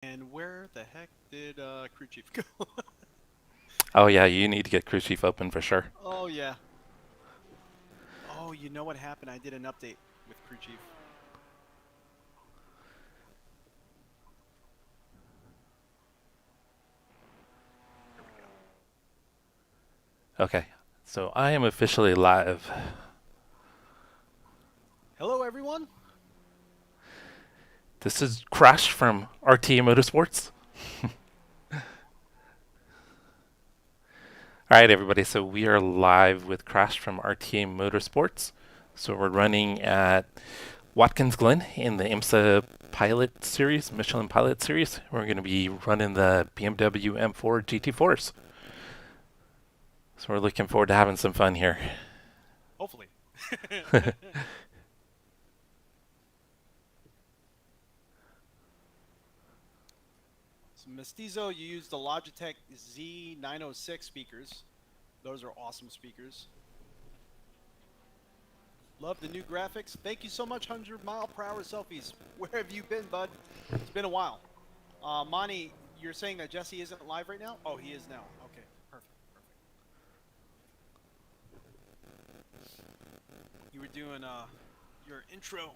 And where the heck did crew chief go? Oh yeah, you need to get Crew Chief open for sure. Oh yeah. Oh, you know what happened? I did an update with crew chief. Here we go. Okay, so I am officially live. Hello everyone. This is Crash from RTA Motorsports. Alright everybody, so we are live with Crash from RTA Motorsports. So we're running at Watkins Glen in the IMSA Pilot Series, Michelin Pilot Series. We're going to be running the BMW M4 GT4s. So we're looking forward to having some fun here. Hopefully. So Mestizo, you used the Logitech Z906 speakers. Those are awesome speakers. Love the new graphics. Thank you so much, 100-mile-per-hour selfies. Where have you been, bud? It's been a while. Monty, you're saying that Jesse isn't live right now? Oh, he is now. Okay, perfect, perfect. You were doing your intro.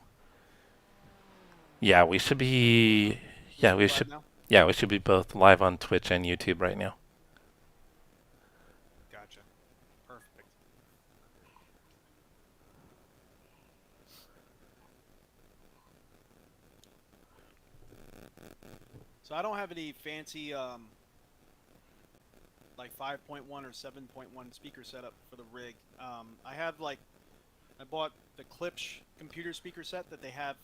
Yeah, we should be. Yeah, we Live should. now? Yeah, we should be both live on Twitch and YouTube right now. Gotcha. Perfect. So I don't have any fancy like 5.1 or 7.1 speaker setup for the rig. I have I bought the Klipsch computer speaker set that they have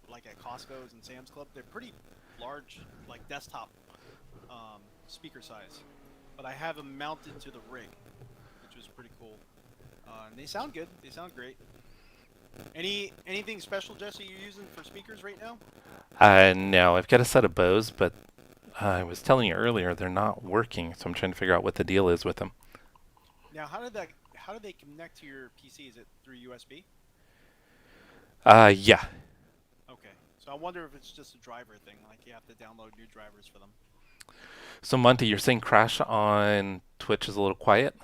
like at Costco's and Sam's Club. They're pretty large, like desktop speaker size, but I have them mounted to the rig, which was pretty cool. And they sound good. They sound great. Anything special, Jesse, you're using for speakers right now? No, I've got a set of bows, but I was telling you earlier they're not working, so I'm trying to figure out what the deal is with them. Now, how do they connect to your PC? Is it through USB? Yeah. Okay. So I wonder if it's just a driver thing, like you have to download new drivers for them. So Monty, you're saying Crash on Twitch is a little quiet?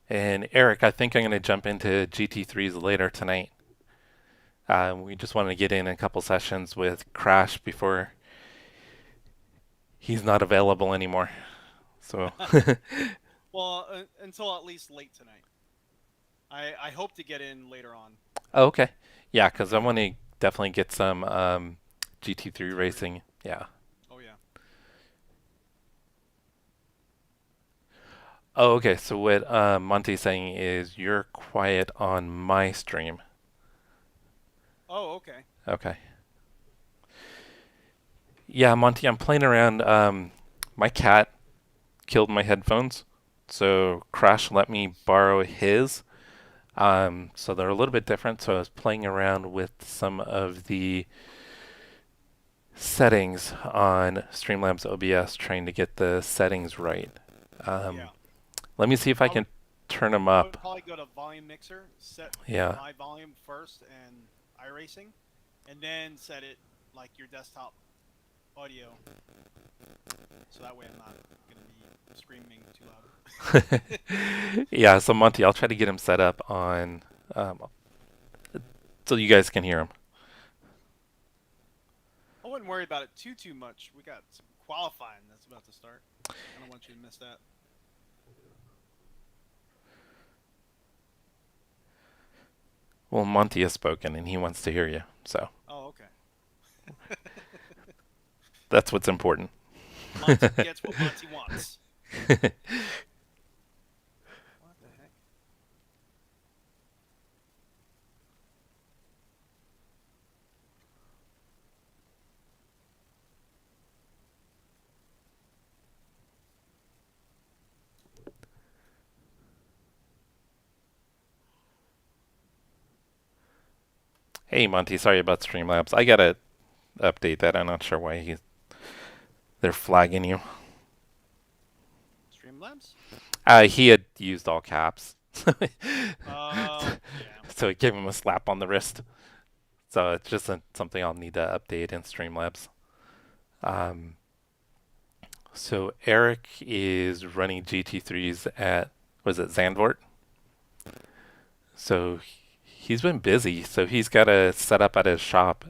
And Eric, I think I'm going to jump into GT3s later tonight. We just wanted to get in a couple sessions with Crash before he's not available anymore. So, Well, until at least late tonight. I hope to get in later on. oh, okay. Yeah, because I want to definitely get some GT3 GT3. racing. Yeah. Oh yeah. Oh, okay. So what Monty's saying is you're quiet on my stream. Oh, okay. Okay. Yeah, Monty, I'm playing around. My cat killed my headphones, so Crash let me borrow his. So they're a little bit different. So I was playing around with some of the settings on Streamlabs OBS, trying to get the settings right. Um, Yeah. let me see if I I can would turn them I would up. probably go to volume mixer, set Yeah. my volume first and iRacing, and then set it like your desktop audio, so that way I'm not gonna be screaming too loud. Yeah, so Monty, I'll try to get him set up on um, so you guys can hear him. I wouldn't worry about it too much. We got some qualifying that's about to start. I don't want you to miss that. Well, Monty has spoken and he wants to hear you, so Oh, okay. that's what's important. Monty gets what Monty wants. What the heck? Hey, Monty, sorry about Streamlabs. I gotta update that. I'm not sure why they're flagging you. Streamlabs? He had used all caps, Oh, yeah. so it gave him a slap on the wrist. So it's just something I'll need to update in Streamlabs. So Eric is running GT3s at, was it Zandvoort? So he's been busy. So he's got a setup at his shop,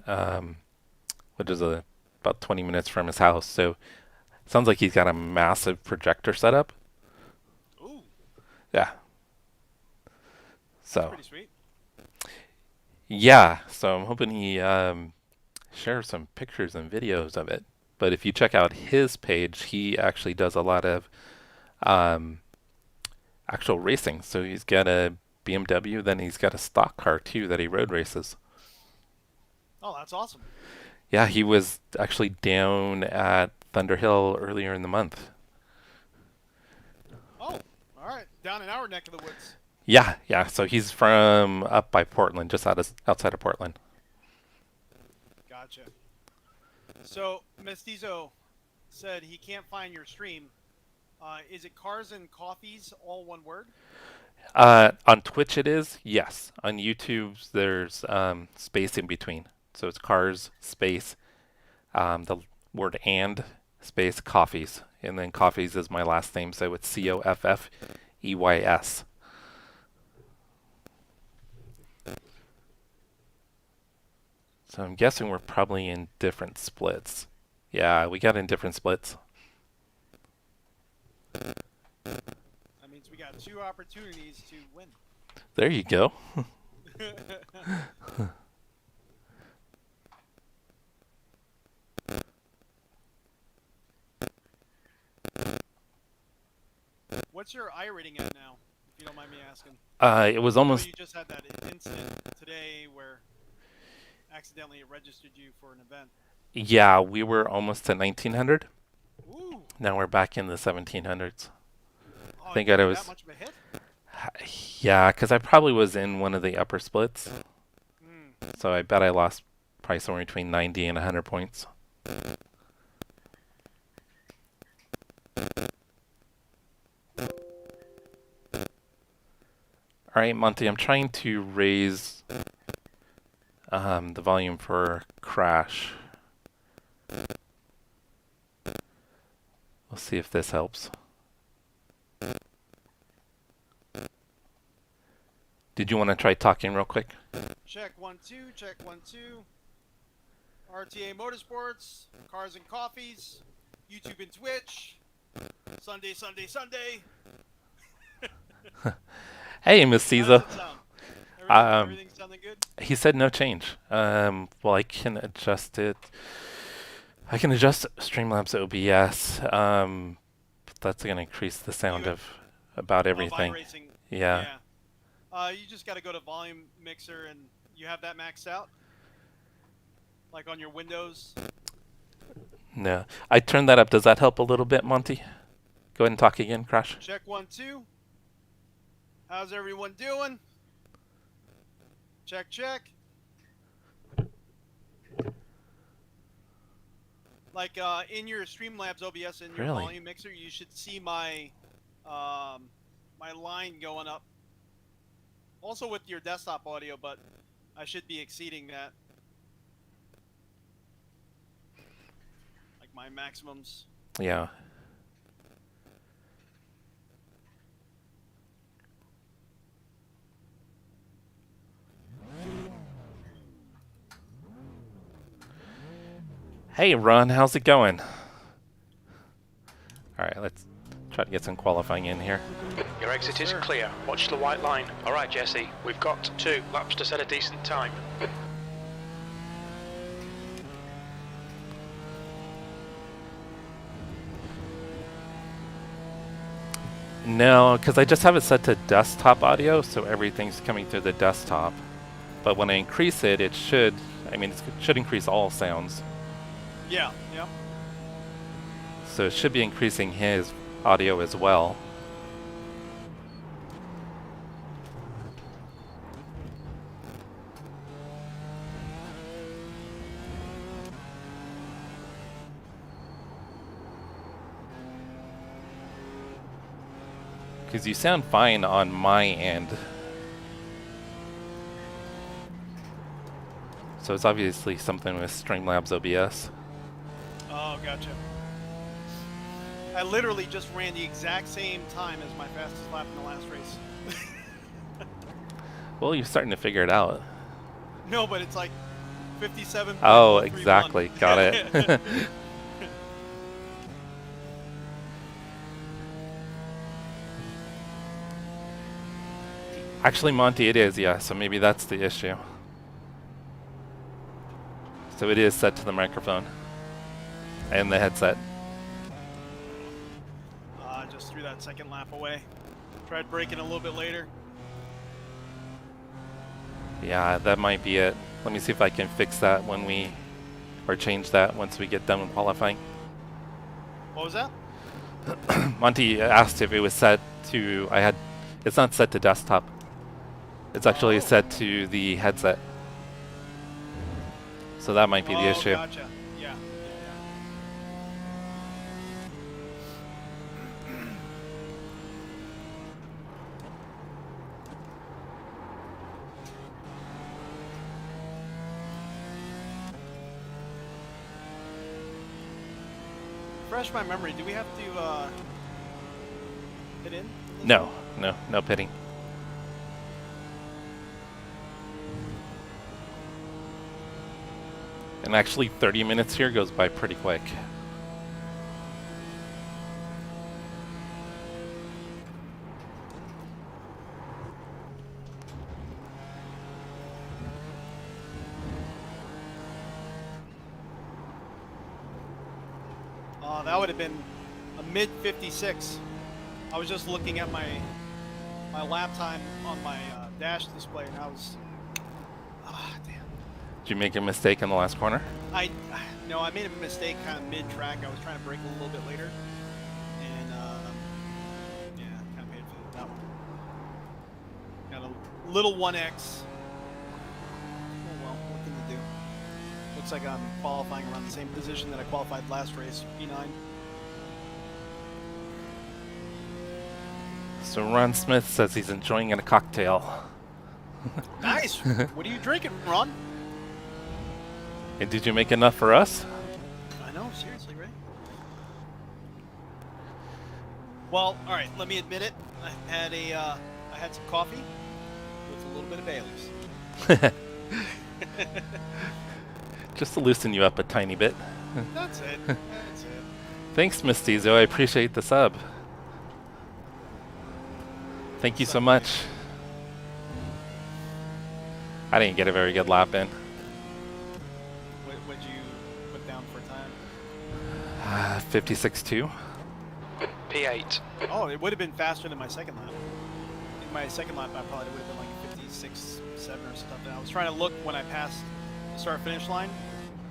which is about 20 minutes from his house. So it sounds like he's got a massive projector setup. Ooh, Yeah. that's So pretty sweet. yeah. So I'm hoping he shares some pictures and videos of it. But if you check out his page, he actually does a lot of um, actual racing. So he's got a BMW, then he's got a stock car too that he road races. Oh, that's awesome. Yeah, he was actually down at Thunderhill earlier in the month. Oh, all right. Down in our neck of the woods. Yeah, yeah. So he's from up by Portland, just outside of Portland. Gotcha. So Mestizo said he can't find your stream. Is it Cars and Coffees, all one word? On Twitch it is, yes. On YouTube there's space in between. So it's cars, space, the word and, space, coffees. And then coffees is my last name, so it's Coffeys. So I'm guessing we're probably in different splits. Yeah, we got in different splits. That means we got 2 opportunities to win. There you go. What's your I rating at now, if you don't mind me asking? It was I know almost, you just had that incident today where accidentally it registered you for an event. yeah, we were almost to 1900. Ooh. Now we're back in the 1700s. Oh, I think you I took was, that much of a hit? yeah, because I probably was in one of the upper splits. Hmm. So I bet I lost probably somewhere between 90 and 100 points. All right, Monty, I'm trying to raise the volume for Crash. We'll see if this helps. Did you want to try talking real quick? Check 1 2, check 1 2. RTA Motorsports, Cars and Coffees, YouTube and Twitch. Sunday, Sunday, Sunday. Hey, Miss How Caesar. does it sound? Um, Everything sounding good? He said no change. Well, I can adjust it. I can adjust Streamlabs OBS. But that's going to increase the sound of about everything. iRacing. Yeah. You just got to go to volume mixer and you have that maxed out? Like on your Windows? No. I turned that up. Does that help a little bit, Monty? Go ahead and talk again, Crash. Check 1 2. How's everyone doing? Check, check. Like in your Streamlabs OBS in your Really? volume mixer, you should see my my line going up. Also with your desktop audio, but I should be exceeding that. Like my maximums. Yeah. Hey, Ron, how's it going? All right, let's try to get some qualifying in here. Your exit is clear. Watch the white line. All right, Jesse. We've got 2 laps to set a decent time. No, because I just have it set to desktop audio, so everything's coming through the desktop. But when I increase it, it should, it should increase all sounds. Yeah, yeah. So it should be increasing his audio as well. Because you sound fine on my end. So it's obviously something with Streamlabs OBS. Oh, gotcha. I literally just ran the exact same time as my fastest lap in the last race. Well, you're starting to figure it out. No, but it's like 57.031. Oh, exactly. Got it. Actually, Monty, it is, yeah. So maybe that's the issue. So it is set to the microphone and the headset. Just threw that second lap away. Tried braking a little bit later. Yeah, that might be it. Let me see if I can fix that or change that once we get done with qualifying. What was that? Monty asked if it was set to, it's not set to desktop. It's actually set to the headset. So that might be the issue. Gotcha. Yeah. Refresh my memory. Do we have to hit in? No pitting. And actually 30 minutes here goes by pretty quick. That would have been a mid 56. I was just looking at my lap time on my dash display, and I was damn. Did you make a mistake in the last corner? No, I made a mistake kind of mid-track. I was trying to brake a little bit later, and yeah, kind of paid for that one. Got a little 1x. Oh well, what can you do? Looks like I'm qualifying around the same position that I qualified last race, P9. So Ron Smith says he's enjoying a cocktail. Nice. What are you drinking, Ron? Hey, did you make enough for us? I know, seriously, right? Well, all right. Let me admit it. I had some coffee with a little bit of Bailey's. Just to loosen you up a tiny bit. That's it. That's it. Thanks, Miss Tizo. I appreciate the sub. Thank you so much. I didn't get a very good lap in. What'd you put down for time? 56.2. P8. Oh, it would have been faster than my second lap. In my second lap, I probably would have been like 56.7 or something. I was trying to look when I passed the start-finish line.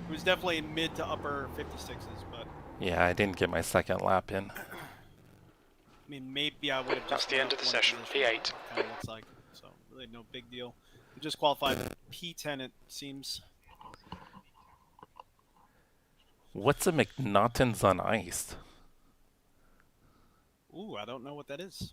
It was definitely mid to upper 56s, but... Yeah, I didn't get my second lap in. I mean, maybe I would have just... That's the end of the session, P8. Kind of looks like, so really no big deal. We just qualified P10, it seems. What's a McNaughton's on ice? Ooh, I don't know what that is.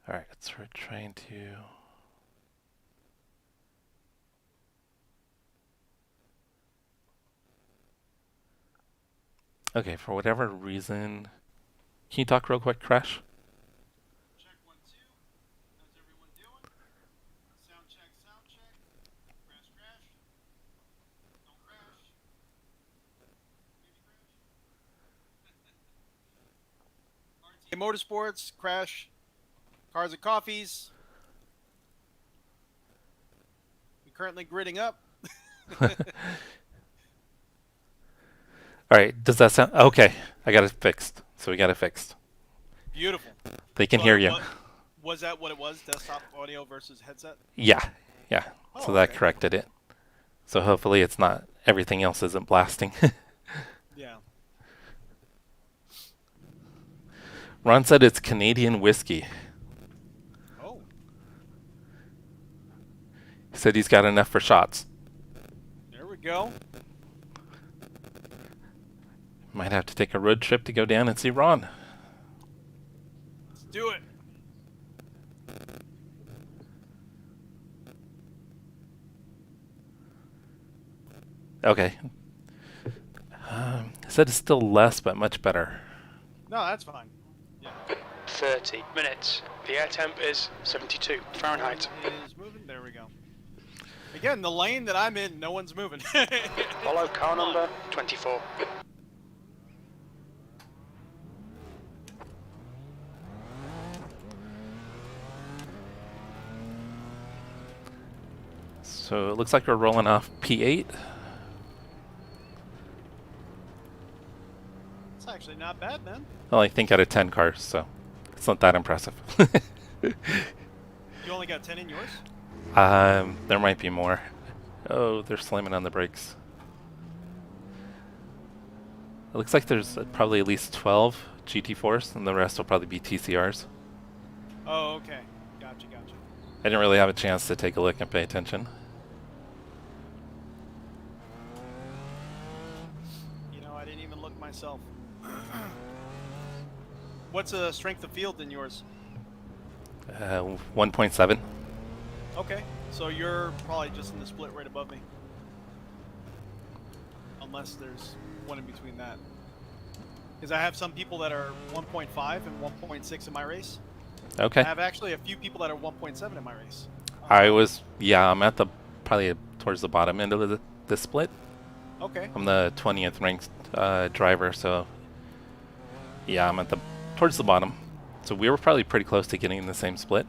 Alright, so we're trying to... Okay, for whatever reason... Can you talk real quick, Crash? Check 1, 2. How's everyone doing? Sound check, sound check. Crash, crash. Don't crash. Maybe crash. RTA Motorsports, crash. Cars and coffees. We're currently gridding up. Alright, does that sound... Okay, I got it fixed. So we got it fixed. Beautiful. They can hear you. Was that what it was? Desktop audio versus headset? Yeah, yeah. Oh, So that okay. corrected it. So hopefully it's not... Everything else isn't blasting. Yeah. Ron said it's Canadian whiskey. Oh. He said he's got enough for shots. There we go. Might have to take a road trip to go down and see Ron. Let's do it. Okay. Said it's still less, but much better. No, that's fine. Yeah. 30 minutes. The air temp is 72 Fahrenheit. Is moving. There we go. Again, the lane that I'm in, no one's moving. Follow car number 24. So it looks like we're rolling off P8. It's actually not bad, man. Well, I think out of 10 cars, so it's not that impressive. You only got 10 in yours? There might be more. Oh, they're slamming on the brakes. It looks like there's probably at least 12 GT4s, and the rest will probably be TCRs. Oh, okay. Gotcha. I didn't really have a chance to take a look and pay attention. You know, I didn't even look myself. What's the strength of field in yours? 1.7. Okay, so you're probably just in the split right above me. Unless there's one in between that. Because I have some people that are 1.5 and 1.6 in my race. Okay. I have actually a few people that are 1.7 in my race. I'm at the probably towards the bottom end of the split. Okay. I'm the 20th ranked driver, so yeah, I'm at towards the bottom. So we were probably pretty close to getting in the same split.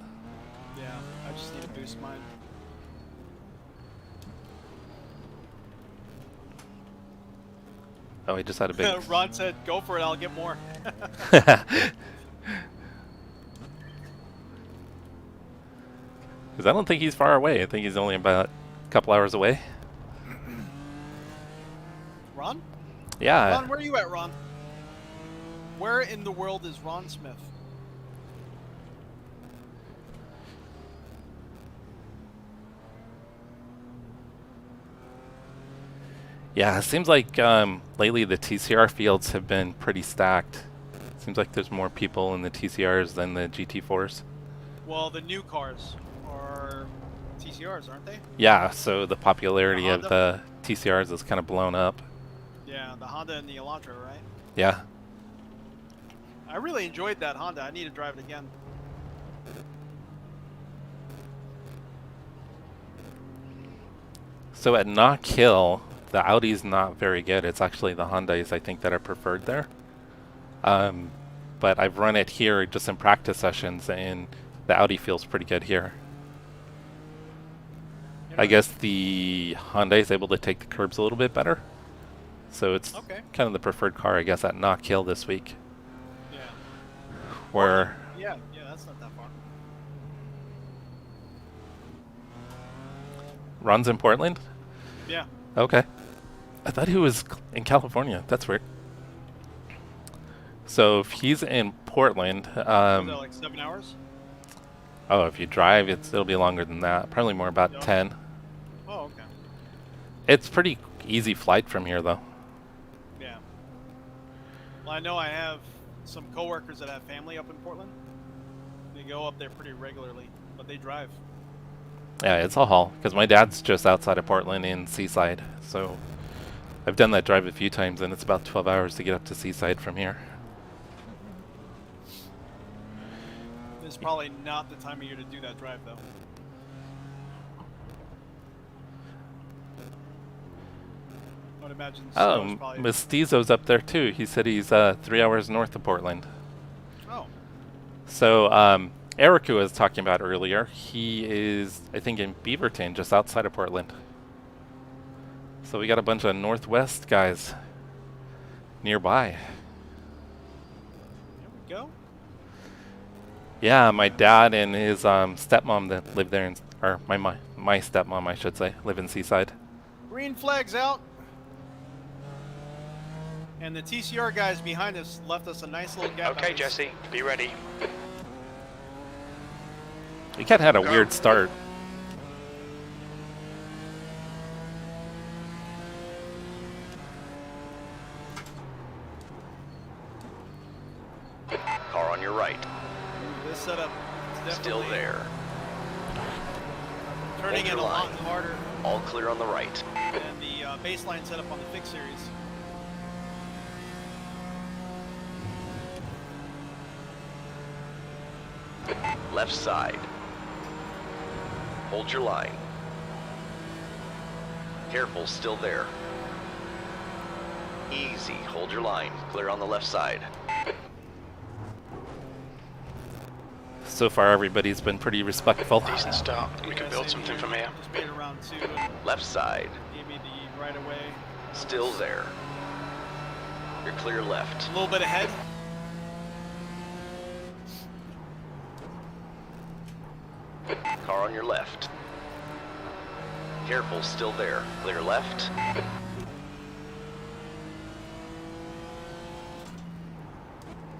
Yeah, I just need to boost mine. Oh, he just had a big... Ron said, go for it, I'll get more. Because I don't think he's far away. I think he's only about a couple hours away. Ron? Yeah. Ron, where are you at, Ron? Where in the world is Ron Smith? Yeah, it seems like lately the TCR fields have been pretty stacked. Seems like there's more people in the TCRs than the GT4s. Well, the new cars are TCRs, aren't they? Yeah, so the popularity of Honda? the TCRs is kind of blown up. Yeah, the Honda and the Elantra, right? Yeah. I really enjoyed that Honda. I need to drive it again. So at Knock Hill, the Audi's not very good. It's actually the Hondas, I think, that are preferred there. But I've run it here just in practice sessions, and the Audi feels pretty good here. I guess the Honda is able to take the curbs a little bit better. So it's kind of the preferred car, I guess, at Knock Hill this week. Yeah. Where... Yeah, that's not that far. Ron's in Portland? Yeah. Okay. I thought he was in California. That's weird. So if he's in Portland... Is that like 7 hours? Oh, if you drive, it'll be longer than that. Probably more about 10. Oh, okay. It's pretty easy flight from here, though. Yeah. Well, I know I have some coworkers that have family up in Portland. They go up there pretty regularly, but they drive. Yeah, it's a haul, because my dad's just outside of Portland in Seaside. So I've done that drive a few times, and it's about 12 hours to get up to Seaside from here. This is probably not the time of year to do that drive, though. I would imagine snow's probably... Mestizo's up there, too. He said he's 3 hours north of Portland. Oh. So, Eric, who was talking about earlier, he is, I think, in Beaverton, just outside of Portland. So we got a bunch of Northwest guys nearby. There we go. Yeah, my dad and his stepmom that live there, or my stepmom, I should say, live in Seaside. Green flag's out. And the TCR guys behind us left us a nice little gap. Okay, Jesse, be ready. We kind of had a weird start. right. This setup is Still definitely there. turning Hold it a your lot line. harder All clear on the right. than the baseline setup on the Fix Series. Left side. Hold your line. Careful, still there. Easy, hold your line. Clear on the left side. So far, everybody's been pretty respectful. Decent start. We You can guys build same something here. from here. Just made it around 2 and Left side. gave me the right away. Still there. You're clear left. A little bit ahead. Car on your left. Careful, still there. Clear left.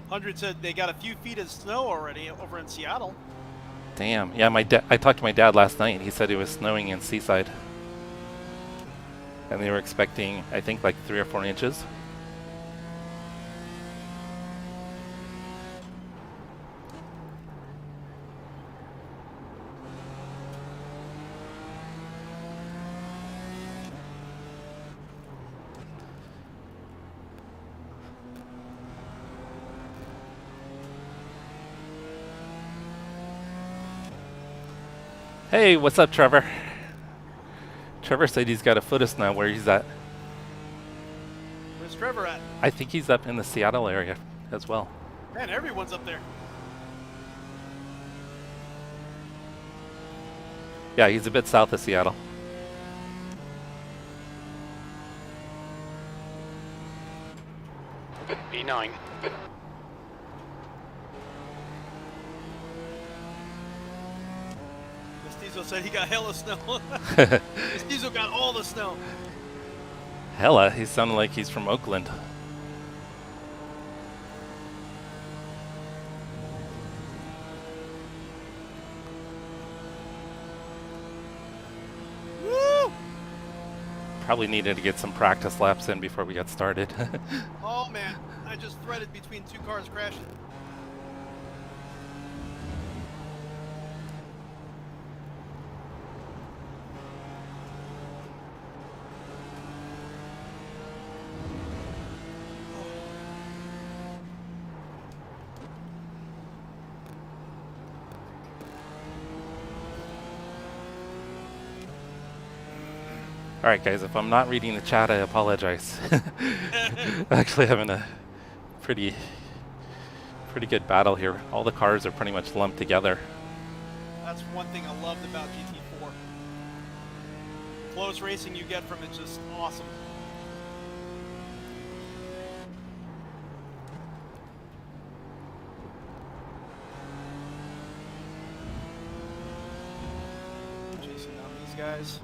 100 said they got a few feet of snow already over in Seattle. Damn. Yeah, I talked to my dad last night. He said it was snowing in Seaside. And they were expecting, I think, like 3 or 4 inches. Hey, what's up, Trevor? Trevor said he's got a foot of snow where he's at. Where's Trevor at? I think he's up in the Seattle area as well. Man, everyone's up there. Yeah, he's a bit south of Seattle. E9. Mestizo said he got hella snow. Mestizo got all the snow. Hella, he sounded like he's from Oakland. Woo! Probably needed to get some practice laps in before we got started. Oh man, I just threaded between 2 cars crashing. Alright guys, if I'm not reading the chat, I apologize. Actually having a pretty good battle here. All the cars are pretty much lumped together. That's one thing I loved about GT4. Close racing you get from it just awesome. Chasing down these guys.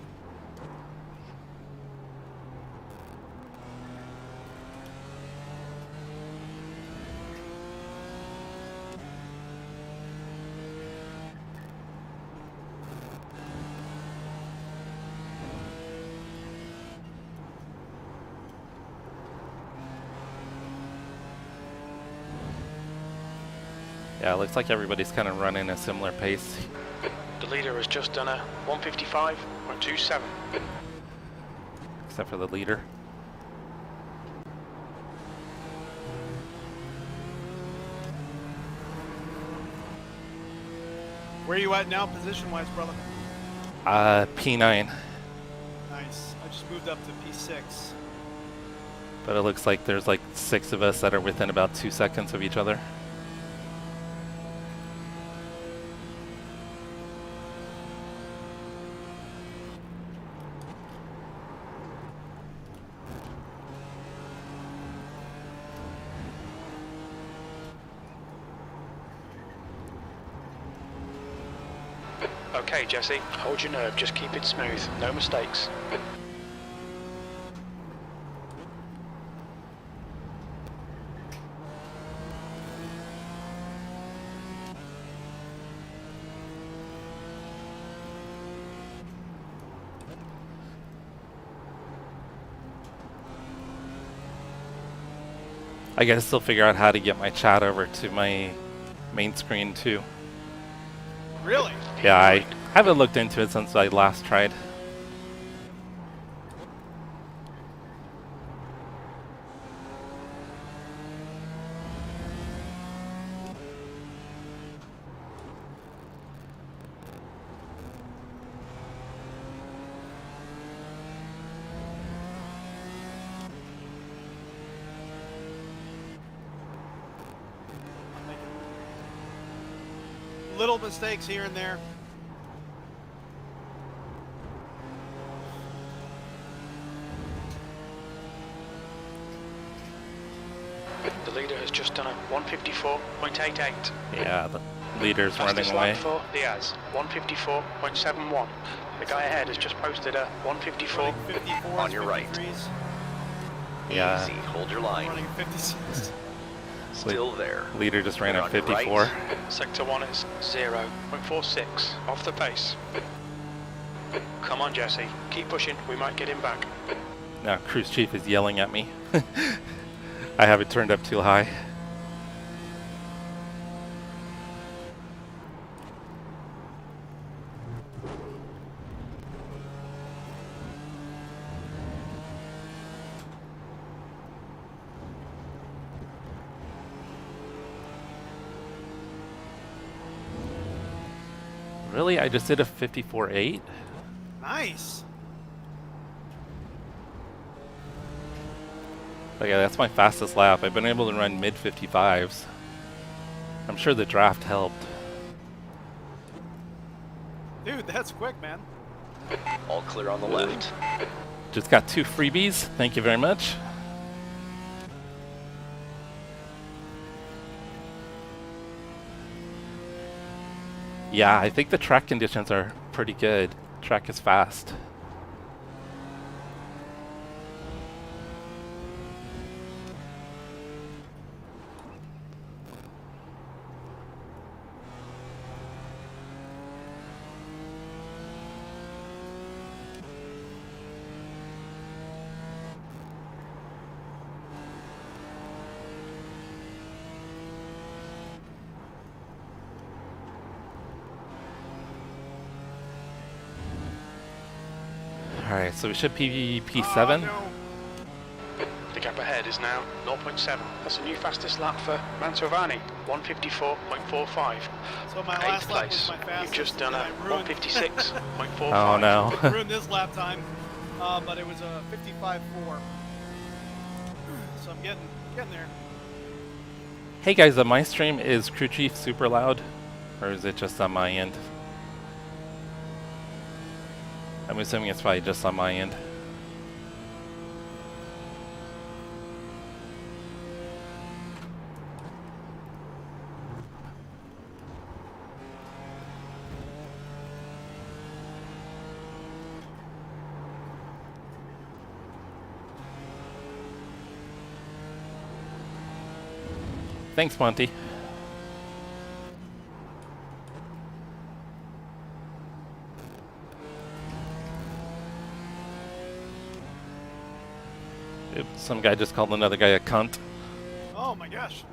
Yeah, it looks like everybody's kind of running a similar pace. The leader has just done a 155.27. Except for the leader. Where are you at now, position-wise, brother? P9. Nice. I just moved up to P6. But it looks like there's like 6 of us that are within about 2 seconds of each other. Okay, Jesse, hold your nerve. Just keep it smooth. No mistakes. I gotta still figure out how to get my chat over to my main screen too. Really? Yeah, I haven't looked into it since I last tried. Little mistakes here and there. The leader has just done a 154.88. Yeah, the leader's Fastest running away. lap for Diaz, 154.71. The guy ahead has just posted a 154. Running 54s, On your right. 53s, Yeah, Easy. Hold your line. running 56. Still there. leader just ran Clear at on your 54. right. Sector 1 is 0.46 off the pace. Come on, Jesse. Keep pushing. We might get him back. Now Cruise Chief is yelling at me. I have it turned up too high. Really? I just did a 54.8? Nice. Okay, that's my fastest lap. I've been able to run mid 55s. I'm sure the draft helped. Dude, that's quick, man. All clear on the left. Just got 2 freebies. Thank you very much. Yeah, I think the track conditions are pretty good. Track is fast. Alright, so we should PvP7. Oh, no. The gap ahead is now 0.7. That's a new fastest lap for Mantovani, 154.45. So my Eighth last lap was place. my fastest. You've just done a and I ruined- 156.45. Oh no. ruined this lap time, but it was a 55.4. So I'm getting there. Hey guys, on my stream, is Crew Chief super loud? Or is it just on my end? I'm assuming it's probably just on my end. Thanks, Monty. Oops, some guy just called another guy a cunt. Oh my gosh.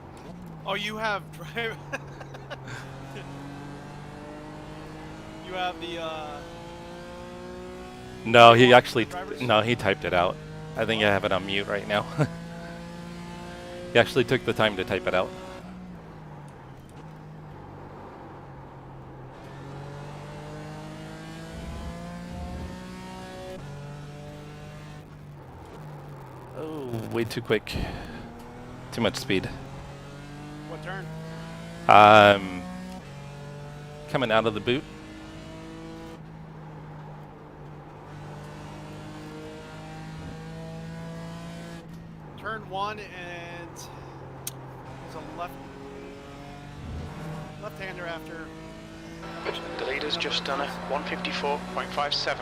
Oh, you have drive. You have the No, he actually, drivers? no, he typed it out. I think I have it on mute right now. He actually took the time to type it out. Oh, way too quick. Too much speed. what turn? Coming out of the boot. Turn 1 and there's a left-hander after. The leader's just done a 154.57.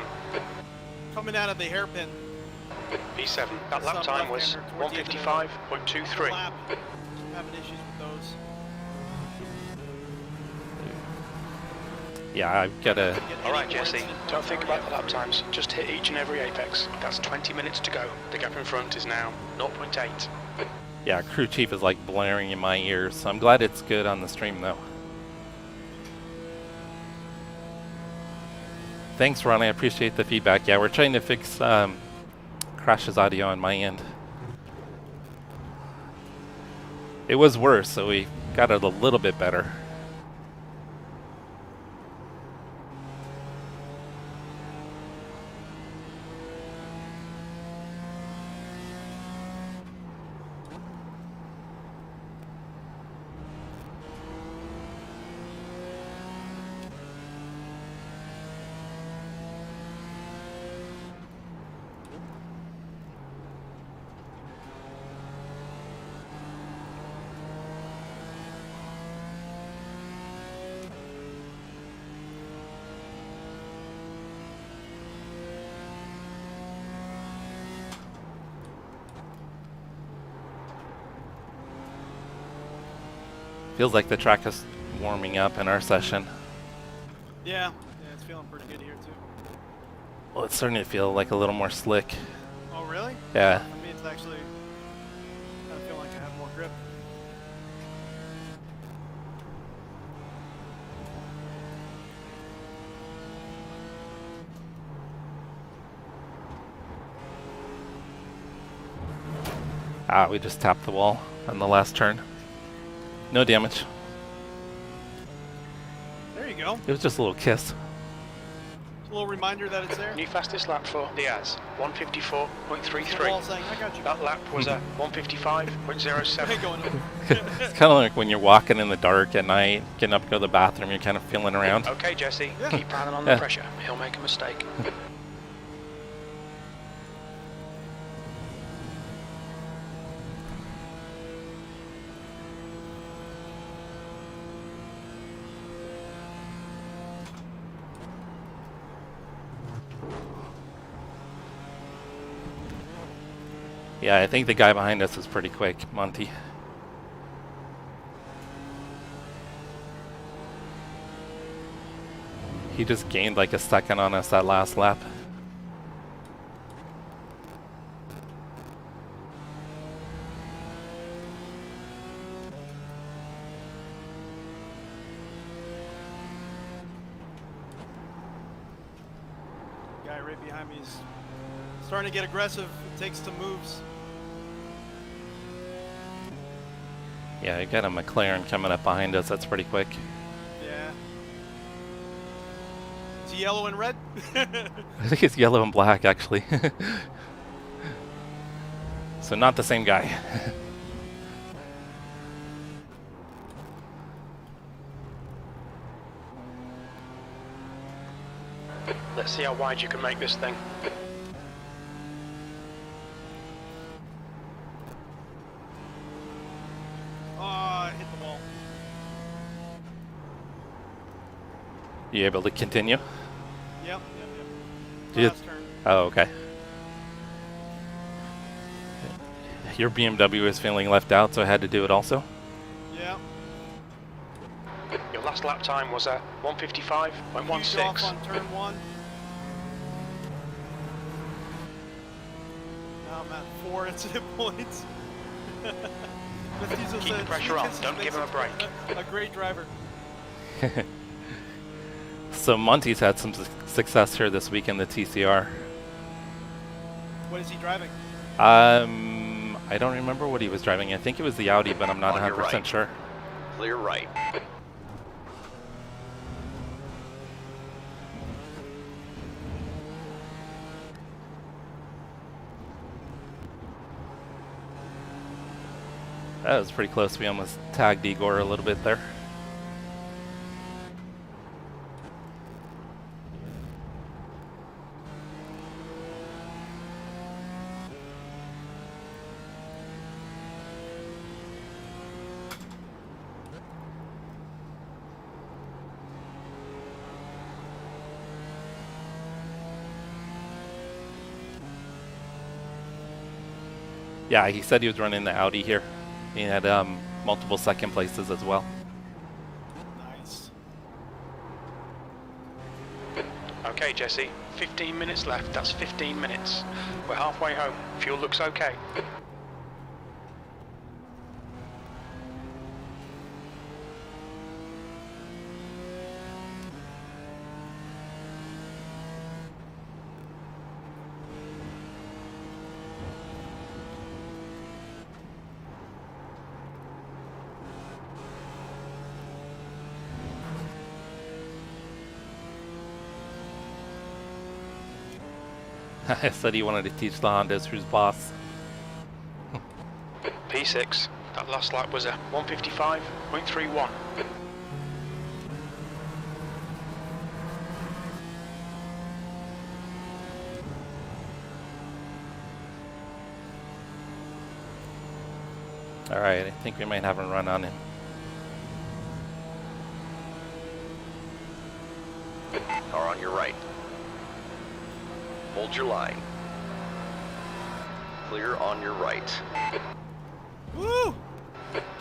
Coming out of the hairpin. P7. That lap Some time was left-hander towards the end of the 155.23. lap. Having issues with those. Yeah, I've got to... All right, Jesse, don't think about the lap times. Just hit each and every apex. That's 20 minutes to go. The gap in front is now 0.8. Yeah, crew chief is like blaring in my ears, so I'm glad it's good on the stream though. Thanks, Ron. I appreciate the feedback. Yeah, we're trying to fix Crash's audio on my end. It was worse, so we got it a little bit better. Feels like the track is warming up in our session. Yeah, it's feeling pretty good here too. Well, it's starting to feel like a little more slick. Oh, really? Yeah. I mean, it's actually kind of feel like I have more grip. Ah, we just tapped the wall on the last turn. No damage. There you go. It was just a little kiss. Just a little reminder that it's there. New fastest lap for Diaz, The wall 154.33. saying, I got you. That lap was at I 155.07. ain't going up. It's kind of like when you're walking in the dark at night, getting up to go to the bathroom, you're kind of feeling around. Okay, Jesse, Yeah. keep piling on Yeah. the pressure. He'll make a mistake. Yeah, I think the guy behind us is pretty quick, Monty. He just gained like a second on us that last lap. Guy right behind me is starting to get aggressive. It takes some moves. Yeah, you got a McLaren coming up behind us. That's pretty quick. Yeah. Is he yellow and red? I think it's yellow and black, actually. So not the same guy. Let's see how wide you can make this thing. Oh, I hit the wall. You able to continue? Yep. You- Last turn. Oh, okay. Your BMW is feeling left out, so I had to do it also. Yeah. Your last lap time was at Huge off 155.16. on turn one. Now I'm at 4 incident points. Keep the pressure on, don't give him a break. A great driver. So Monty's had some success here this week in the TCR. What is he driving? I don't remember what he was driving. I think it was the Audi, but I'm not On your 100% right. sure. Clear right. That was pretty close. We almost tagged Igor a little bit there. Yeah, he said he was running the Audi here. He had multiple second places as well. Nice. Jesse. 15 minutes left. That's 15 minutes. We're halfway home. Fuel looks okay. I said he wanted to teach the Hondas who's boss. P6. That last lap was a 155.31. Alright, I think we might have a run on him. Car on your right. Hold your line. Clear on your right. Woo!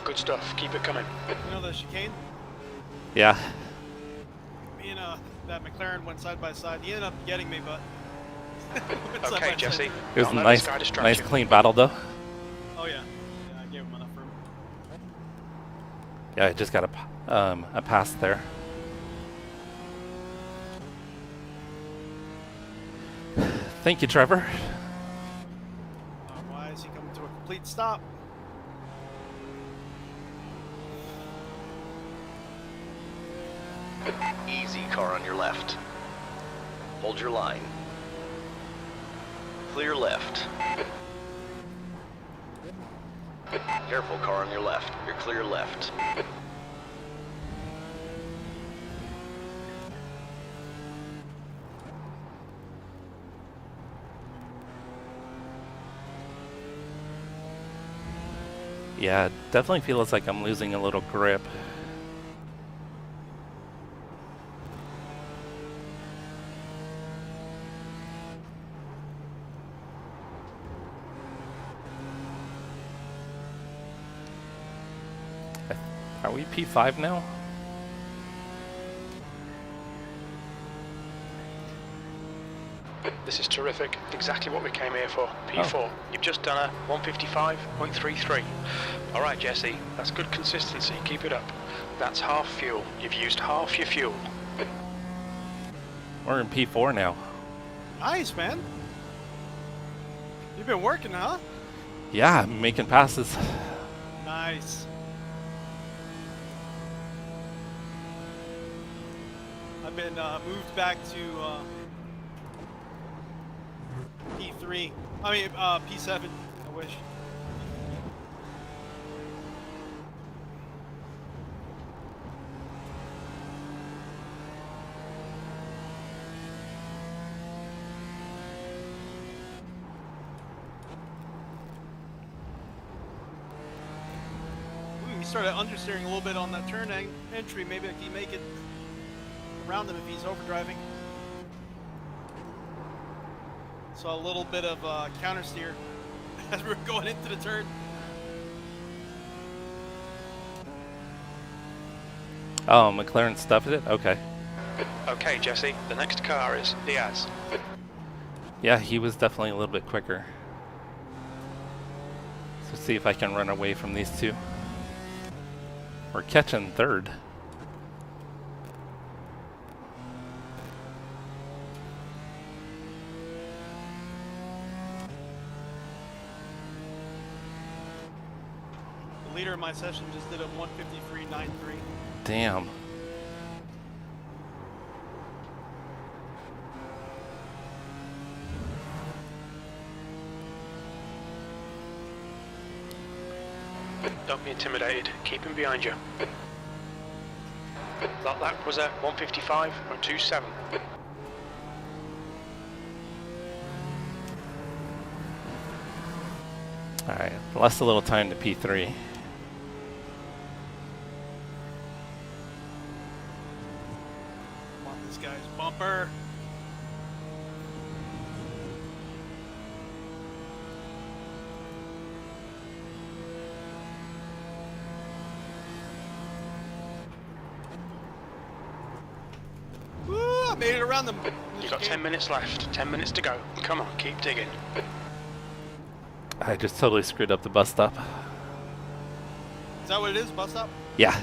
Good stuff. Keep it coming. You know the chicane? Yeah. Me and that McLaren went side by side. He ended up getting me, but. Went side by Okay, side. Jesse. It was Don't a let this nice, guy distract nice you. clean battle though. Oh yeah. Yeah, I gave him enough room. Yeah, I just got a pass there. Thank you, Trevor. Why is he coming to a complete stop? Easy, car on your left. Hold your line. Clear left. Careful, car on your left. You're clear left. Yeah, definitely feels like I'm losing a little grip. Are we P5 now? This is terrific. Exactly what we came here for. P4. You've just done a 155.33. All right, Jesse. That's good consistency. Keep it up. That's half fuel. You've used half your fuel. We're in P4 now. Nice, man. You've been working, huh? Yeah, I'm making passes. Nice. I've been moved back to P3. I mean, P7. I wish. Ooh, he started understeering a little bit on that turn entry. Maybe I can make it around him if he's overdriving. Saw a little bit of counter steer as we were going into the turn. Oh, McLaren stuffed it? Okay. Okay, Jesse. The next car is Diaz. Yeah, he was definitely a little bit quicker. So see if I can run away from these two. We're catching third. The leader of my session just did a 153.93. Damn. Don't be intimidated. Keep him behind you. That lap was a 155.27. Alright, lost a little time to P3. Want this guy's bumper. Woo! Made it around them. You've got 10 minutes left. 10 minutes to go. Come on, keep digging. I just totally screwed up the bus stop. Is that what it is, bus stop? Yeah.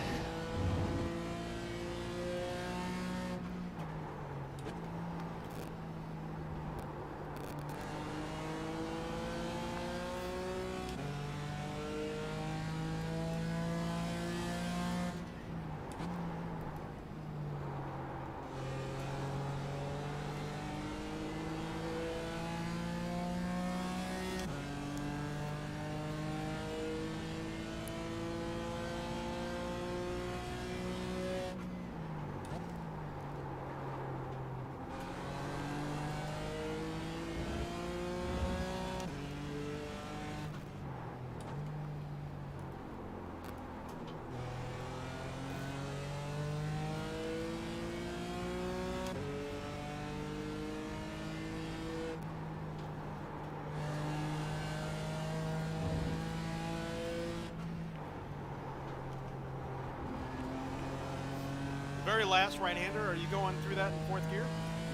Very last right-hander. Are you going through that in fourth gear?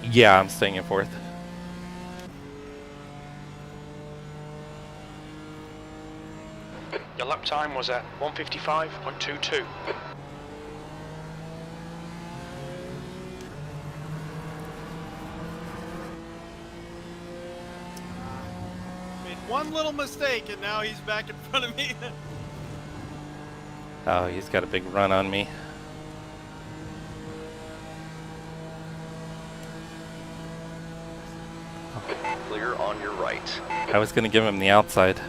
Yeah, I'm staying in fourth. Your lap time was at 155.22. Made one little mistake, and now he's back in front of me. Oh, he's got a big run on me. Clear on your right. I was going to give him the outside.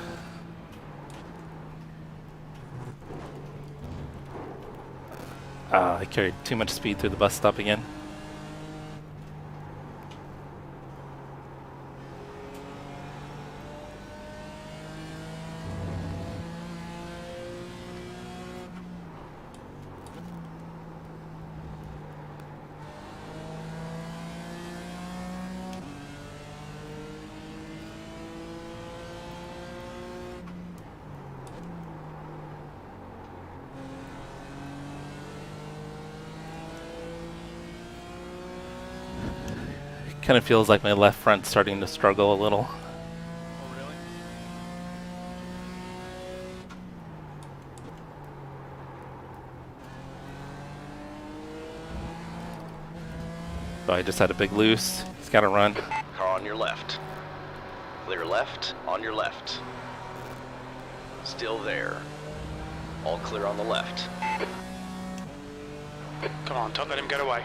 I carried too much speed through the bus stop again. Kind of feels like my left front's starting to struggle a little. Oh, really? So I just had a big loose. He's got to run. Car on your left. Clear left, on your left. Still there. All clear on the left. Come on, don't let him get away.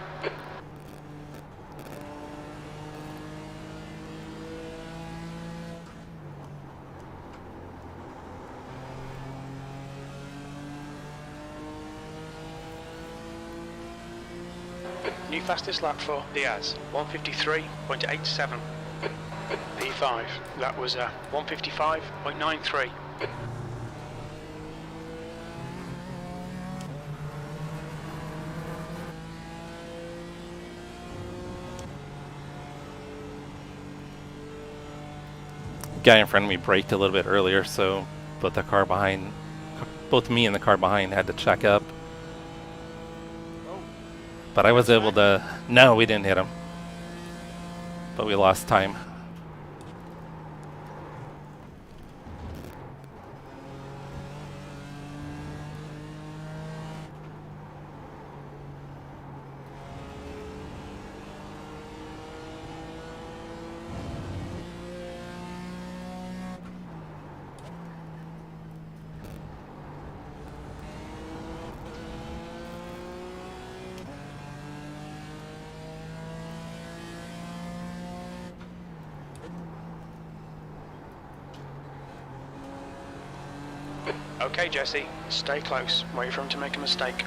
New fastest lap for Diaz, 153.87. P5, that was 155.93. Guy in front of me braked a little bit earlier, so both me and the car behind had to check up. Oh, But I was able to. No, we didn't hit him. But we lost time. Okay, Jesse, stay close. Wait for him to make a mistake.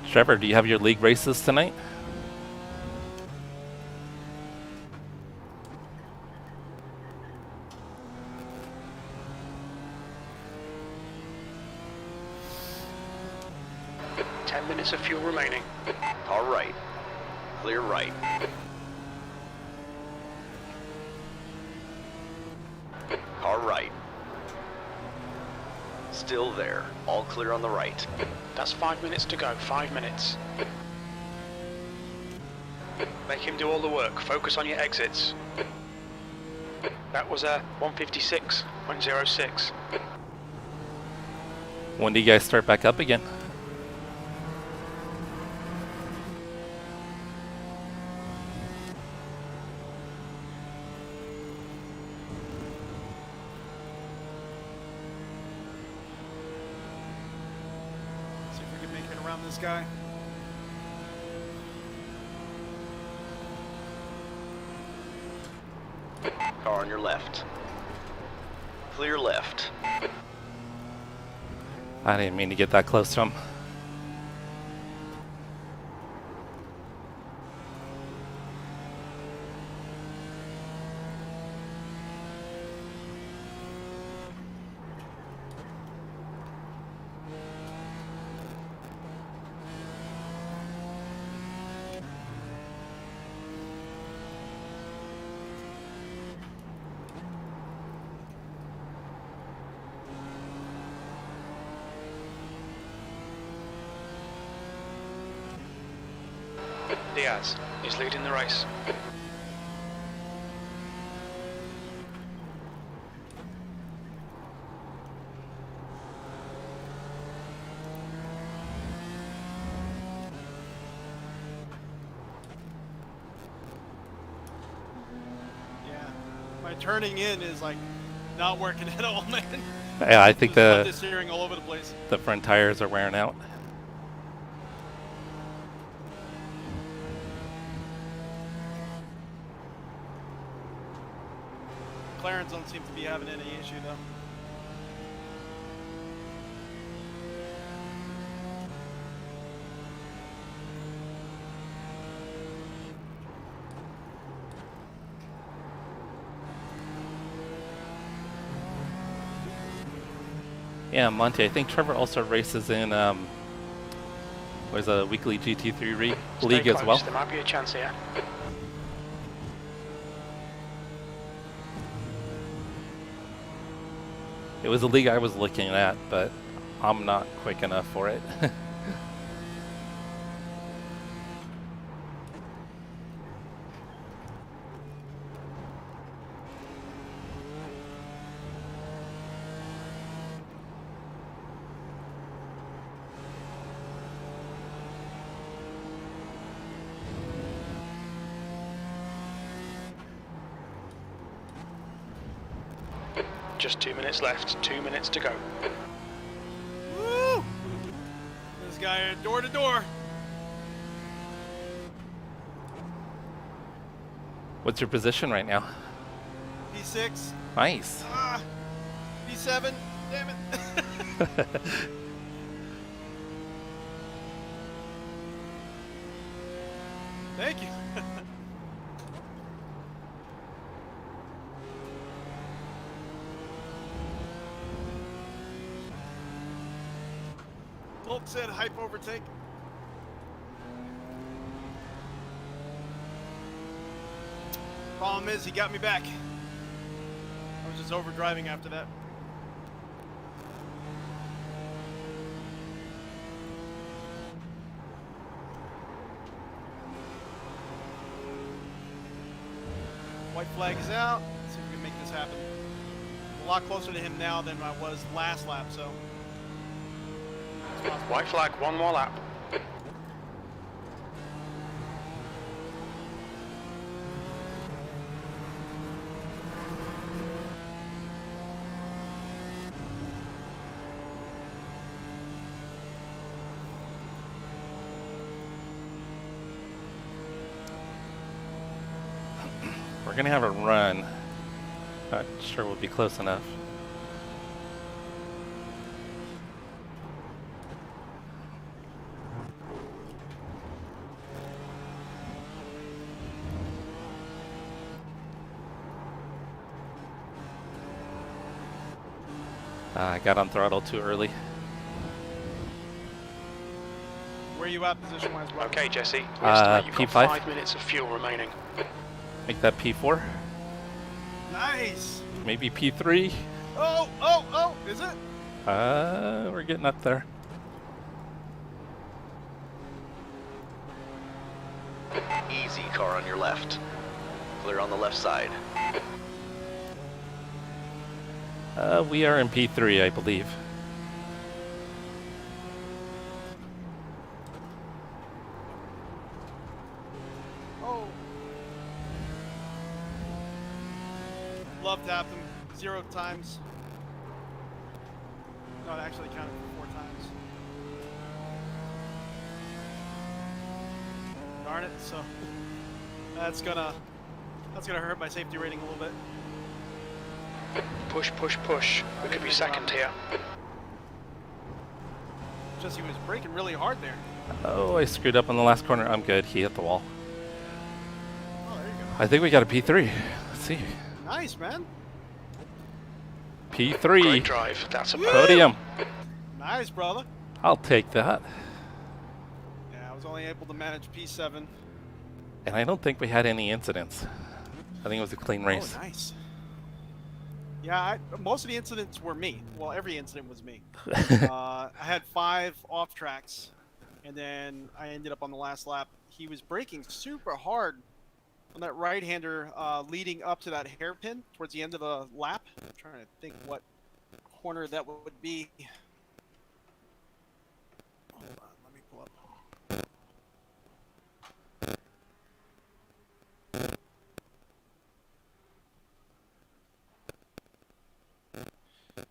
Trevor, do you have your league races tonight? Of fuel remaining. All right. Clear right. Still there. All clear on the right. That's 5 minutes to go. 5 minutes. Make him do all the work. Focus on your exits. That was a 156.06. When do you guys start back up again? See if we can make it around this guy. Car on your left. Clear left. I didn't mean to get that close to him. Diaz is leading the race. Yeah. My turning in is like not working at all, man. Yeah, I think the steering all over the place. the front tires are wearing out. McLarens don't seem to be having any issue though. Yeah, Monty, I think Trevor also races in there's a weekly GT3 Stay league as close, well. There might be a chance here. It was a league I was looking at, but I'm not quick enough for it. Just 2 minutes left. 2 minutes to go. Woo! This guy door to door. What's your position right now? P6. Nice. Ah, P7. Damn it. Thank you. Bolt said hype overtake. Problem is, he got me back. I was just overdriving after that. White flag is out. Let's see if we can make this happen. I'm a lot closer to him now than I was last lap, so. White flag, one more lap. We're gonna have a run. Not sure we'll be close enough. I got on throttle too early. Where are you at position-wise, Rob? Okay, Jesse. We estimate you've got P5. 5 minutes of fuel remaining. Make that P4, Nice. maybe P3. Oh, is it? We're getting up there. Easy, car on your left. Clear on the left side. We are in P3, I believe. Oh. Love to have them 0 times. No, it actually counted for 4 times. Darn it, so that's gonna hurt my safety rating a little bit. Push, push, push. We could be second here. Just he was braking really hard there. Oh, I screwed up on the last corner. I'm good. He hit the wall. Oh, there you go. I think we got a P3. Let's see. Nice, man. Great P3. drive. That's a Podium. Nice, brother. I'll take that. Yeah, I was only able to manage P7. And I don't think we had any incidents. I think it was a clean race. Oh, nice. Yeah, most of the incidents were me. Well, every incident was me. I had 5 off tracks, and then I ended up on the last lap. He was braking super hard on that right-hander leading up to that hairpin towards the end of the lap. I'm trying to think what corner that would be. Hold on, let me pull up.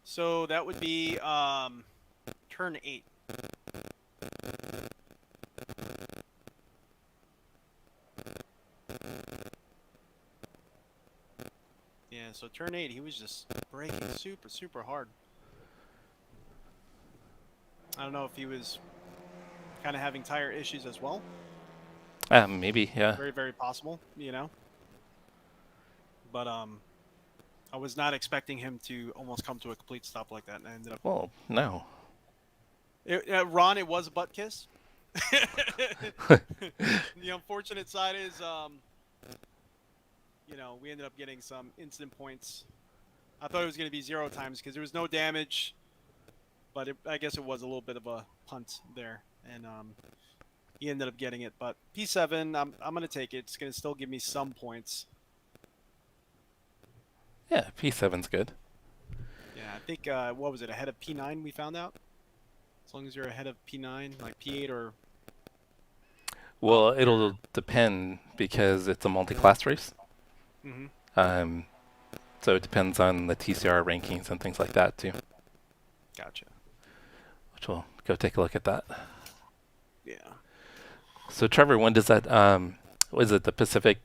So that would be turn 8. Yeah, so turn 8, he was just braking super hard. I don't know if he was kind of having tire issues as well. Maybe, yeah. Very possible, you know. But I was not expecting him to almost come to a complete stop like that, and I ended up. Well, no. Ron, it was a butt kiss. The unfortunate side is, you know, we ended up getting some incident points. I thought it was going to be 0 times because there was no damage, but I guess it was a little bit of a punt there, and he ended up getting it. But P7, I'm going to take it. It's going to still give me some points. Yeah, P7's good. Yeah, I think, what was it, ahead of P9 we found out? As long as you're ahead of P9, like P8 or... Well, it'll depend because it's a multi-class race. Mm-hmm. So it depends on the TCR rankings and things like that too. Gotcha. Which we'll go take a look at that. Yeah. So Trevor, when does that, was it the Pacific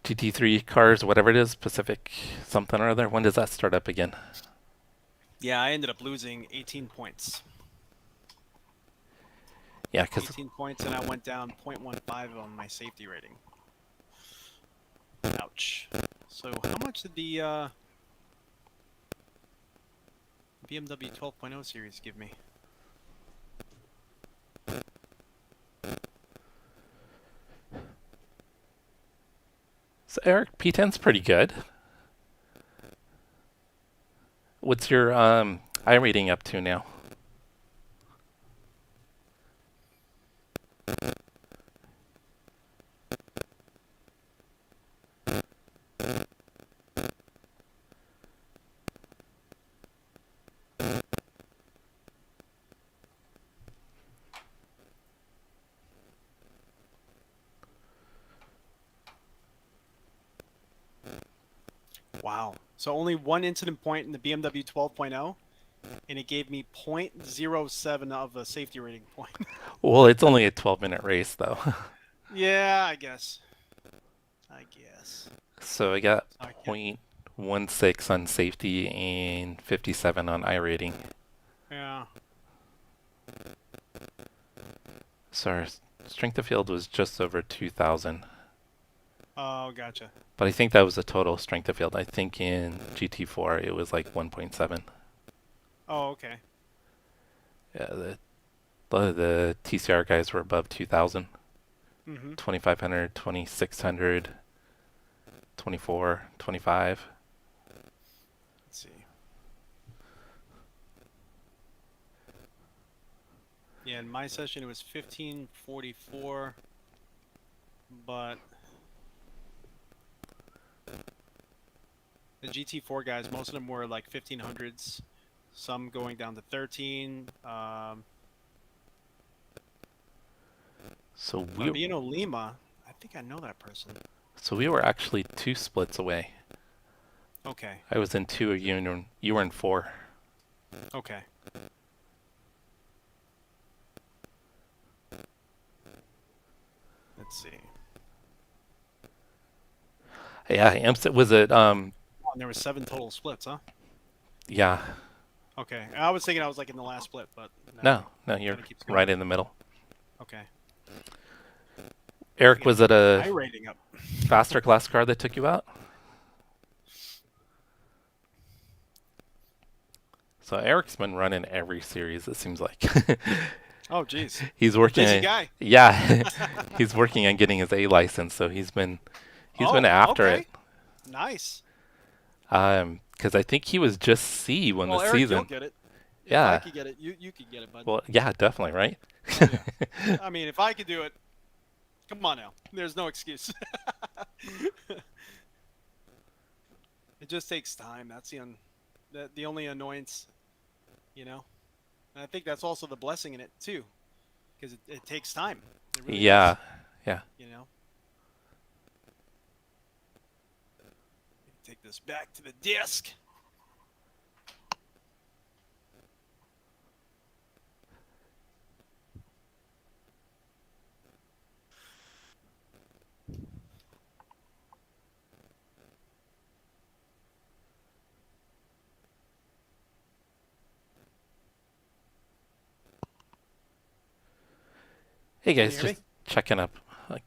GT3 cars, whatever it is, Pacific something or other, when does that start up again? Yeah, I ended up losing 18 points. Yeah, because 18 points, and I went down 0.15 on my safety rating. Ouch. So how much did the BMW 12.0 series give me? so Eric, P10's pretty good. What's your iRating up to now? Wow. So only 1 incident point in the BMW 12.0, and it gave me 0.07 of a safety rating point. Well, it's only a 12-minute race, though. Yeah, I guess. So I got I can't- 0.16 on safety and 57 on iRating. Yeah. So our strength of field was just over 2,000. Oh, gotcha. But I think that was the total strength of field. I think in GT4 it was like 1.7. Oh, okay. Yeah, the TCR guys were above 2,000. Mm-hmm. 2,500, 2,600, 24, 25. Yeah, in my session it was 1544, but the GT4 guys, most of them were like 1500s, some going down to 13. So Bambino Lima, I think I know that person. we were actually 2 splits away. Okay, I was in 2, you were in 4. okay. Let's see. Yeah, IMSA was it Oh, and there were 7 total splits, huh? yeah. Okay, I was thinking I was like in the last split, but No, you're kinda keeps going. right in the middle. Okay. Eric, was it I a rating up. faster class car that took you out? So Eric's been running every series, it seems like. Oh, jeez. He's working Busy guy. Yeah. He's working on getting his A license, so he's been after okay. it. Nice. Because I think he was just C when Well, the Eric, season. you'll get it. If Yeah. I could get it, you could get it, bud. Well, yeah, definitely, right? Oh, yeah. I mean, if I could do it, come on now. There's no excuse. It just takes time. That's the only annoyance, you know. And I think that's also the blessing in it too, because it takes time. It really Yeah, does, yeah. you know. Take this back to the disc. Hey Can you guys, hear just checking up,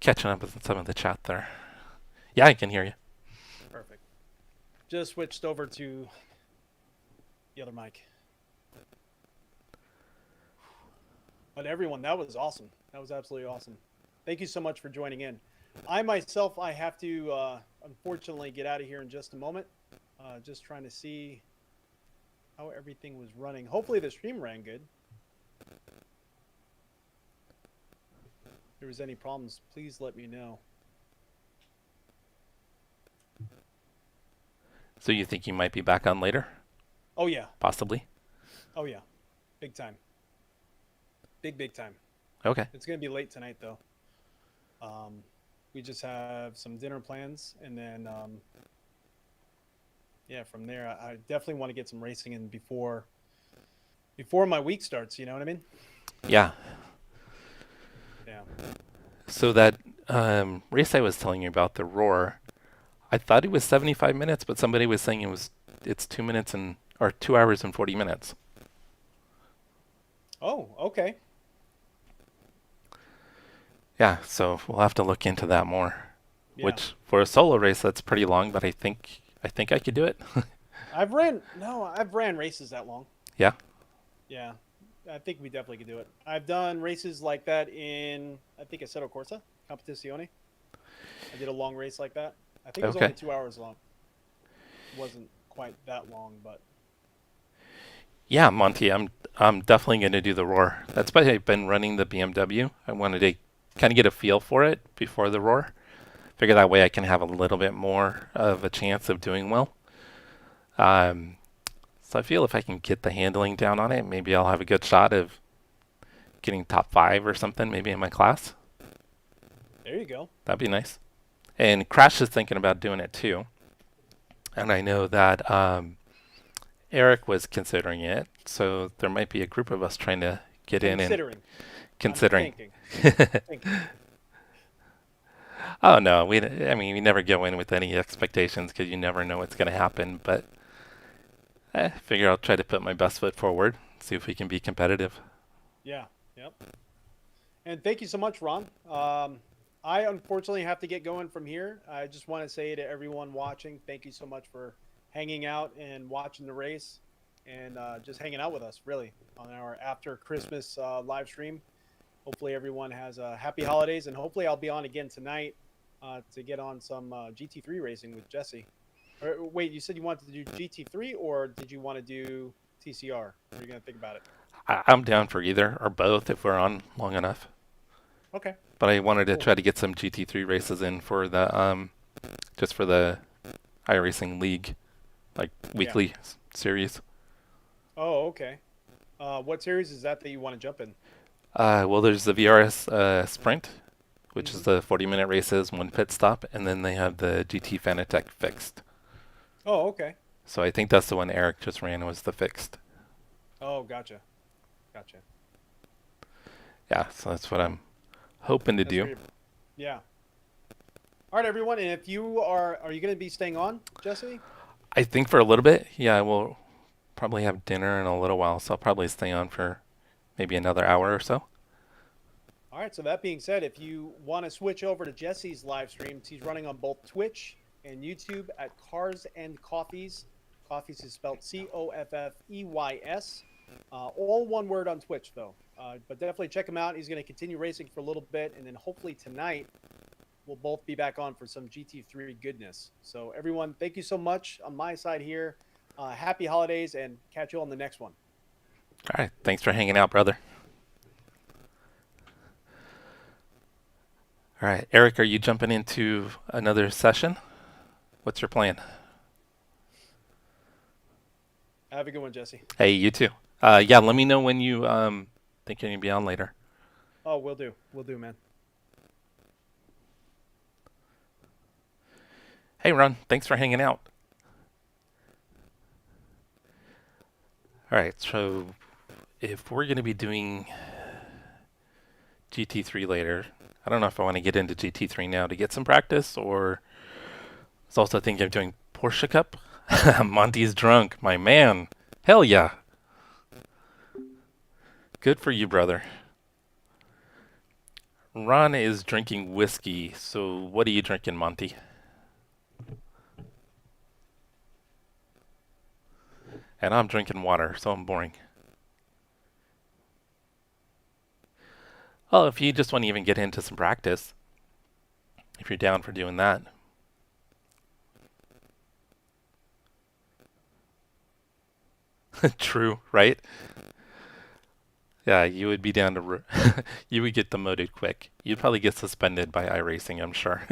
catching up with some of the chat there. Yeah, I can hear you. Perfect. Just switched over to the other mic. But everyone, that was awesome. That was absolutely awesome. Thank you so much for joining in. I myself, I have to unfortunately get out of here in just a moment. Just trying to see how everything was running. Hopefully the stream ran good. If there was any problems, please let me know. So you think you might be back on later? Oh yeah. Possibly. Oh yeah. Big time. Big time. Okay. It's gonna be late tonight though. We just have some dinner plans, and then yeah, from there I definitely want to get some racing in before my week starts. You know what I mean? Yeah. Yeah. So that race I was telling you about, the Roar, I thought it was 75 minutes, but somebody was saying it's 2 minutes or 2 hours and 40 minutes. Oh, okay. Yeah, so we'll have to look into that more. Yeah. Which for a solo race that's pretty long, but I think I could do it. I've ran races that long. Yeah. Yeah. I think we definitely could do it. I've done races like that in, I think, Assetto Corsa Competizione. I did a long race like that. I think it was Okay. only 2 hours long. It wasn't quite that long, but Yeah, Monty, I'm definitely going to do the Roar. That's why I've been running the BMW. I wanted to kind of get a feel for it before the Roar. Figure that way I can have a little bit more of a chance of doing well. So I feel if I can get the handling down on it, maybe I'll have a good shot of getting top 5 or something, maybe in my class. there you go. That'd be nice. And Crash is thinking about doing it too. And I know that Eric was considering it, so there might be a group of us trying to get in and considering. I'm thinking. Oh no, we never go in with any expectations because you never know what's going to happen. But I figure I'll try to put my best foot forward, see if we can be competitive. Yeah. Yep. And thank you so much, Ron. I unfortunately have to get going from here. I just want to say to everyone watching, thank you so much for hanging out and watching the race, and just hanging out with us, really, on our after Christmas live stream. Hopefully everyone has happy holidays, and hopefully I'll be on again tonight to get on some GT3 racing with Jesse. Wait, you said you wanted to do GT3, or did you want to do TCR? What are you going to think about it? I'm down for either or both if we're on long enough. Okay. But I wanted to Cool. try to get some GT3 races in for the just for the iRacing League, like weekly series. Oh, okay. What series is that you want to jump in? Well, there's the VRS Sprint, which is the 40-minute races, one pit stop, and then they have the GT Fanatec Fixed. Oh, okay. So I think that's the one Eric just ran, was the Fixed. Oh, gotcha. Gotcha. Yeah, so that's what I'm hoping to That's do. great. Yeah. All right, everyone. And if you are you going to be staying on, Jesse? I think for a little bit, yeah, we'll probably have dinner in a little while, so I'll probably stay on for maybe another hour or so. All right. So that being said, if you want to switch over to Jesse's live streams, he's running on both Twitch and YouTube at Cars and Coffees. Coffees is spelled Coffeys. All one word on Twitch, though. But definitely check him out. He's going to continue racing for a little bit, and then hopefully tonight we'll both be back on for some GT3 goodness. So everyone, thank you so much on my side here. Happy holidays, and catch you on the next one. All right, thanks for hanging out, brother. All right, Eric, are you jumping into another session? What's your plan? Have a good one, Jesse. Hey, you too. Yeah, let me know when you think you're gonna be on later. Oh, will do. Will do, man. Hey, Ron, thanks for hanging out. All right, so if we're gonna be doing GT3 later, I don't know if I want to get into GT3 now to get some practice, or I was also thinking of doing Porsche Cup. Monty's drunk, my man. Hell yeah. Good for you, brother. Ron is drinking whiskey, so what are you drinking, Monty? And I'm drinking water, so I'm boring. Well, if you just want to even get into some practice, if you're down for doing that. True, right? Yeah, you would be down to you would get demoted quick. You'd probably get suspended by iRacing, I'm sure.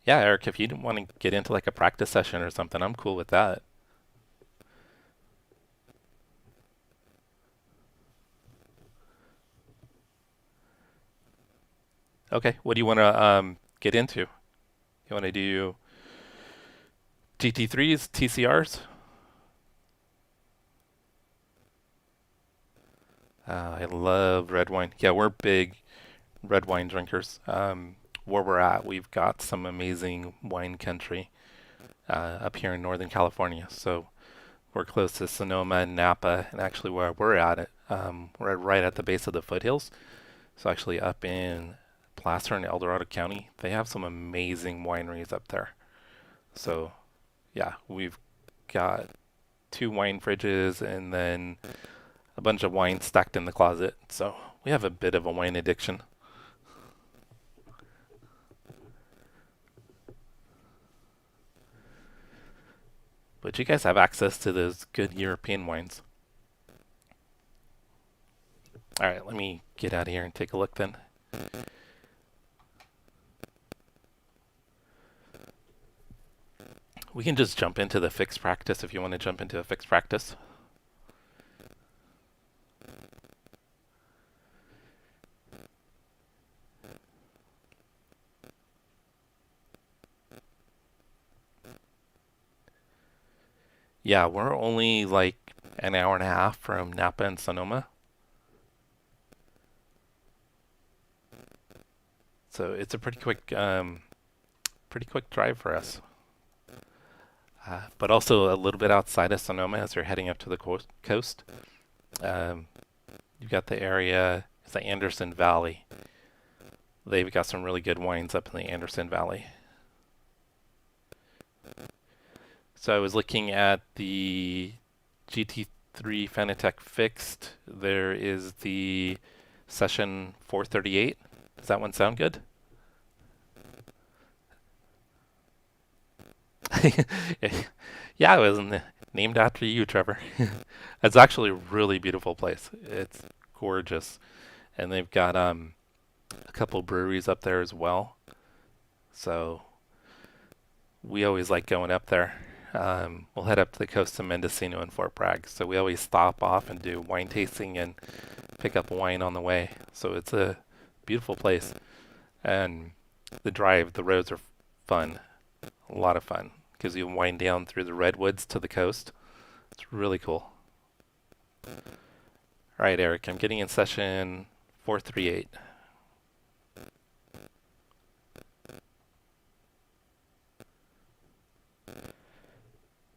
Yeah, Eric, if you didn't want to get into like a practice session or something, I'm cool with that. Okay, what do you want to get into? You want to do GT3s, TCRs? I love red wine. Yeah, we're big red wine drinkers. Where we're at, we've got some amazing wine country up here in Northern California. So we're close to Sonoma and Napa, and actually where we're at, we're right at the base of the foothills. So actually up in Placer and El Dorado County, they have some amazing wineries up there. So yeah, we've got 2 wine fridges and then a bunch of wine stacked in the closet. So we have a bit of a wine addiction. But you guys have access to those good European wines. All right, let me get out of here and take a look then. We can just jump into the fixed practice if you want to jump into a fixed practice. Yeah, we're only like an hour and a half from Napa and Sonoma. So it's a pretty quick drive for us. But also a little bit outside of Sonoma as you're heading up to the coast. You've got the area, it's the Anderson Valley. They've got some really good wines up in the Anderson Valley. So I was looking at the GT3 Fanatec Fixed. There is the Session 438. Does that one sound good? Yeah, it was named after you, Trevor. It's actually a really beautiful place. It's gorgeous, and they've got a couple breweries up there as well. So we always like going up there. We'll head up to the coast of Mendocino and Fort Bragg. So we always stop off and do wine tasting and pick up wine on the way. So it's a beautiful place. And the roads are fun, a lot of fun, because you wind down through the redwoods to the coast. It's really cool. All right, Eric, I'm getting in session 438.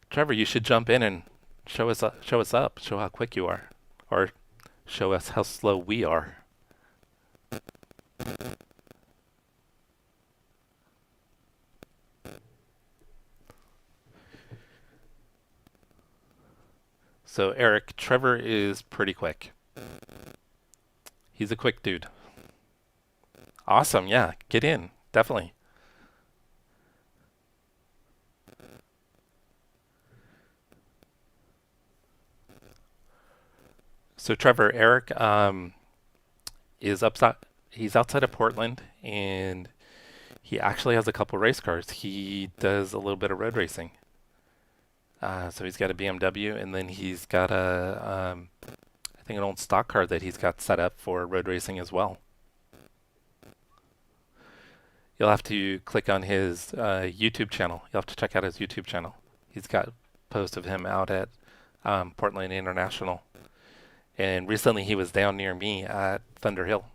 Trevor, you should jump in and show us up, show how quick you are, or show us how slow we are. So Eric, Trevor is pretty quick. He's a quick dude. Awesome, yeah, get in, definitely. So Trevor, Eric is upside. He's outside of Portland, and he actually has a couple race cars. He does a little bit of road racing. So he's got a BMW, and then he's got a, I think an old stock car that he's got set up for road racing as well. You'll have to click on his YouTube channel. You'll have to check out his YouTube channel. He's got posts of him out at Portland International. And recently he was down near me at Thunder Hill.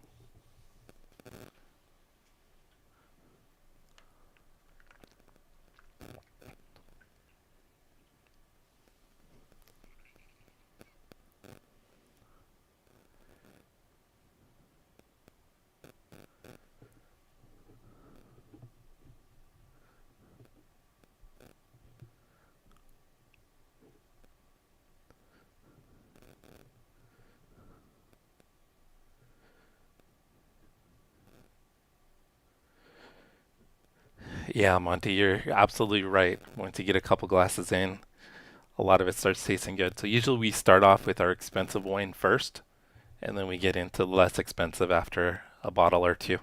Yeah, Monty, you're absolutely right. Once you get a couple glasses in, a lot of it starts tasting good. So usually we start off with our expensive wine first, and then we get into less expensive after a bottle or two.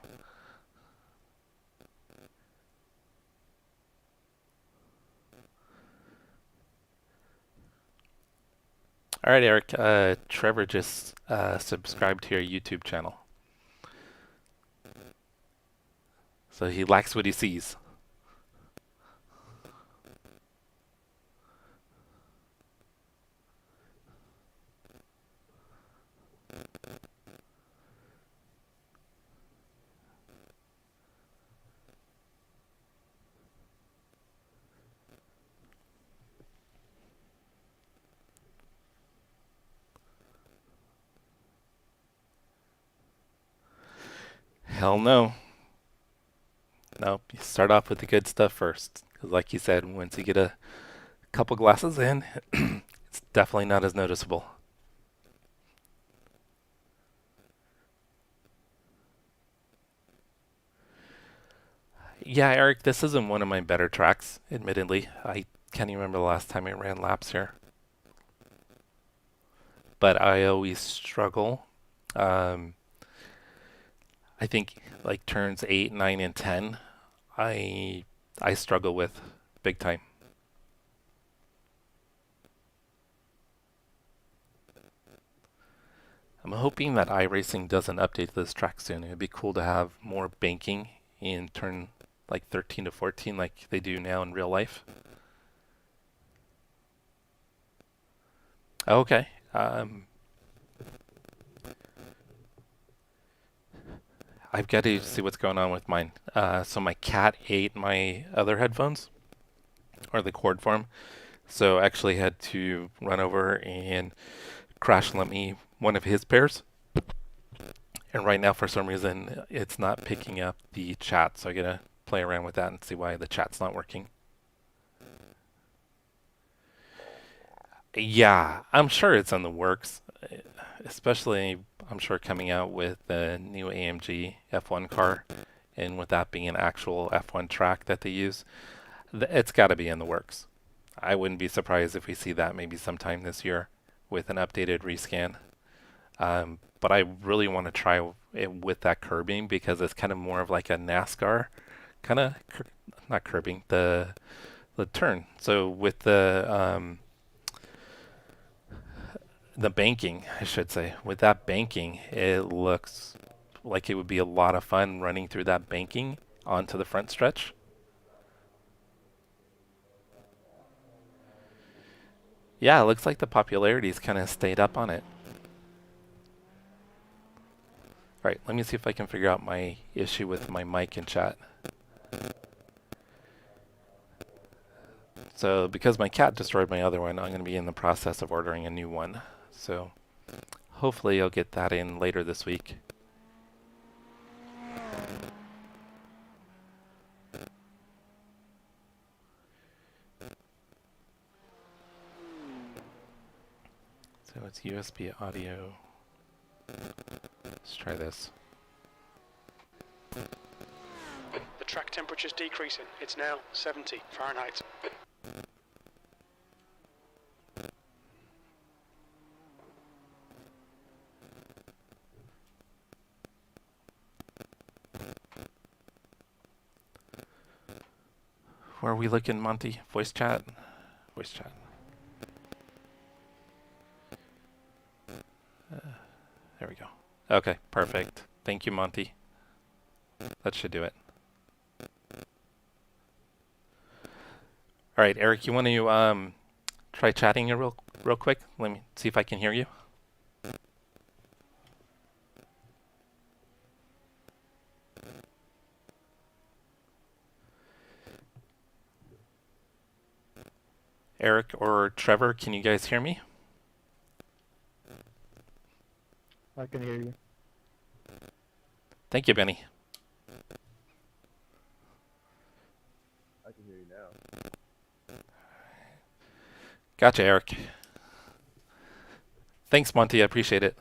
All right, Eric. Trevor just subscribed to your YouTube channel. So he likes what he sees. Hell no. Nope, you start off with the good stuff first. Because like you said, once you get a couple glasses in, it's definitely not as noticeable. Yeah, Eric, this isn't one of my better tracks, admittedly. I can't even remember the last time I ran laps here. But I always struggle. I think like turns 8, 9, and 10, I struggle with big time. I'm hoping that iRacing doesn't update this track soon. It would be cool to have more banking in turn like 13 to 14 like they do now in real life. Okay. I've got to see what's going on with mine. So my cat ate my other headphones, or the cord for them. So I actually had to run over and crash let me one of his pairs. And right now, for some reason, it's not picking up the chat. So I gotta play around with that and see why the chat's not working. Yeah, I'm sure it's in the works, especially I'm sure coming out with the new AMG F1 car, and with that being an actual F1 track that they use. It's got to be in the works. I wouldn't be surprised if we see that maybe sometime this year with an updated rescan. But I really want to try it with that curbing because it's kind of more of like a NASCAR kind of, not curbing, the turn. So with the banking, I should say, with that banking, it looks like it would be a lot of fun running through that banking onto the front stretch. Yeah, it looks like the popularity's kind of stayed up on it. All right, let me see if I can figure out my issue with my mic and chat. So because my cat destroyed my other one, I'm going to be in the process of ordering a new one. So hopefully I'll get that in later this week. So it's USB audio. Let's try this. The track temperature's decreasing. It's now 70 Fahrenheit. Where are we looking, Monty? Voice chat? Voice chat. There we go. Okay, perfect. Thank you, Monty. That should do it. All right, Eric, you want to try chatting real quick? Let me see if I can hear you. Eric or Trevor, can you guys hear me? I can hear you. Thank you, Benny. I can hear you now. Gotcha, Eric. Thanks, Monty. I appreciate it.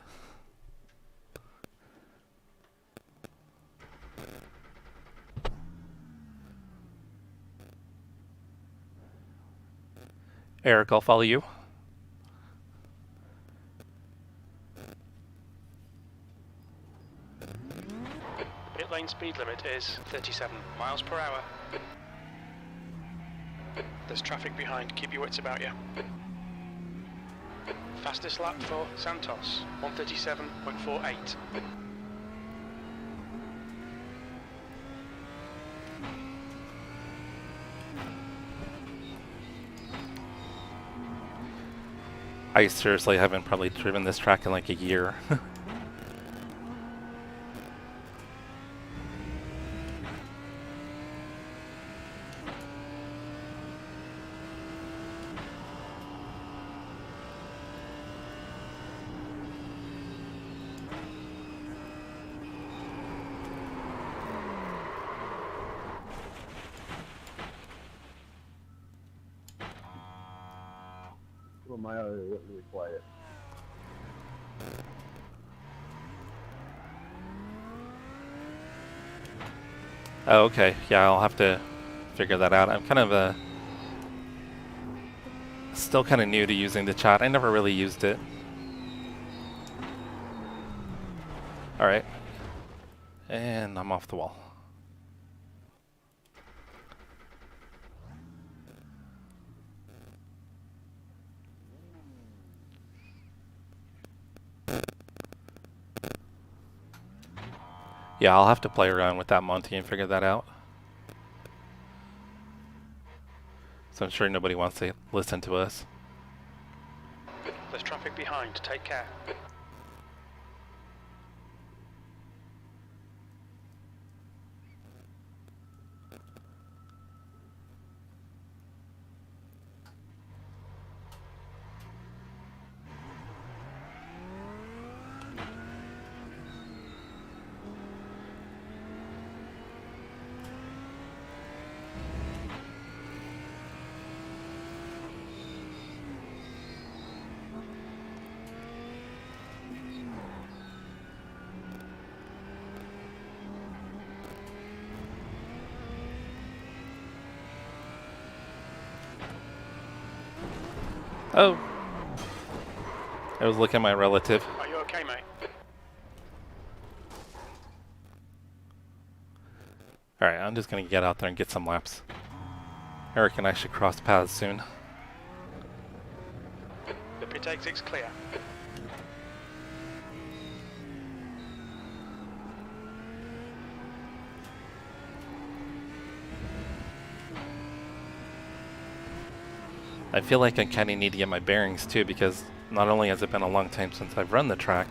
Eric, I'll follow you. Pit lane speed limit is 37 miles per hour. There's traffic behind. Keep your wits about you. Fastest lap for Santos, 137.48. I seriously haven't probably driven this track in like a year. Well, my audio went really quiet. Oh, okay. Yeah, I'll have to figure that out. I'm kind of still kind of new to using the chat. I never really used it. All right. And I'm off the wall. Yeah, I'll have to play around with that, Monty, and figure that out. So I'm sure nobody wants to listen to us. There's traffic behind. Take care. Oh. I was looking at my relative. Are you okay, mate? Alright, I'm just gonna get out there and get some laps. Eric and I should cross paths soon. The pit exit's clear. I feel like I kind of need to get my bearings too, because not only has it been a long time since I've run the track,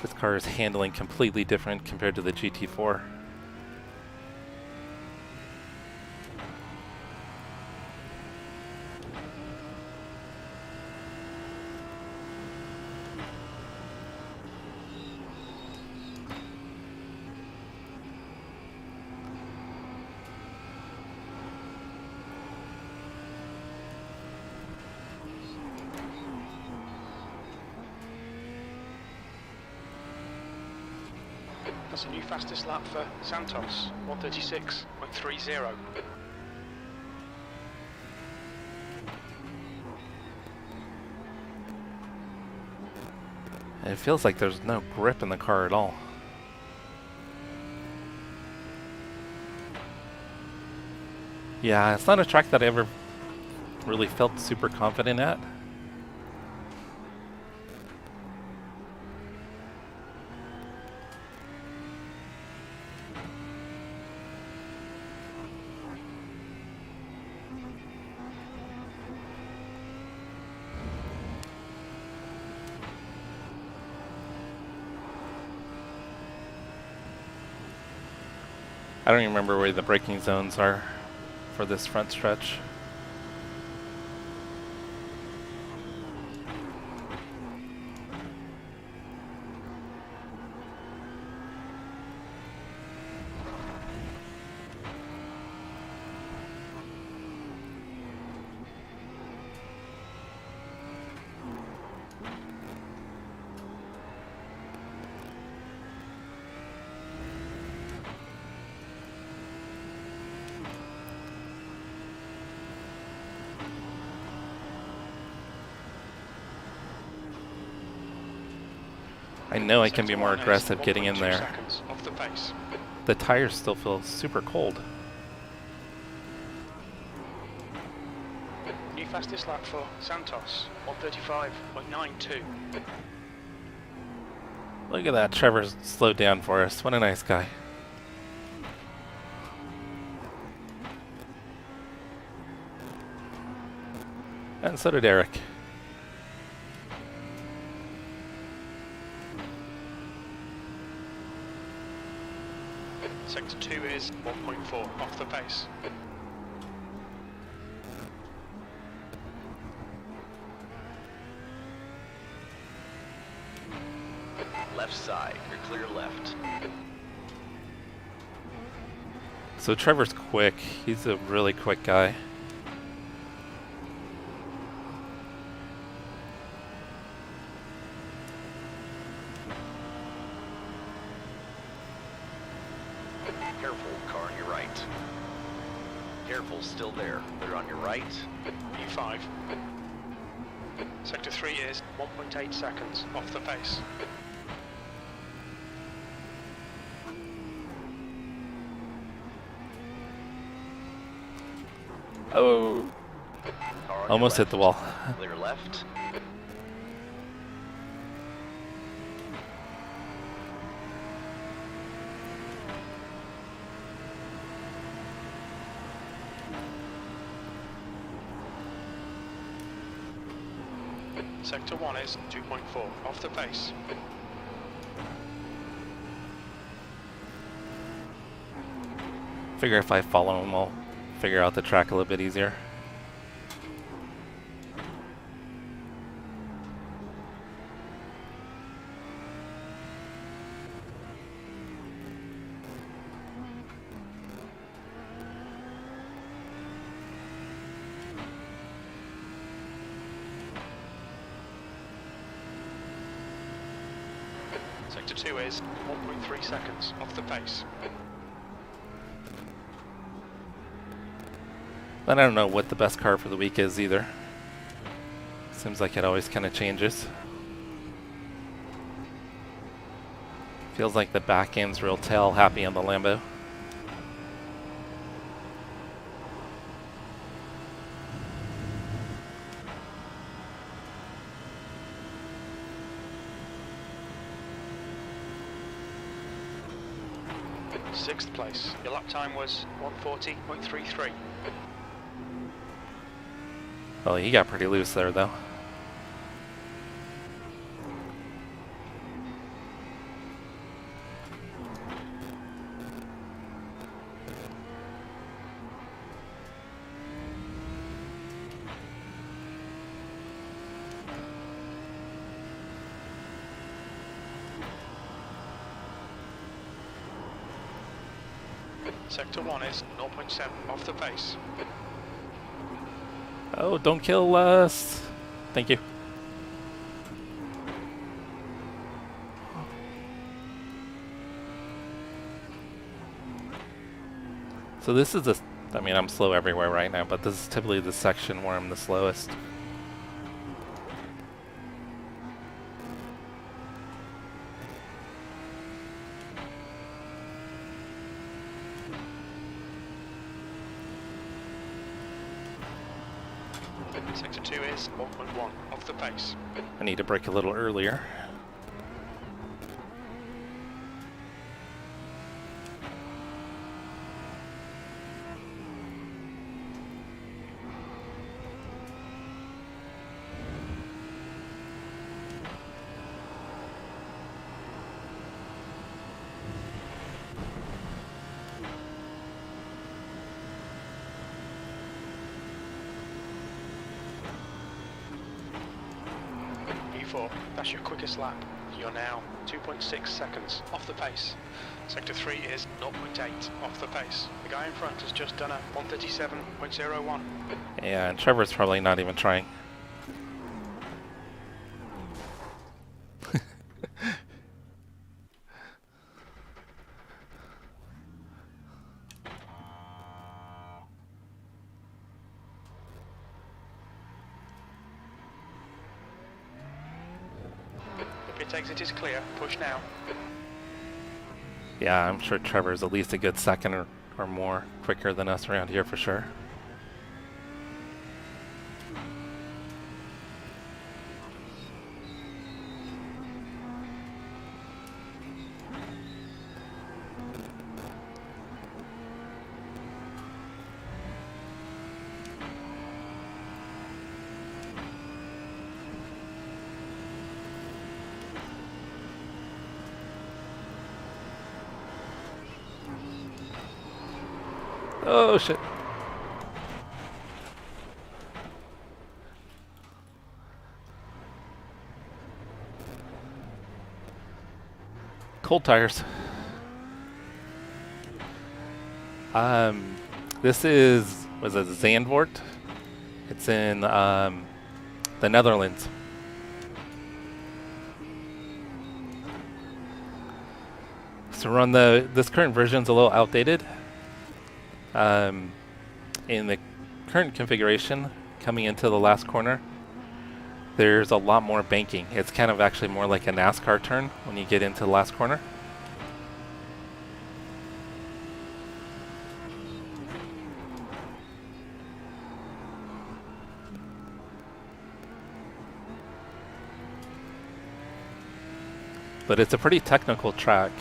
this car is handling completely different compared to the GT4. That's a new fastest lap for Santos, 136.30. And it feels like there's no grip in the car at all. Yeah, it's not a track that I ever really felt super confident at. I don't even remember where the braking zones are for this front stretch. I know I can be more aggressive getting in there. Off the pace. The tires still feel super cold. New fastest lap for Santos, 135.92. Look at that, Trevor's slowed down for us. What a nice guy. And so did Eric. Sector 2 is 1.4 off the pace. Left side, you're clear left. So Trevor's quick. He's a really quick guy. Careful, car on your right. Careful, still there. They're on your right. U5. Sector 3 is 1.8 seconds off the pace. Oh, Car on almost your hit the wall. left. Clear left. Sector 1 is 2.4 off the pace. Figure if I follow him, I'll figure out the track a little bit easier. Sector 2 is 1.3 seconds off the pace. But I don't know what the best car for the week is either. Seems like it always kind of changes. Feels like the back end's real tail happy on the Lambo. Sixth place. Your lap time was 140.33. Well, he got pretty loose there, though. Sector 1 is 0.7 off the pace. Oh, don't kill us. Thank you. So this is the, I mean, I'm slow everywhere right now, but this is typically the section where I'm the slowest. Sector 2 is 1.1 off the pace. I need to brake a little earlier. That's your quickest lap. You're now 2.6 seconds off the pace. Sector 3 is 0.8 off the pace. The guy in front has just done a 137.01. Yeah, and Trevor's probably not even trying. Exit is clear. Push now. Yeah, I'm sure Trevor's at least a good second or more quicker than us around here for sure. Oh shit. Cold tires. This was it Zandvoort? It's in the Netherlands. So we're on this current version's a little outdated. In the current configuration, coming into the last corner, there's a lot more banking. It's kind of actually more like a NASCAR turn when you get into the last corner. But it's a pretty technical track,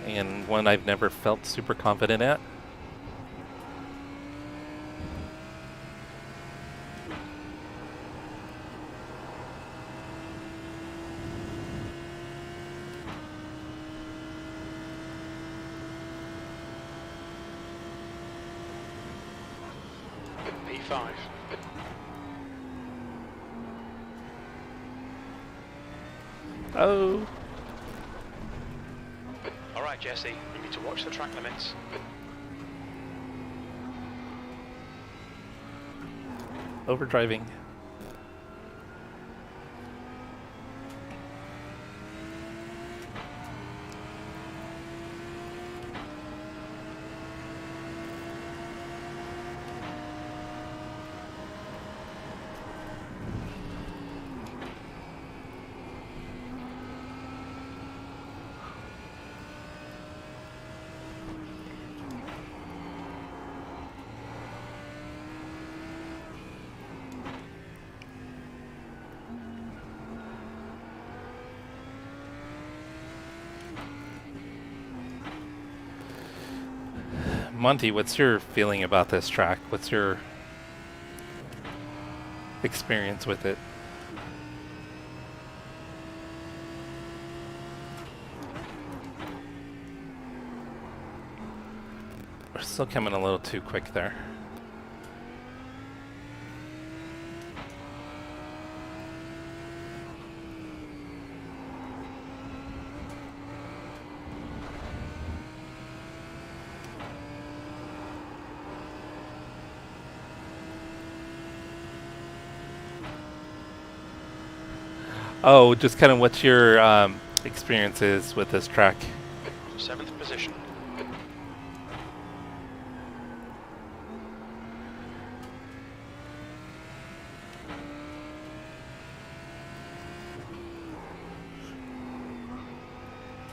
and one I've never felt super confident at. P5. Oh. All right, Jesse, you need to watch the track limits. Overdriving. Monty, what's your feeling about this track? What's your experience with it? We're still coming a little too quick there. Oh, just kind of what's your experiences with this track? 7th position.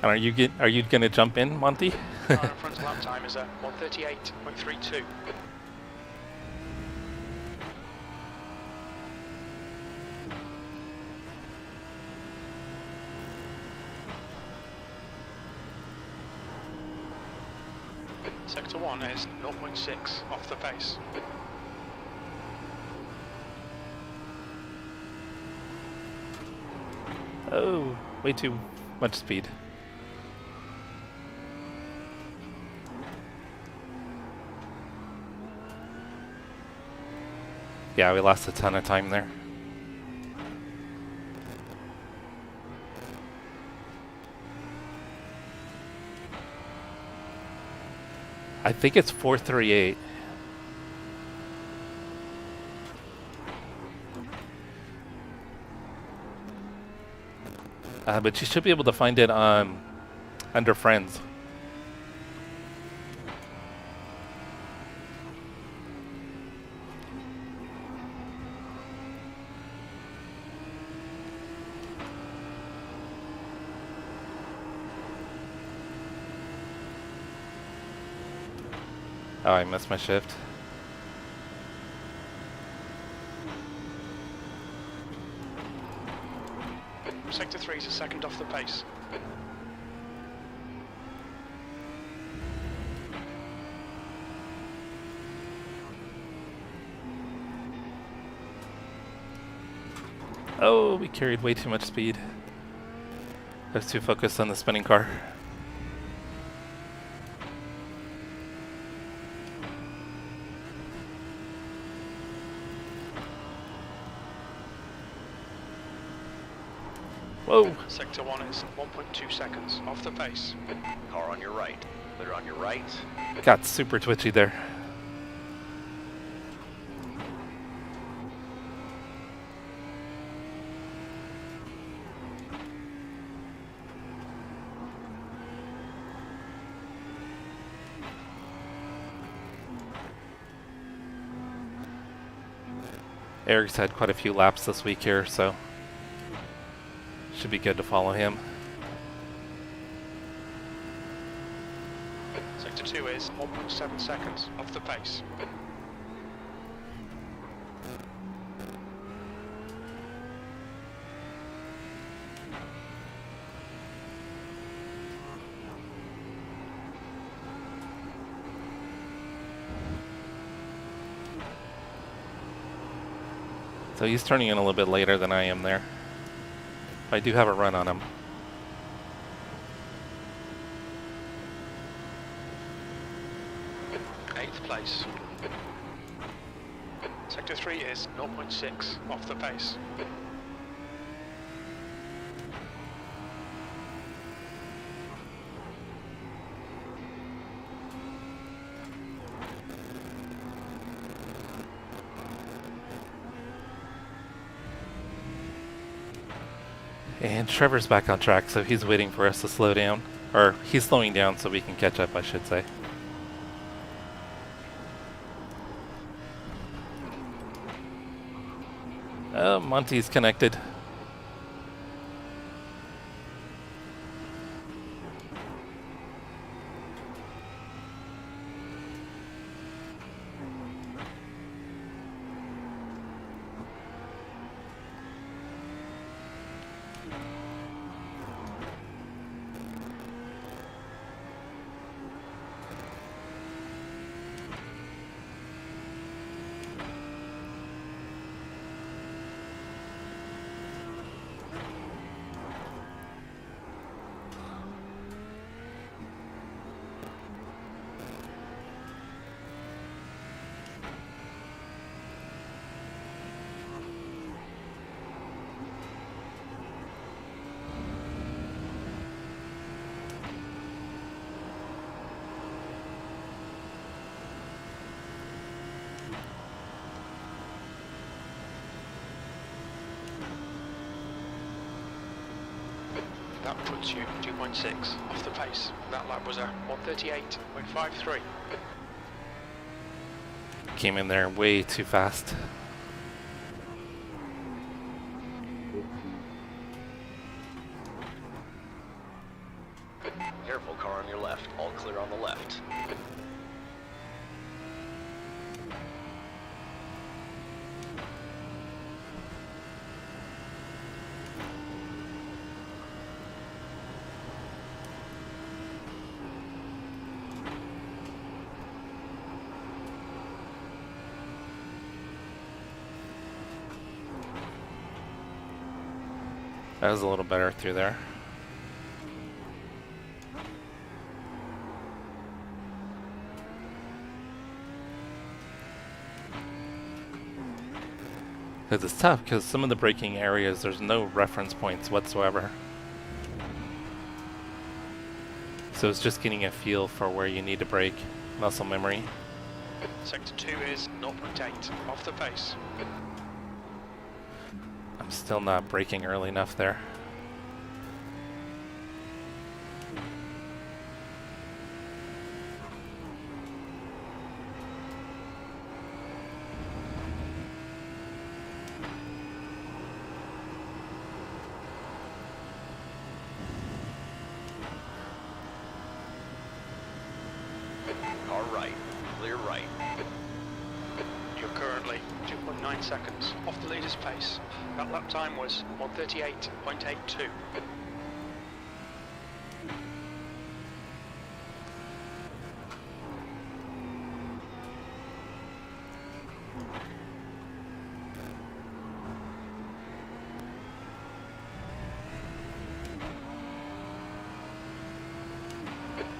And are you gonna jump in, Monty? Our front lap time is a 1:38.32. Sector 1 is 0.6 off the pace. Oh, way too much speed. Yeah, we lost a ton of time there. I think it's 438. But you should be able to find it under friends. Oh, I missed my shift. Sector 3 is a second off the pace. Oh, we carried way too much speed. I was too focused on the spinning car. Whoa! Sector 1 is 1.2 seconds off the pace. Car on your right. Clear on your right. Got super twitchy there. Eric's had quite a few laps this week here, so should be good to follow him. Sector 2 is 1.7 seconds off the pace. So he's turning in a little bit later than I am there. I do have a run on him. Eighth place. Sector 3 is 0.6 off the pace. And Trevor's back on track, so he's waiting for us to slow down. Or he's slowing down so we can catch up, I should say. Oh, Monty's connected. That puts you 2.6 off the pace. That lap was a 138.53. Came in there way too fast. Careful, car on your left. All clear on the left. That was a little better through there. Because it's tough, because some of the braking areas, there's no reference points whatsoever. So it's just getting a feel for where you need to brake, muscle memory. Sector 2 is 0.8 off the pace. I'm still not braking early enough there. Car right. Clear right. You're currently 2.9 seconds off the leader's pace. That lap time was 138.82.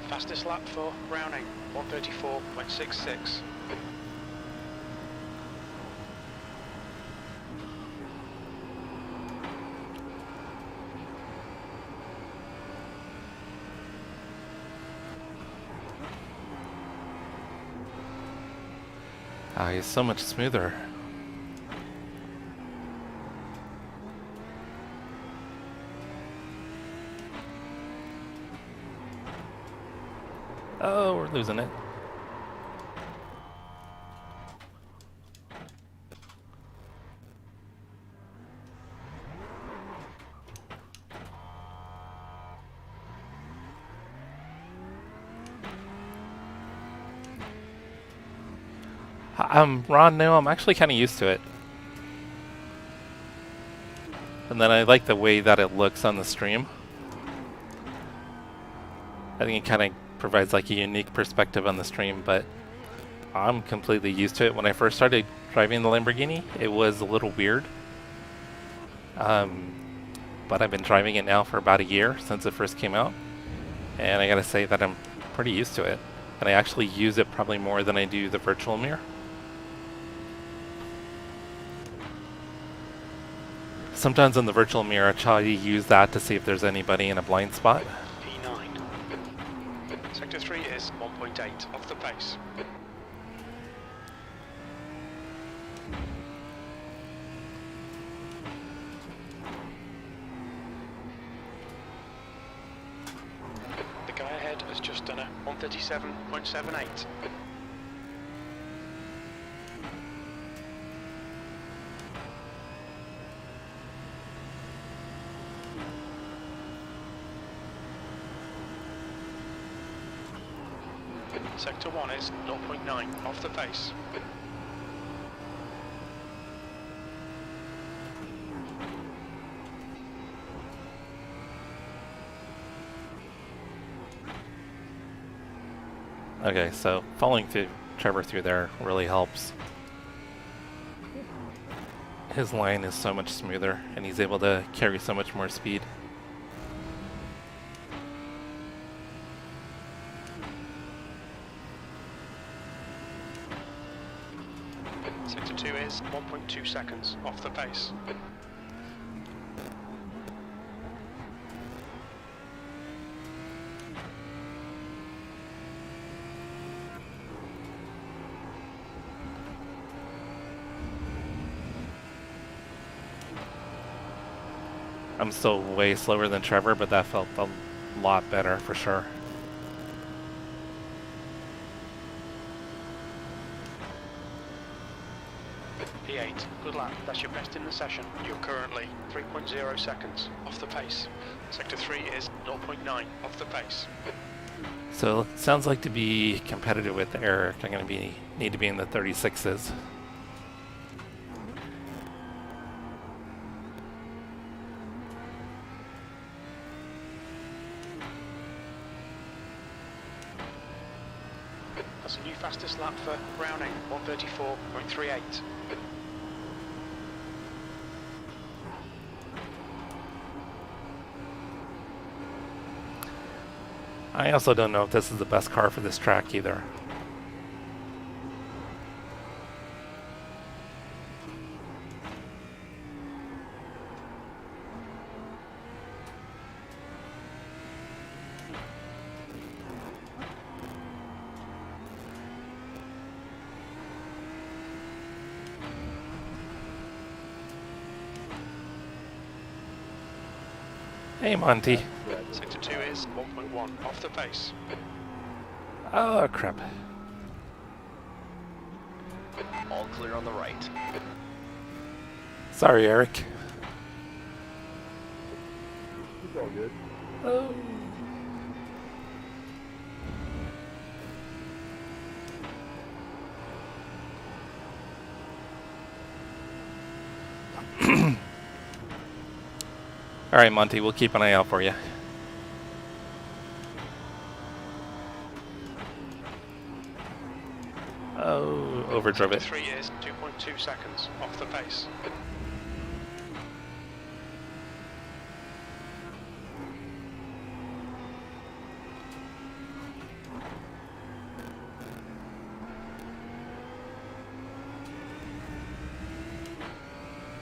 Fastest lap for Browning, 134.66. Ah, he's so much smoother. Oh, we're losing it. Ron, no, I'm actually kind of used to it. And then I like the way that it looks on the stream. I think it kind of provides like a unique perspective on the stream, but I'm completely used to it. When I first started driving the Lamborghini, it was a little weird. But I've been driving it now for about a year since it first came out. And I gotta say that I'm pretty used to it. And I actually use it probably more than I do the virtual mirror. Sometimes in the virtual mirror, I try to use that to see if there's anybody in a blind spot. P9. Sector 3 is 1.8 off the pace. The guy ahead has just done a 137.78. Sector 1 is 0.9 off the pace. Okay, so following Trevor through there really helps. His line is so much smoother, and he's able to carry so much more speed. Sector 2 is 1.2 seconds off the pace. I'm still way slower than Trevor, but that felt a lot better for sure. P8, good lap. That's your best in the session. You're currently 3.0 seconds off the pace. Sector 3 is 0.9 off the pace. So it sounds like to be competitive with Eric, I'm going to need to be in the 36s. That's a new fastest lap for Browning, 134.38. I also don't know if this is the best car for this track either. Hey, Monty. Sector 2 is 1.1 off the pace. Oh, crap. All clear on the right. Sorry, Eric. It's all good. Oh. All right, Monty, we'll keep an eye out for you. Oh, overdrove it. Sector 3 is 2.2 seconds off the pace.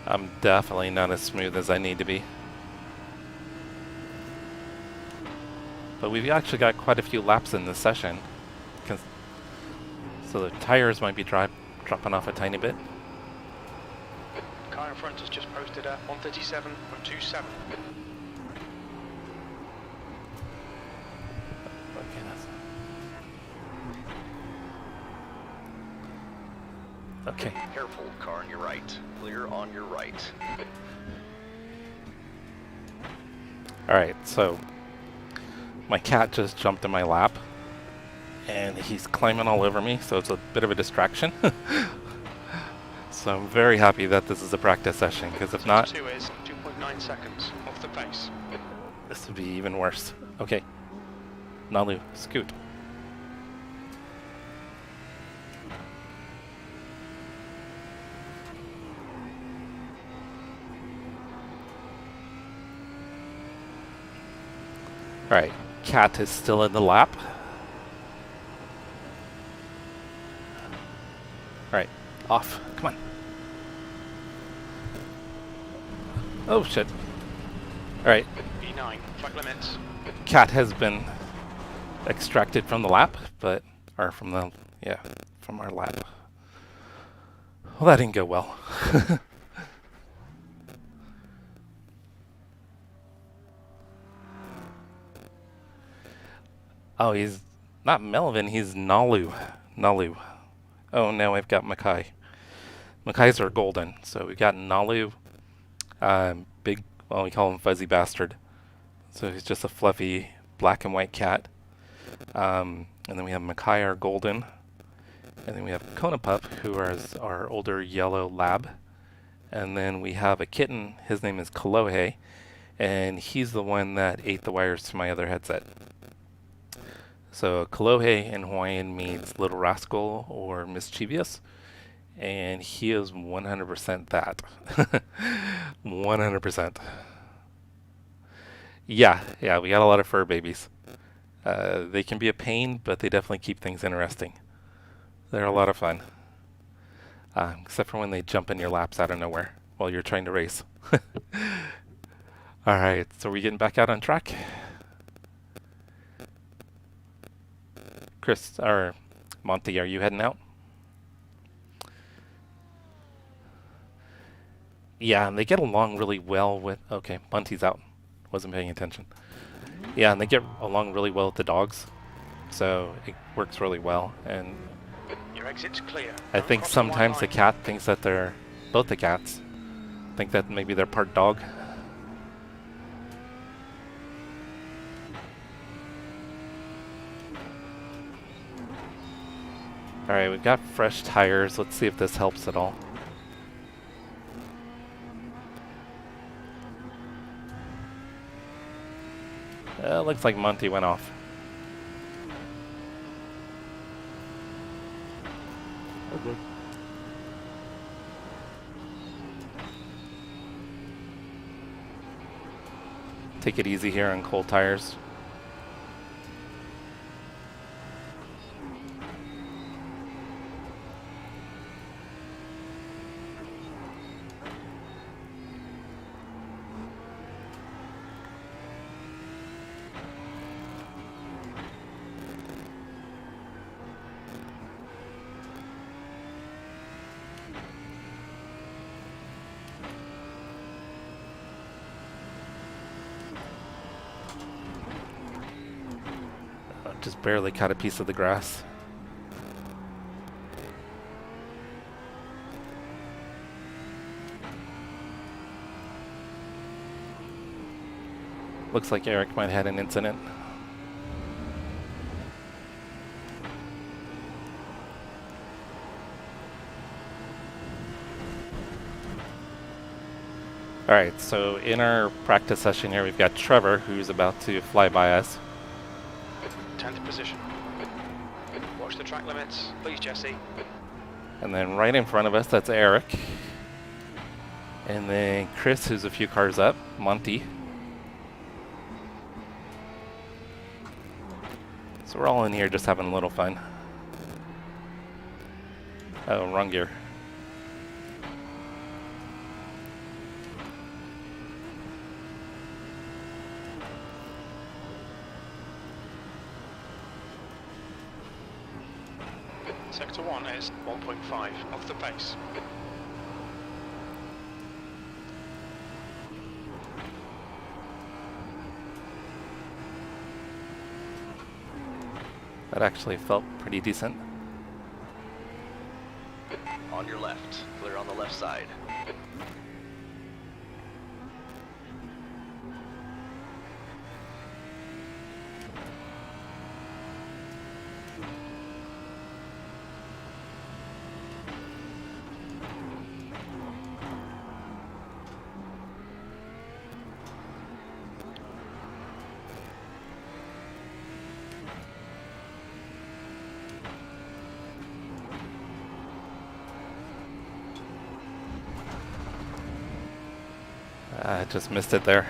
I'm definitely not as smooth as I need to be. But we've actually got quite a few laps in this session. So the tires might be dropping off a tiny bit. Car in front has just posted a 137.27. Okay. Careful, car on your right. Clear on your right. Alright, so my cat just jumped in my lap and he's climbing all over me, so it's a bit of a distraction. So I'm very happy that this is a practice session, because if not, Sector 2 is 2.9 seconds off the pace. this would be even worse. Okay. Nalu, scoot. Alright, cat is still in the lap. Alright, off. Come on. Oh shit. Alright, E9, track limits. cat has been extracted from the lap, but, or from the, yeah, from our lap. Well, that didn't go well. Oh, he's not Melvin, he's Nalu. Nalu. Oh, now I've got Mackay. Mackay's are golden. So we've got Nalu, big, well, we call him Fuzzy Bastard. So he's just a fluffy black and white cat. And then we have Mackay, our golden. And then we have Kona Pup, who is our older yellow lab. And then we have a kitten, his name is Kalohe, and he's the one that ate the wires to my other headset. So Kalohe in Hawaiian means little rascal or mischievous, and he is 100% that. 100%. Yeah, we got a lot of fur babies. They can be a pain, but they definitely keep things interesting. They're a lot of fun. Except for when they jump in your laps out of nowhere while you're trying to race. Alright, so are we getting back out on track? Chris, or Monty, are you heading out? Yeah, and they get along really well with... Okay, Bunty's out. Wasn't paying attention. Yeah, and they get along really well with the dogs. So it works really well. And Your exit's clear. I Don't think cross the white sometimes the line. cat thinks that they're... Both the cats think that maybe they're part dog. Alright, we've got fresh tires. Let's see if this helps at all. Looks like Monty went off. Okay. Take it easy here on cold tires. Just barely caught a piece of the grass. Looks like Eric might have had an incident. Alright, so in our practice session here, we've got Trevor, who's about to fly by us. 10th position. Watch the track limits, please, Jesse. And then right in front of us, that's Eric. And then Chris, who's a few cars up. Monty. So we're all in here just having a little fun. Oh, wrong gear. Sector 1 is 1.5 off the pace. That actually felt pretty decent. On your left, clear on the left side. I just missed it there.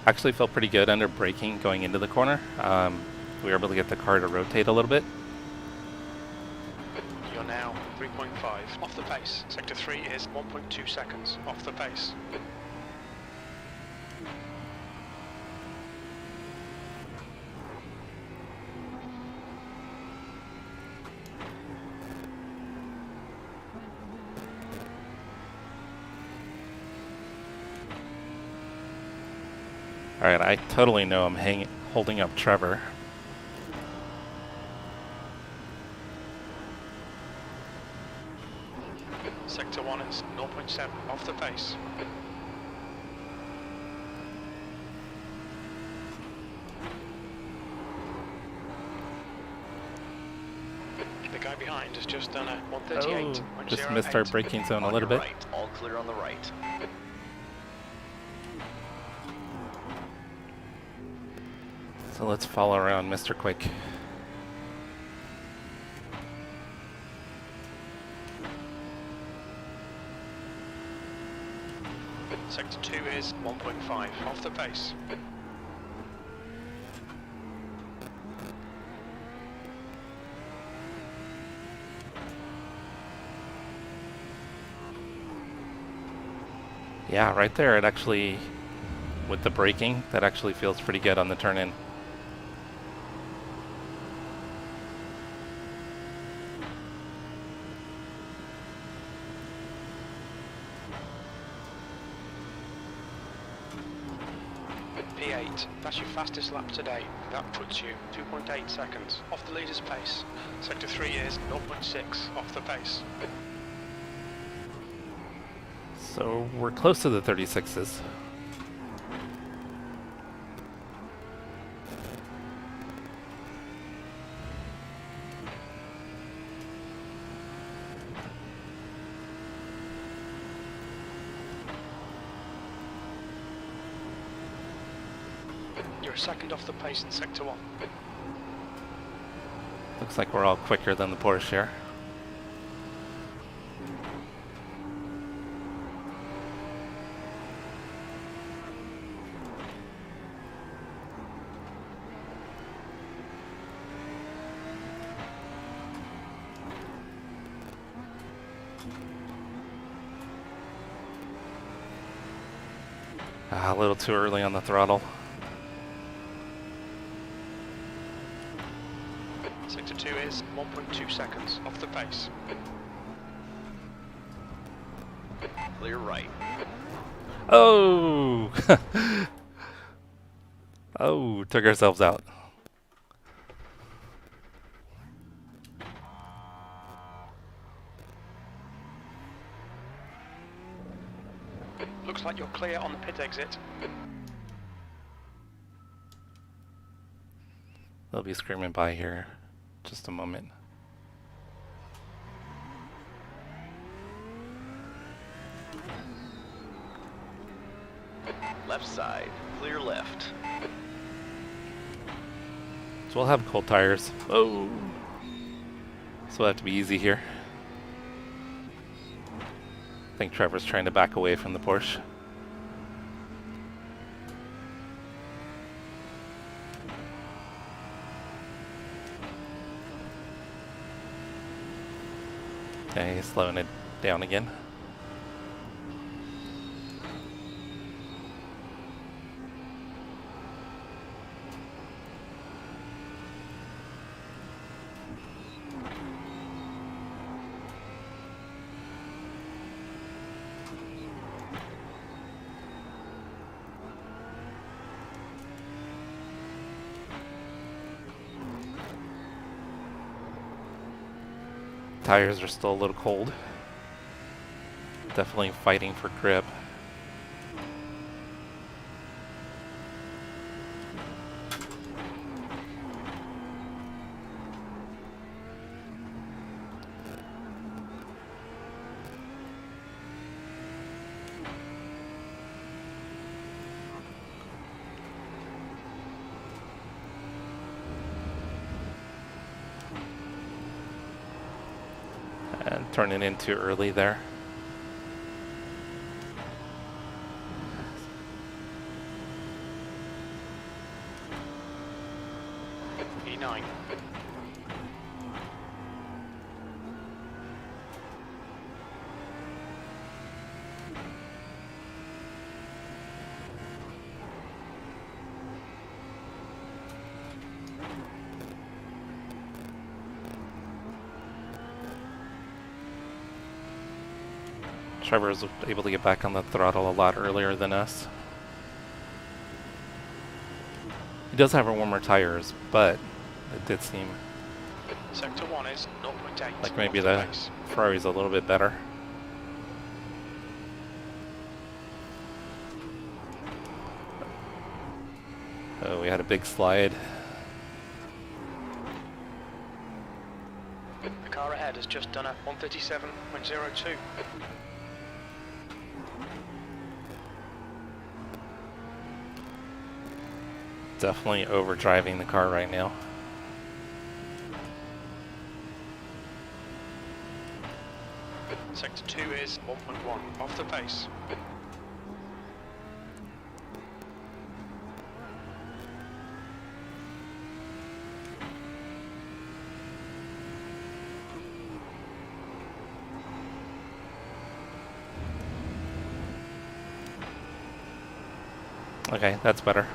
Actually felt pretty good under braking going into the corner. We were able to get the car to rotate a little bit. You're now 3.5 off the pace. Sector 3 is 1.2 seconds off the pace. Alright, I totally know I'm holding up Trevor. Sector 1 is 0.7 off the pace. The guy behind has just done a 138. Oh, just missed our braking zone a little bit. Right, all clear on the right. So let's follow around Mr. Quick. Sector 2 is 1.5 off the pace. Yeah, right there, it actually, with the braking, that actually feels pretty good on the turn in. 2.8. That's your fastest lap today. That puts you 2.8 seconds off the leader's pace. Sector 3 is 0.6 off the pace. So we're close to the 36s. You're a second off the pace in Sector 1. Looks like we're all quicker than the Porsche here. A little too early on the throttle. Sector 2 is 1.2 seconds off the pace. Clear right. Oh! Oh, took ourselves out. Looks like you're clear on the pit exit. They'll be screaming by here. Just a moment. Left side. Clear left. So we'll have cold tires. Oh! So we'll have to be easy here. I think Trevor's trying to back away from the Porsche. Okay, he's slowing it down again. Tires are still a little cold. Definitely fighting for grip. And turning in too early there. E9. Trevor was able to get back on the throttle a lot earlier than us. He does have warmer tires, but it did seem Sector 1 is 0.8. like maybe off the pace. Ferrari's a little bit better. Oh, we had a big slide. The car ahead has just done a 137.02. Definitely overdriving the car right now. Sector 2 is 1.1 off the pace. Okay, that's better.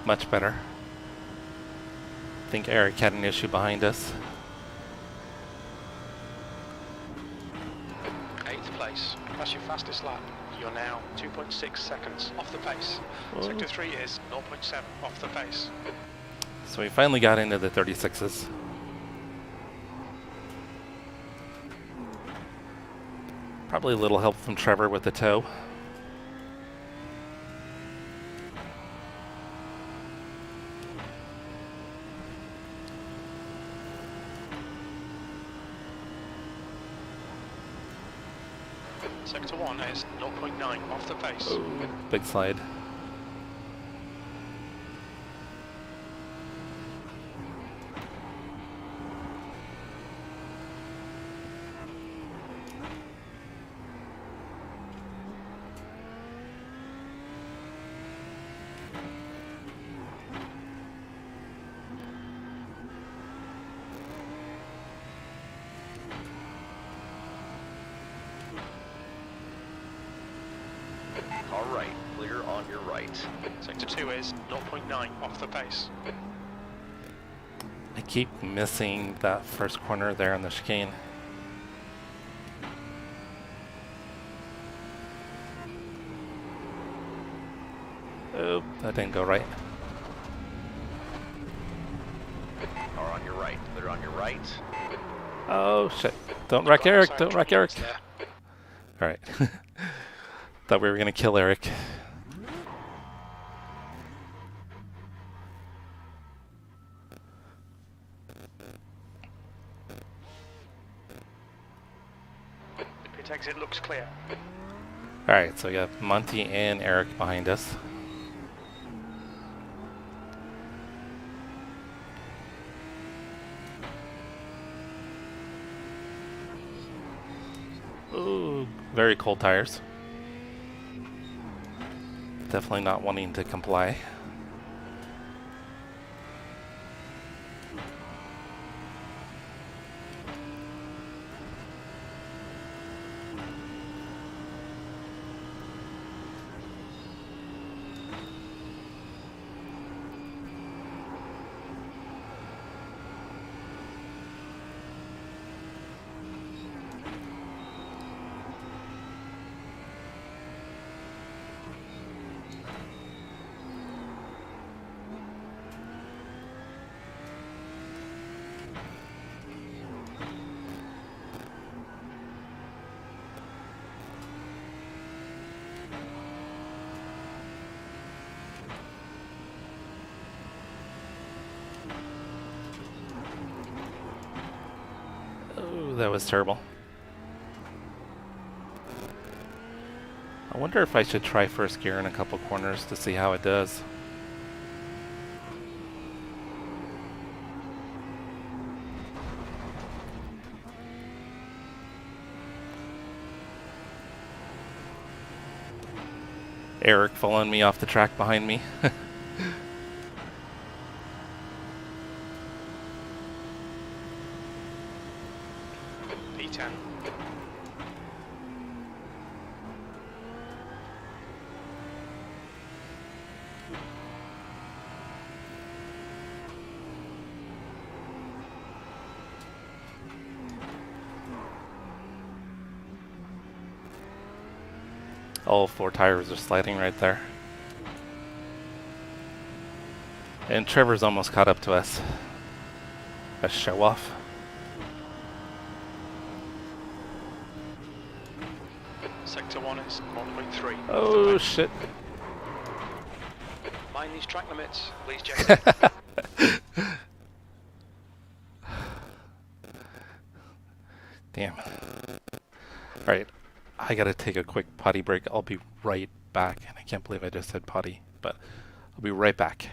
Much better. I think Eric had an issue behind us. 8th place. That's your fastest lap. You're now 2.6 seconds off the pace. Sector 3 is 0.7 off the pace. So we finally got into the 36s. Probably a little help from Trevor with the tow. Sector 1 is 0.9 off the pace. Oh, big slide. All right, clear on your right. Sector 2 is 0.9 off the pace. I keep missing that first corner there on the chicane. Oh, that didn't go right. Car on your right, clear on your right. Oh shit. Don't wreck Eric, don't wreck Eric. There. Alright. Thought we were gonna kill Eric. Pit exit looks clear. Alright, so we got Monty and Eric behind us. Ooh, very cold tires. Definitely not wanting to comply. Oh, that was terrible. I wonder if I should try first gear in a couple corners to see how it does. Eric following me off the track behind me. P10. All four tires are sliding right there. And Trevor's almost caught up to us. A show off. Sector 1 is 1.3. Oh shit. Mind these track limits, please, Jesse. Damn. Alright. I gotta take a quick potty break. I'll be right back. And I can't believe I just said potty, but I'll be right back.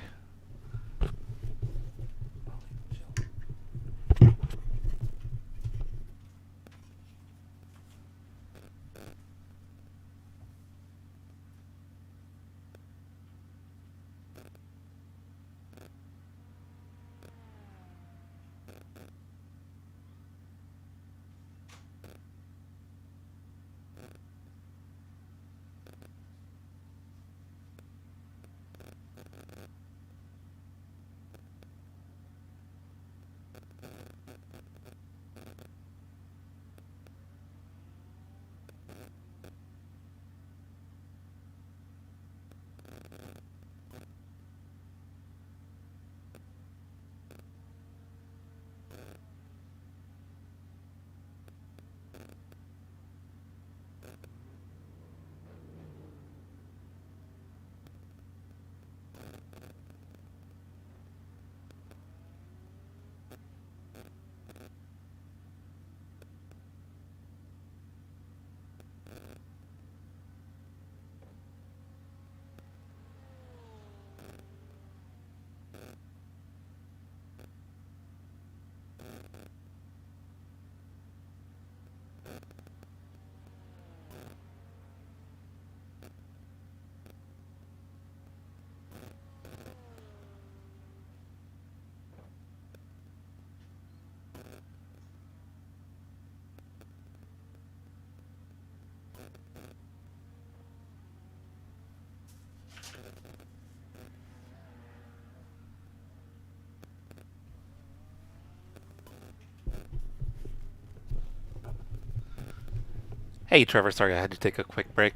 Hey Trevor, sorry I had to take a quick break.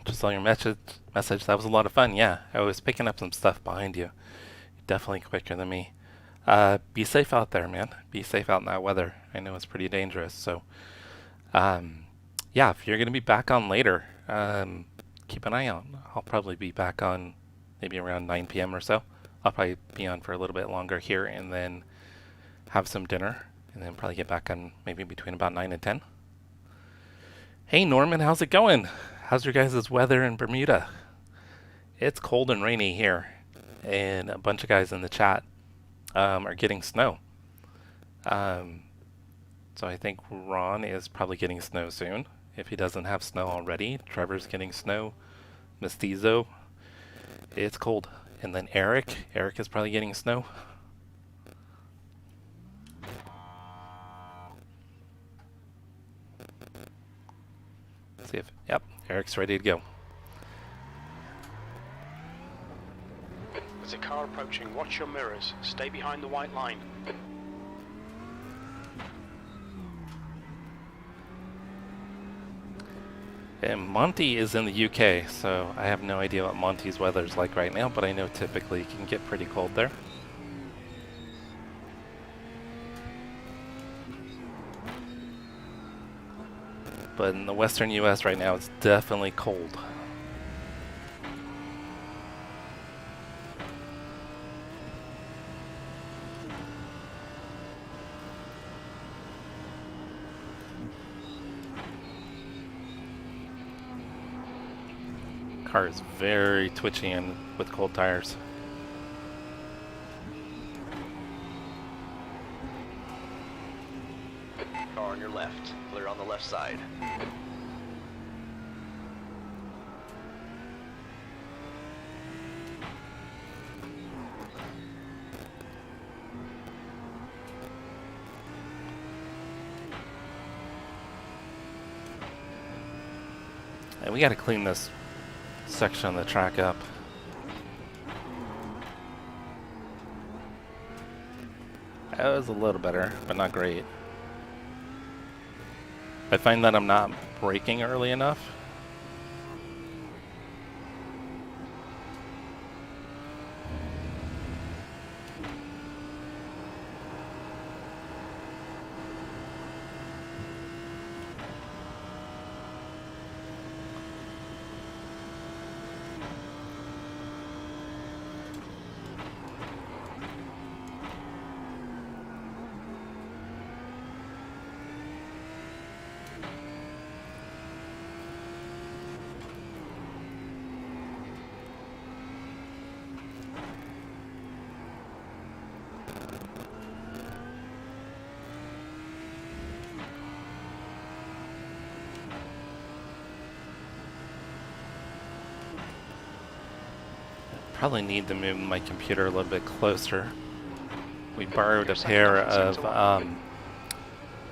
Just saw your message. That was a lot of fun. Yeah, I was picking up some stuff behind you. Definitely quicker than me. Be safe out there, man. Be safe out in that weather. I know it's pretty dangerous. So, yeah, if you're gonna be back on later, keep an eye out. I'll probably be back on maybe around 9 p.m. or so. I'll probably be on for a little bit longer here, and then have some dinner, and then probably get back on maybe between about 9 and 10. Hey Norman, how's it going? How's your guys' weather in Bermuda? It's cold and rainy here, and a bunch of guys in the chat are getting snow. So I think Ron is probably getting snow soon, if he doesn't have snow already. Trevor's getting snow. Mestizo, it's cold. And then Eric is probably getting snow. See if, yep, Eric's ready to go. There's a car approaching. Watch your mirrors. Stay behind the white line. And Monty is in the UK, so I have no idea what Monty's weather's like right now, but I know typically it can get pretty cold there. But in the western US right now, it's definitely cold. Car is very twitchy and with cold tires. Car on your left. Clear on the left side. And we got to clean this section of the track up. That was a little better, but not great. I find that I'm not braking early enough. Probably need to move my computer a little bit closer. We borrowed a pair of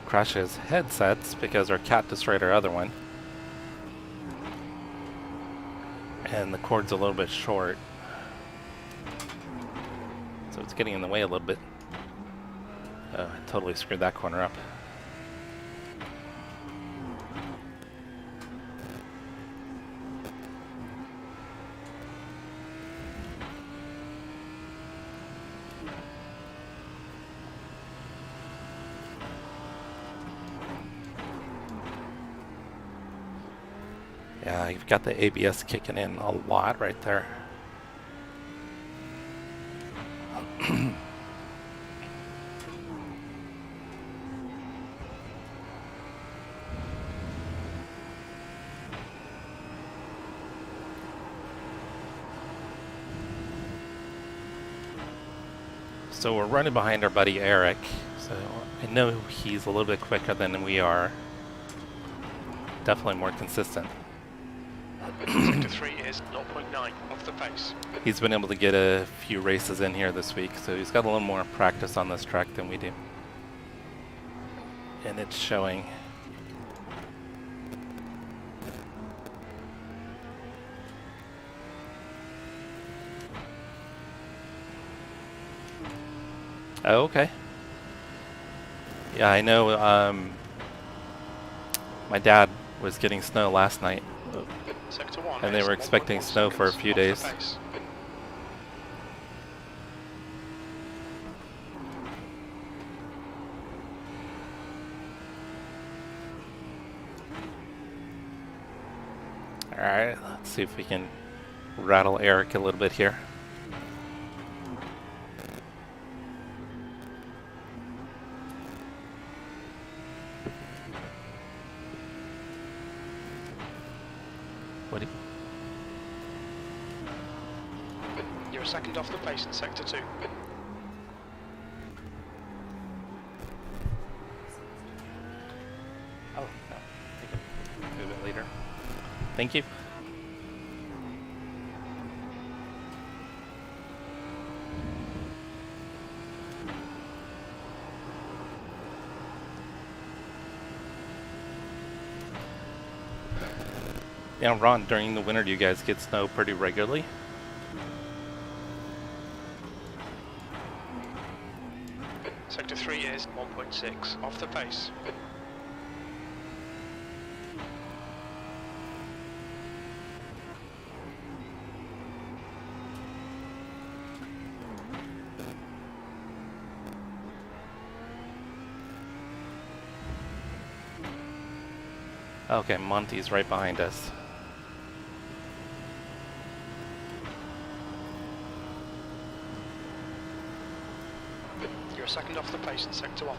Crash's headsets because our cat destroyed our other one. And the cord's a little bit short, so it's getting in the way a little bit. Oh, I totally screwed that corner up. Yeah, you've got the ABS kicking in a lot right there. So we're running behind our buddy Eric, so I know he's a little bit quicker than we are. Definitely more consistent. Sector 3 is 0.9 off the pace. He's been able to get a few races in here this week, so he's got a little more practice on this track than we do. And it's showing. Oh, okay. Yeah, I know my dad was getting snow last night. Sector 1 And they is were expecting 1.1 snow for a seconds few off the days. pace. Alright, let's see if we can rattle Eric a little bit here. What? You're a second off the pace in Sector 2. Oh, no. I can move it later. Thank you. Now, Ron, during the winter, do you guys get snow pretty regularly? Sector 3 is 1.6 off the pace. Okay, Monty's right behind us. You're a second off the pace in Sector 1.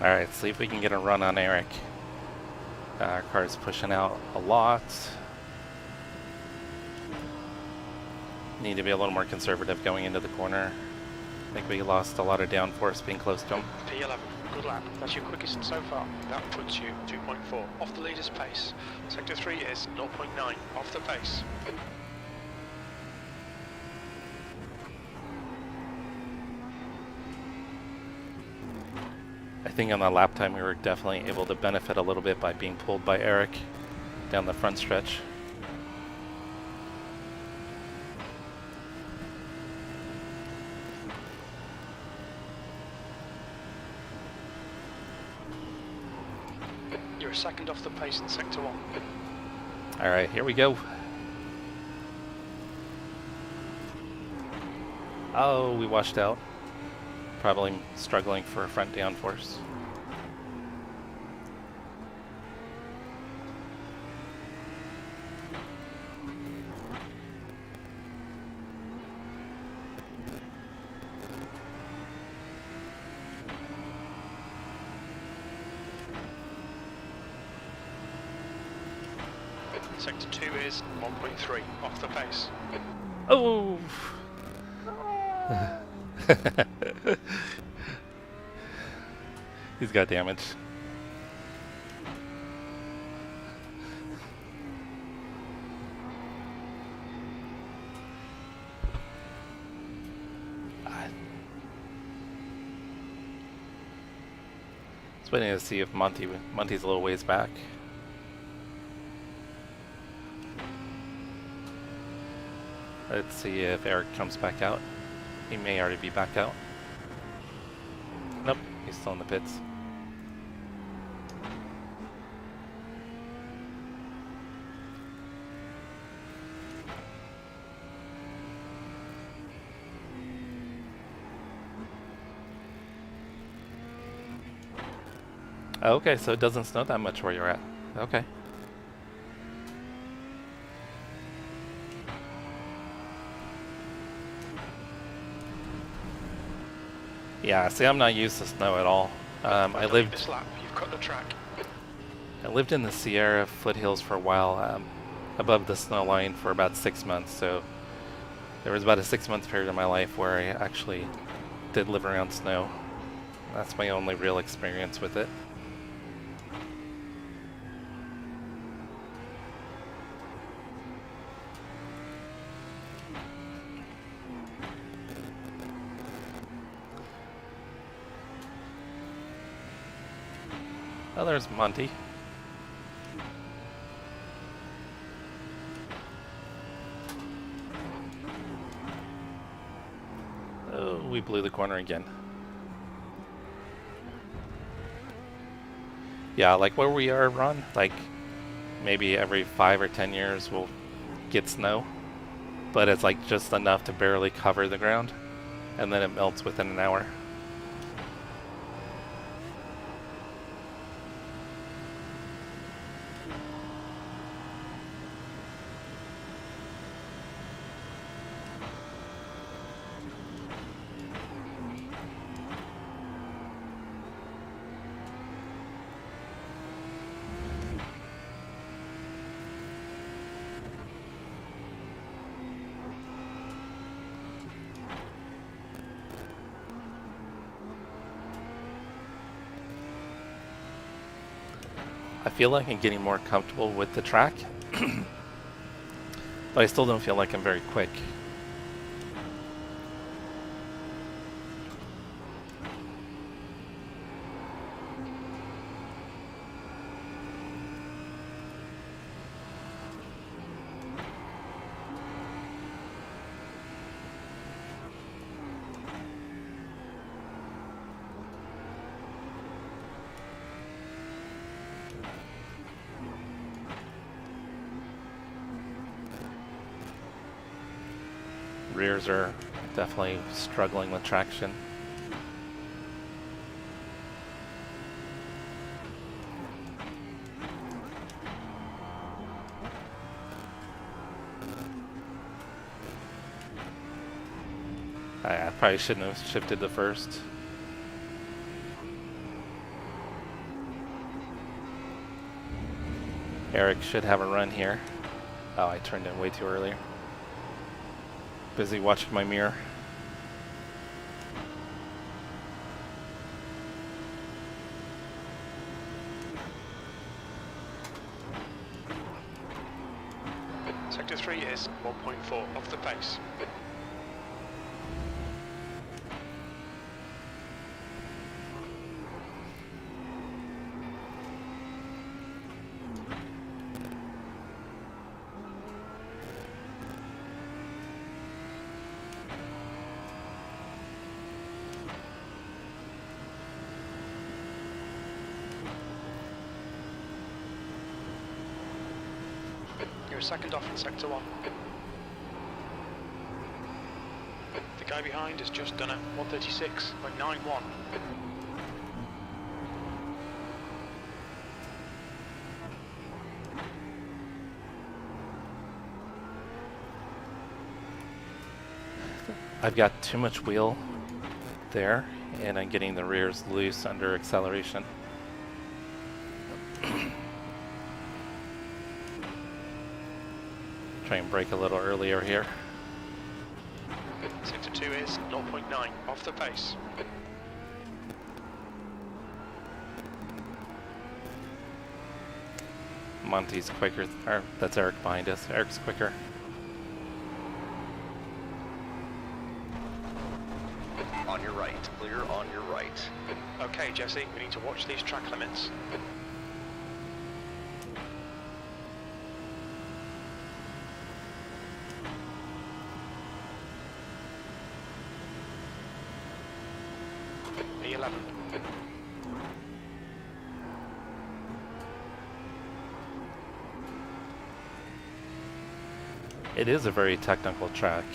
Alright, see if we can get a run on Eric. Our car's pushing out a lot. Need to be a little more conservative going into the corner. I think we lost a lot of downforce being close to him. P11, good lap. That's your quickest so far. That puts you 2.4 off the leader's pace. Sector 3 is 0.9 off the pace. I think on the lap time we were definitely able to benefit a little bit by being pulled by Eric down the front stretch. You're a second off the pace in Sector 1. Alright, here we go. Oh, we washed out. Probably struggling for front downforce. Sector 2 is 1.3 off the pace. Oh! He's got damage. Just waiting to see if Monty's a little ways back. Let's see if Eric comes back out. He may already be back out. Nope, he's still in the pits. Okay, so it doesn't snow that much where you're at. Okay. Yeah, see, I'm not used to snow at all. I Leave lived this lap. You've cut the track. I lived in the Sierra foothills for a while, above the snow line for about 6 months. So there was about a 6 month period of my life where I actually did live around snow. That's my only real experience with it. Oh, there's Monty. Oh, we blew the corner again. Yeah, like where we are, Ron, like maybe every 5 or 10 years we'll get snow, but it's like just enough to barely cover the ground, and then it melts within an hour. I feel like I'm getting more comfortable with the track, but I still don't feel like I'm very quick. Rears are definitely struggling with traction. I probably shouldn't have shifted to first. Eric should have a run here. Oh, I turned in way too early. Busy watching my mirror. Sector 3 is 1.4 off the pace. You're a second off in Sector 1. The guy behind has just done a 136.91. I've got too much wheel there, and I'm getting the rears loose under acceleration. Try and brake a little earlier here. Sector 2 is 0.9 off the pace. Monty's quicker, or that's Eric behind us. Eric's quicker. On your right, clear on your right. Okay, Jesse, we need to watch these track limits. E11. It is a very technical track.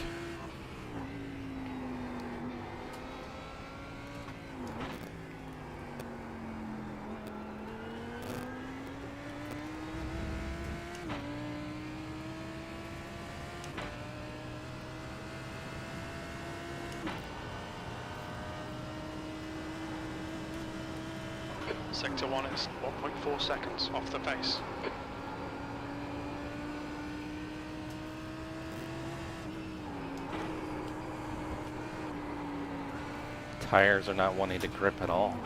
Sector 1 is 1.4 seconds off the pace. Tires are not wanting to grip at all.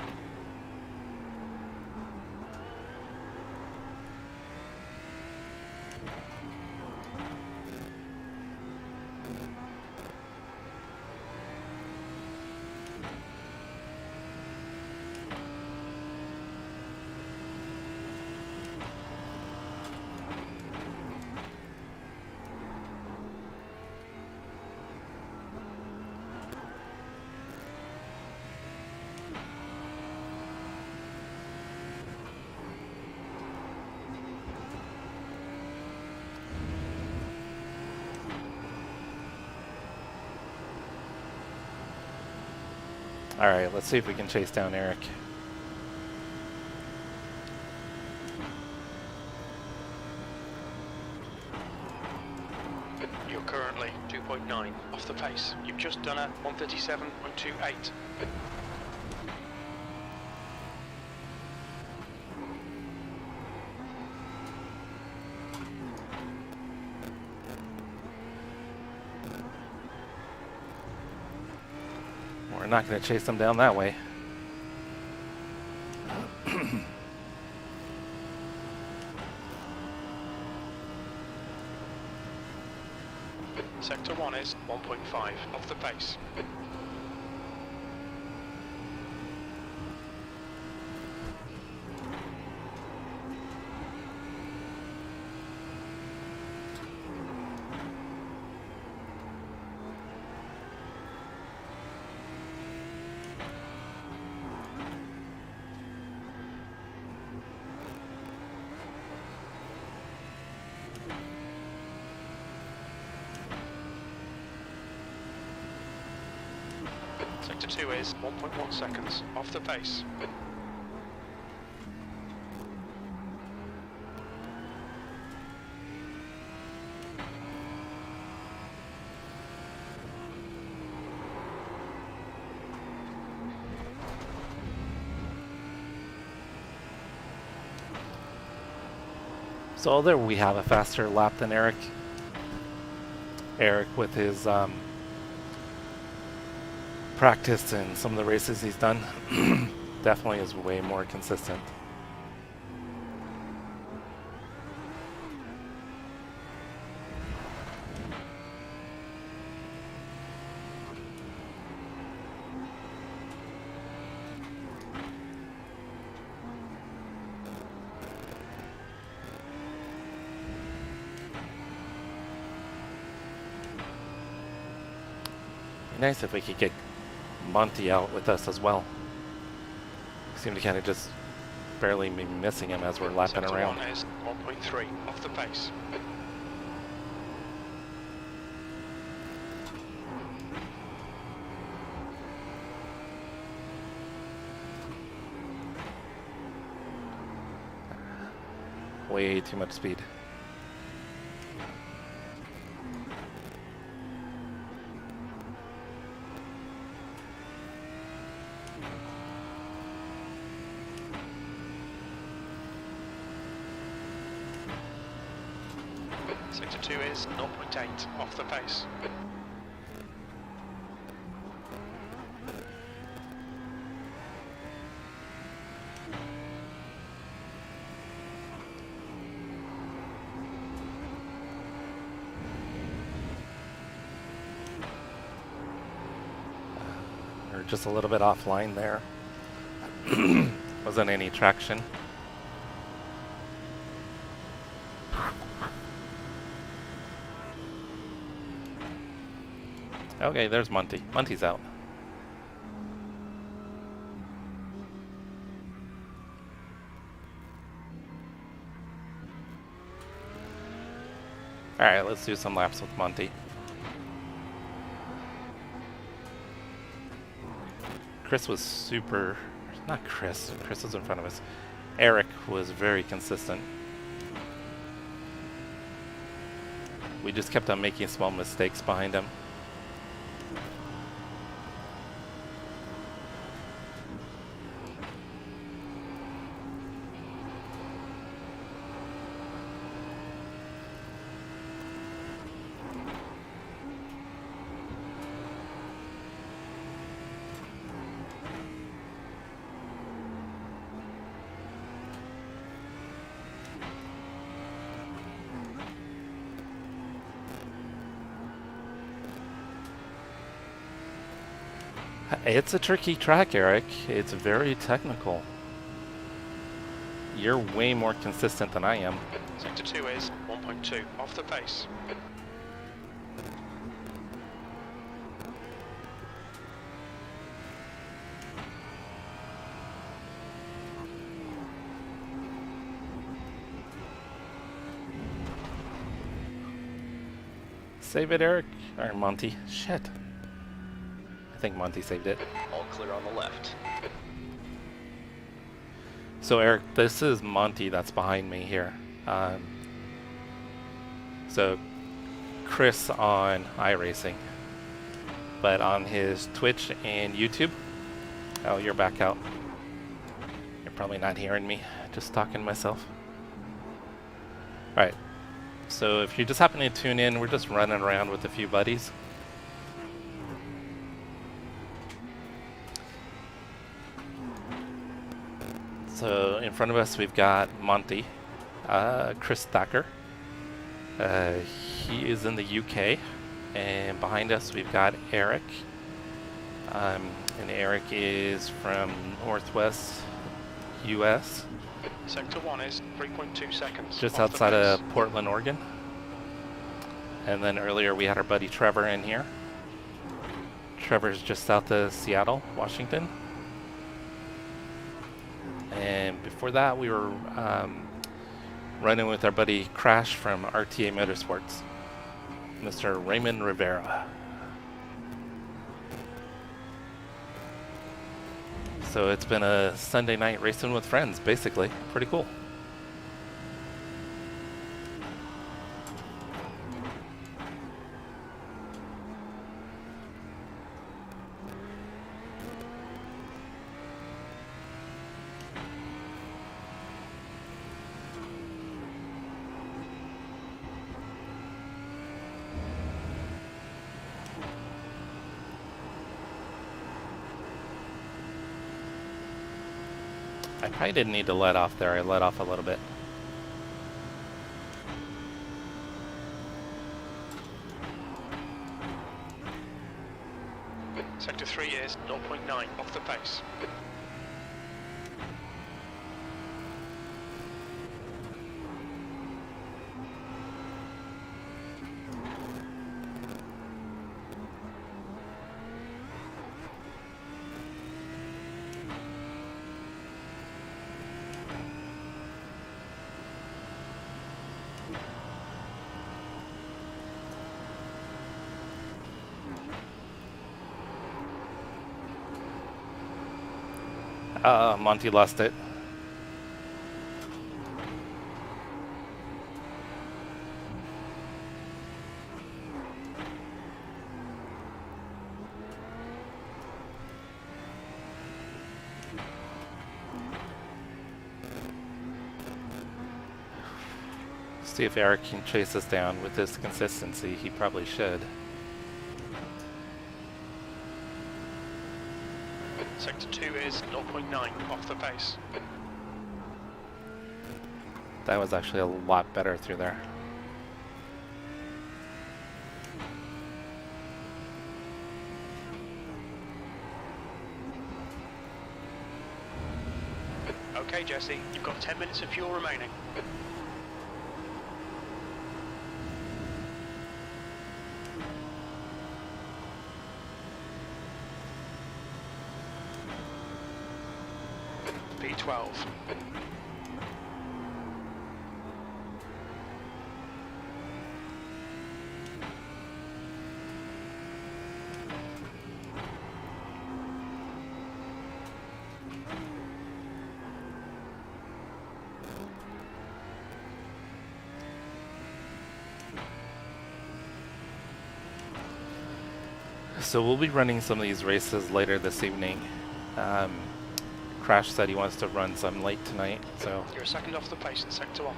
Alright, let's see if we can chase down Eric. You're currently 2.9 off the pace. You've just done a 137.28. We're not going to chase them down that way. Sector 1 is 1.5 off the pace. Sector 2 is 1.1 seconds off the pace. So there we have a faster lap than Eric. Eric with his practice and some of the races he's done definitely is way more consistent. Be nice if we could get Monty out with us as well. Seem to kind of just barely be missing him as we're lapping Sector around. 1 is 1.3 off the pace. Way too much speed. Sector 2 is 0.8 off the pace. We're just a little bit offline there. Wasn't any traction. Okay, there's Monty. Monty's out. Alright, let's do some laps with Monty. Chris was super... Not Chris. Chris was in front of us. Eric was very consistent. We just kept on making small mistakes behind him. It's a tricky track, Eric. It's very technical. You're way more consistent than I am. Sector 2 is 1.2 off the pace. Save it, Eric. Or Monty. Shit. I think Monty saved it. All clear on the left. So Eric, this is Monty that's behind me here. So Chris on iRacing, but on his Twitch and YouTube. Oh, you're back out. You're probably not hearing me. Just talking to myself. All right. So if you just happen to tune in, we're just running around with a few buddies. So in front of us we've got Monty, Chris Thacker. He is in the UK, and behind us we've got Eric. And Eric is from Northwest US. Sector 1 is 3.2 seconds. Just off the outside of pace. Portland, Oregon. And then earlier we had our buddy Trevor in here. Trevor's just south of Seattle, Washington. And before that we were running with our buddy Crash from RTA Motorsports, Mr. Raymond Rivera. So it's been a Sunday night racing with friends, basically. Pretty cool. I probably didn't need to let off there. I let off a little bit. Sector 3 is 0.9 off the pace. Monty lost it. See if Eric can chase us down with this consistency. He probably should. Sector 2 is 0.9 off the pace. That was actually a lot better through there. Okay, Jesse, you've got 10 minutes of fuel remaining. P12. So we'll be running some of these races later this evening. Crash said he wants to run some late tonight, so You're a second off the pace in Sector 1.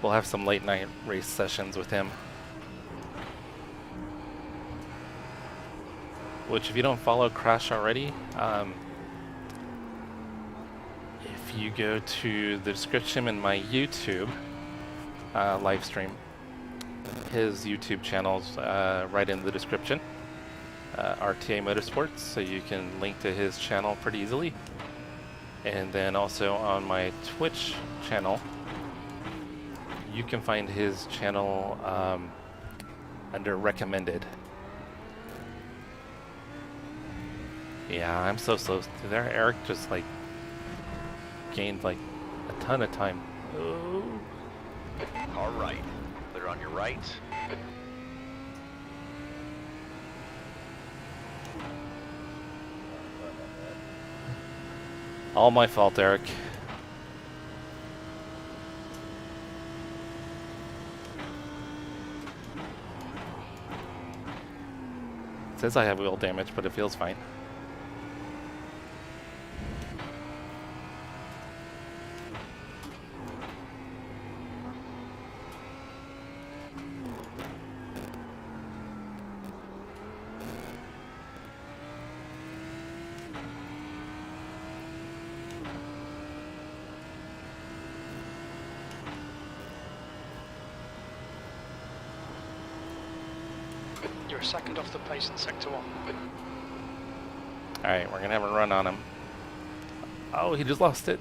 we'll have some late night race sessions with him. Which, if you don't follow Crash already, if you go to the description in my YouTube live stream, his YouTube channels right in the description. RTA Motorsports, so you can link to his channel pretty easily. And then also on my Twitch channel, you can find his channel under recommended. Yeah, I'm so slow there. Eric just like gained like a ton of time. Oh. All right, clear on your right. All my fault, Eric. It says I have wheel damage, but it feels fine. You're a second off the pace in sector 1. Alright, we're gonna have a run on him. Oh, he just lost it.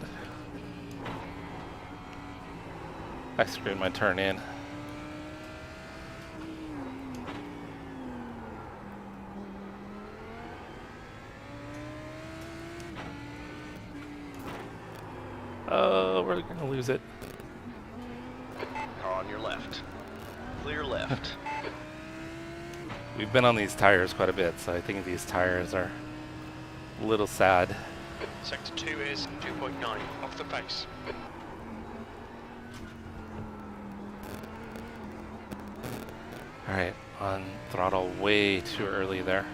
I screwed my turn in. Oh, we're gonna lose it. Car on your left. Clear left. We've been on these tires quite a bit, so I think these tires are a little sad. Sector 2 is 2.9 off the pace. Alright, on throttle way too early there.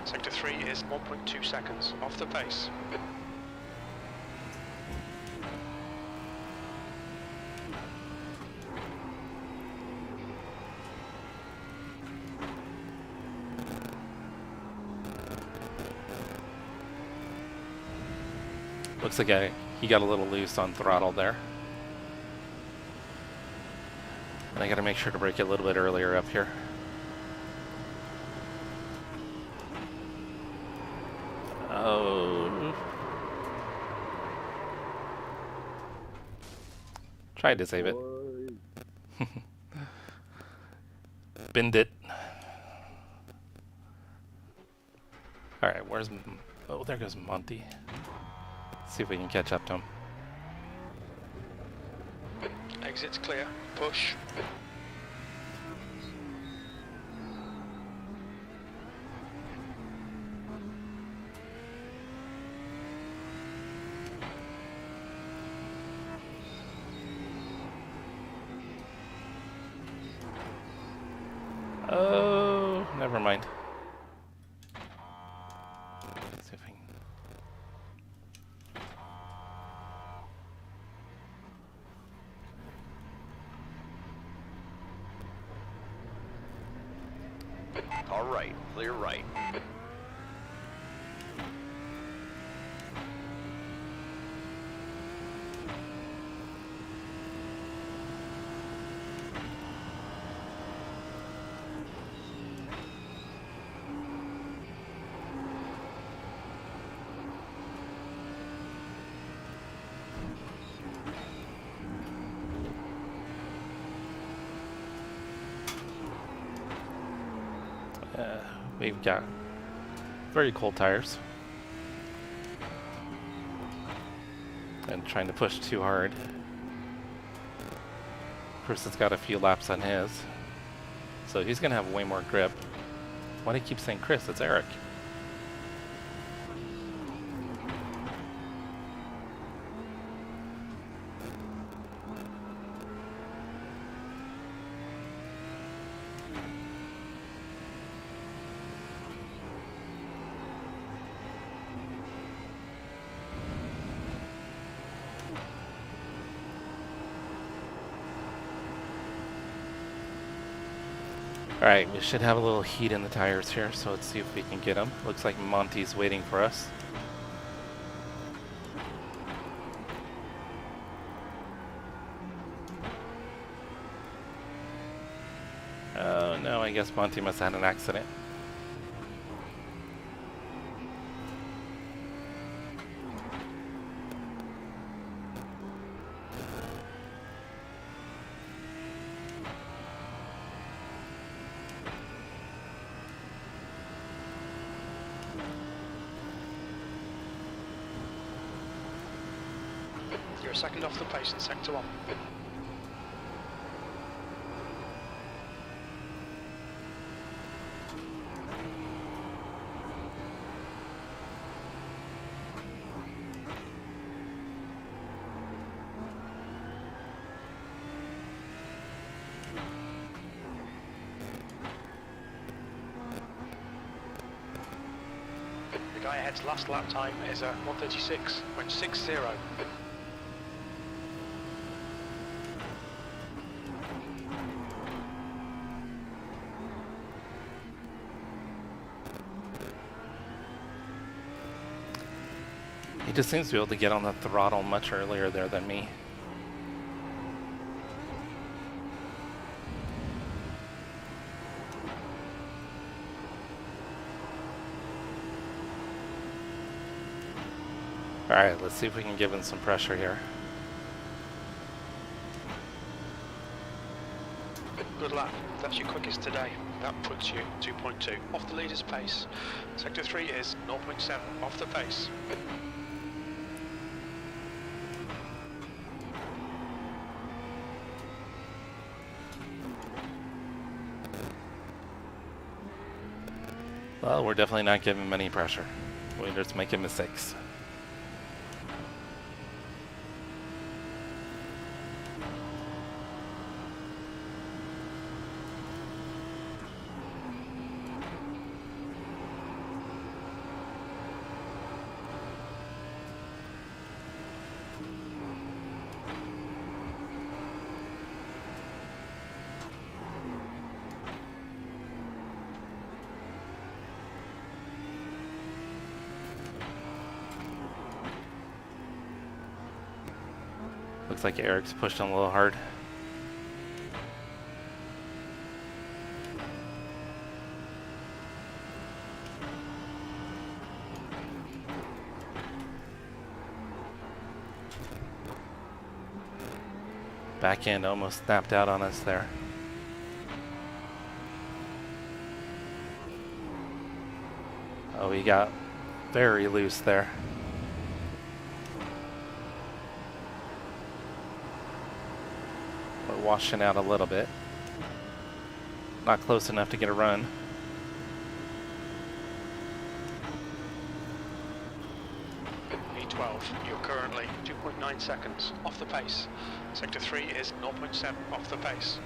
Sector 3 is 1.2 seconds off the pace. Looks like he got a little loose on throttle there. And I gotta make sure to brake it a little bit earlier up here. Oh. Tried to save it. Bend it. Alright, where's... Oh, there goes Monty. See if we can catch up to him. Exit's clear. Push. Oh, never mind. See if I can... All right, clear right. We've got very cold tires. And trying to push too hard. Chris has got a few laps on his. So he's going to have way more grip. Why do I keep saying Chris? It's Eric. Alright, we should have a little heat in the tires here, so let's see if we can get them. Looks like Monty's waiting for us. Oh no, I guess Monty must have had an accident. You're a second off the pace in sector 1. The guy ahead's last lap time is a 1:36, went 6-0. He just seems to be able to get on the throttle much earlier there than me. Alright, let's see if we can give him some pressure here. Good lap. That's your quickest today. That puts you 2.2 off the leader's pace. Sector 3 is 0.7 off the pace. Well, we're definitely not giving him any pressure. We're just making mistakes. Looks like Eric's pushed him a little hard. Back end almost snapped out on us there. Oh, he got very loose there. We're washing out a little bit. Not close enough to get a run. E12, you're currently 2.9 seconds off the pace. Sector 3 is 0.7 off the pace.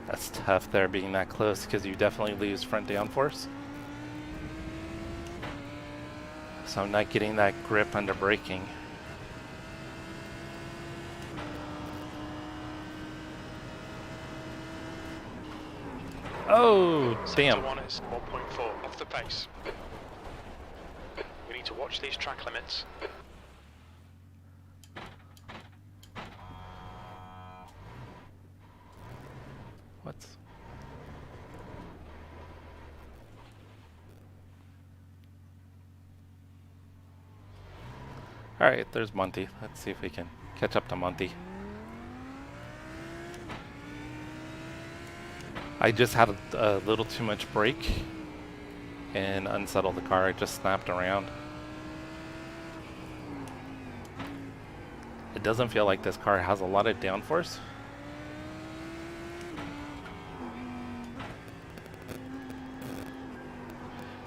That's tough there being that close because you definitely lose front downforce. So I'm not getting that grip under braking. Oh, damn. Sector 1 is 1.4 off the pace. We need to watch these track limits. What's... Alright, there's Monty. Let's see if we can catch up to Monty. I just had a little too much brake and unsettled the car. It just snapped around. It doesn't feel like this car has a lot of downforce.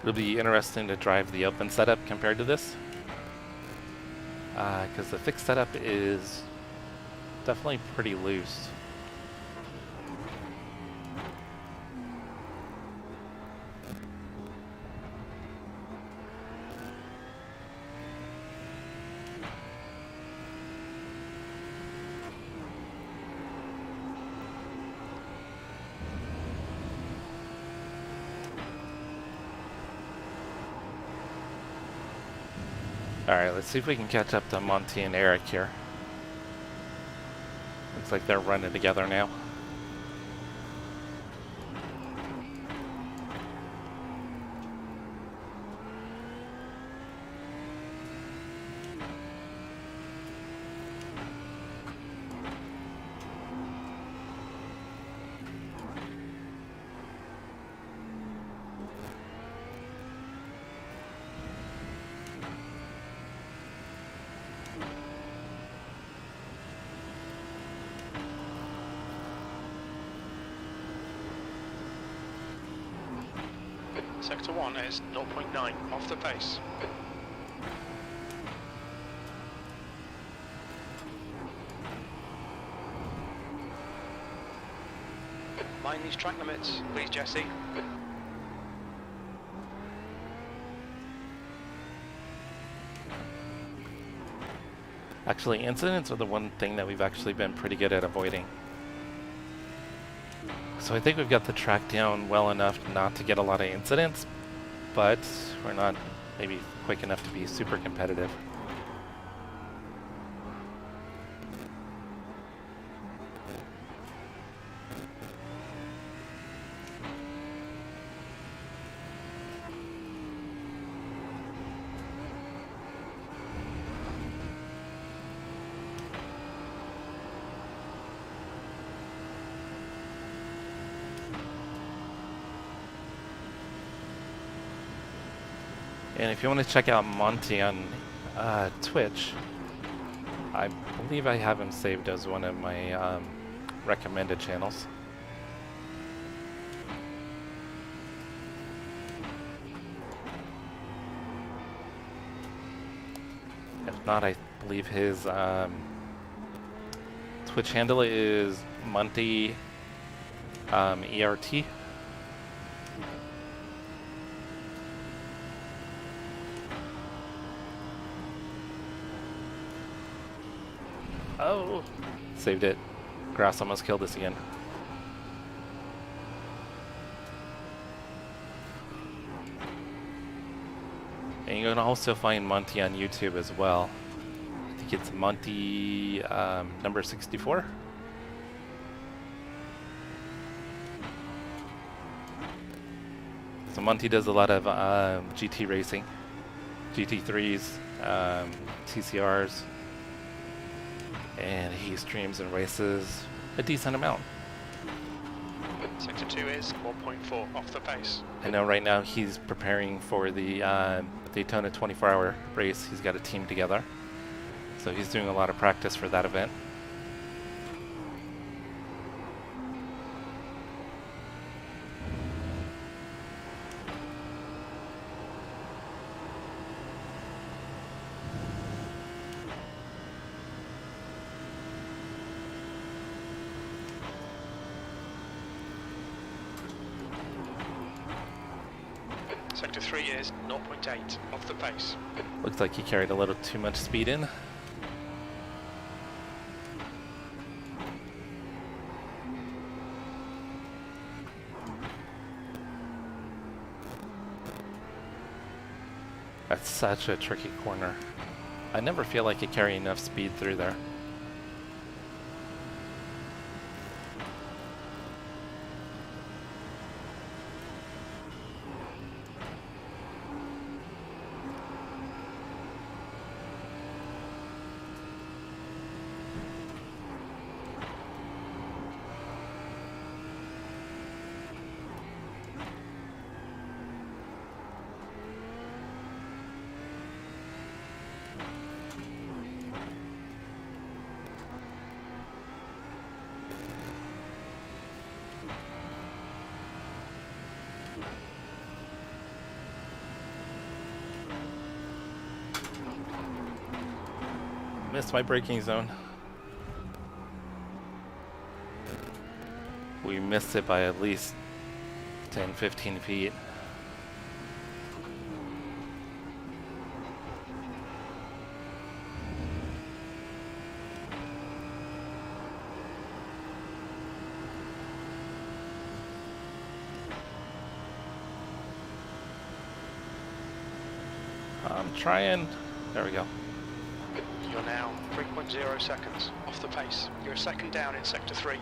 It'll be interesting to drive the open setup compared to this. Because the fixed setup is definitely pretty loose. Alright, let's see if we can catch up to Monty and Eric here. Looks like they're running together now. Sector 1 is 0.9 off the pace. Mind these track limits, please, Jesse. Actually, incidents are the one thing that we've actually been pretty good at avoiding. So I think we've got the track down well enough not to get a lot of incidents, but we're not maybe quick enough to be super competitive. And if you want to check out Monty on Twitch, I believe I have him saved as one of my recommended channels. If not, I believe his Twitch handle is Monty ERT. Oh, saved it. Grass almost killed us again. And you can also find Monty on YouTube as well. I think it's Monty number 64. So Monty does a lot of GT racing, GT3s, TCRs. And he streams and races a decent amount. Sector 2 is 1.4 off the pace. I know right now he's preparing for the Daytona 24-hour race. He's got a team together. So he's doing a lot of practice for that event. Sector 3 is 0.8 off the pace. Looks like he carried a little too much speed in. That's such a tricky corner. I never feel like I carry enough speed through there. Missed my braking zone. We missed it by at least 10-15 feet. I'm trying. There we go. You're now 3.0 seconds off the pace. You're a second down in sector 3.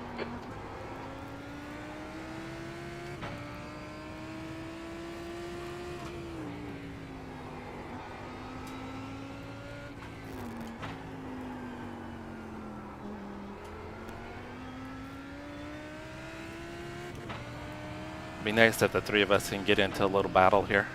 It'd be nice if the three of us can get into a little battle here.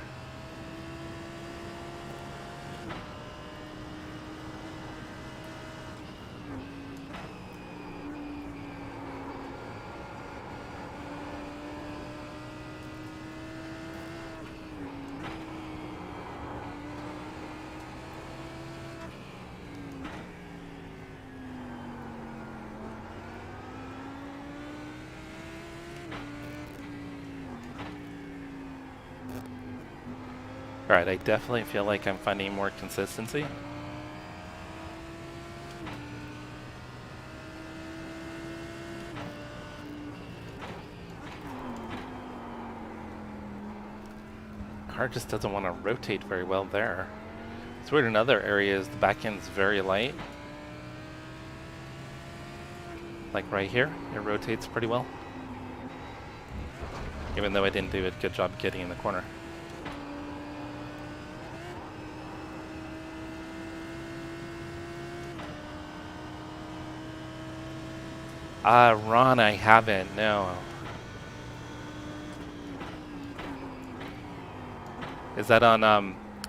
Alright, I definitely feel like I'm finding more consistency. Car just doesn't want to rotate very well there. It's weird in other areas, the back end's very light. Like right here, it rotates pretty well. Even though I didn't do a good job getting in the corner. Ron, I haven't, no. Is that on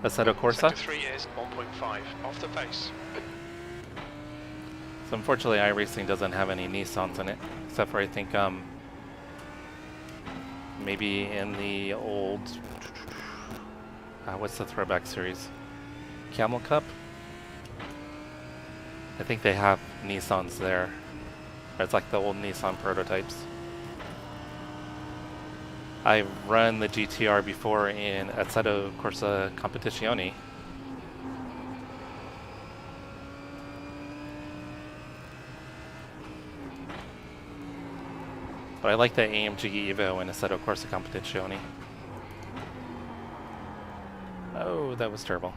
Assetto Corsa? Sector 3 is 1.5 off the pace. So unfortunately iRacing doesn't have any Nissans in it, except for I think maybe in the old, what's the throwback series? Camel Cup? I think they have Nissans there. It's like the old Nissan prototypes. I've run the GTR before in Assetto Corsa Competizione. But I like the AMG EVO in Assetto Corsa Competizione. Oh, that was terrible.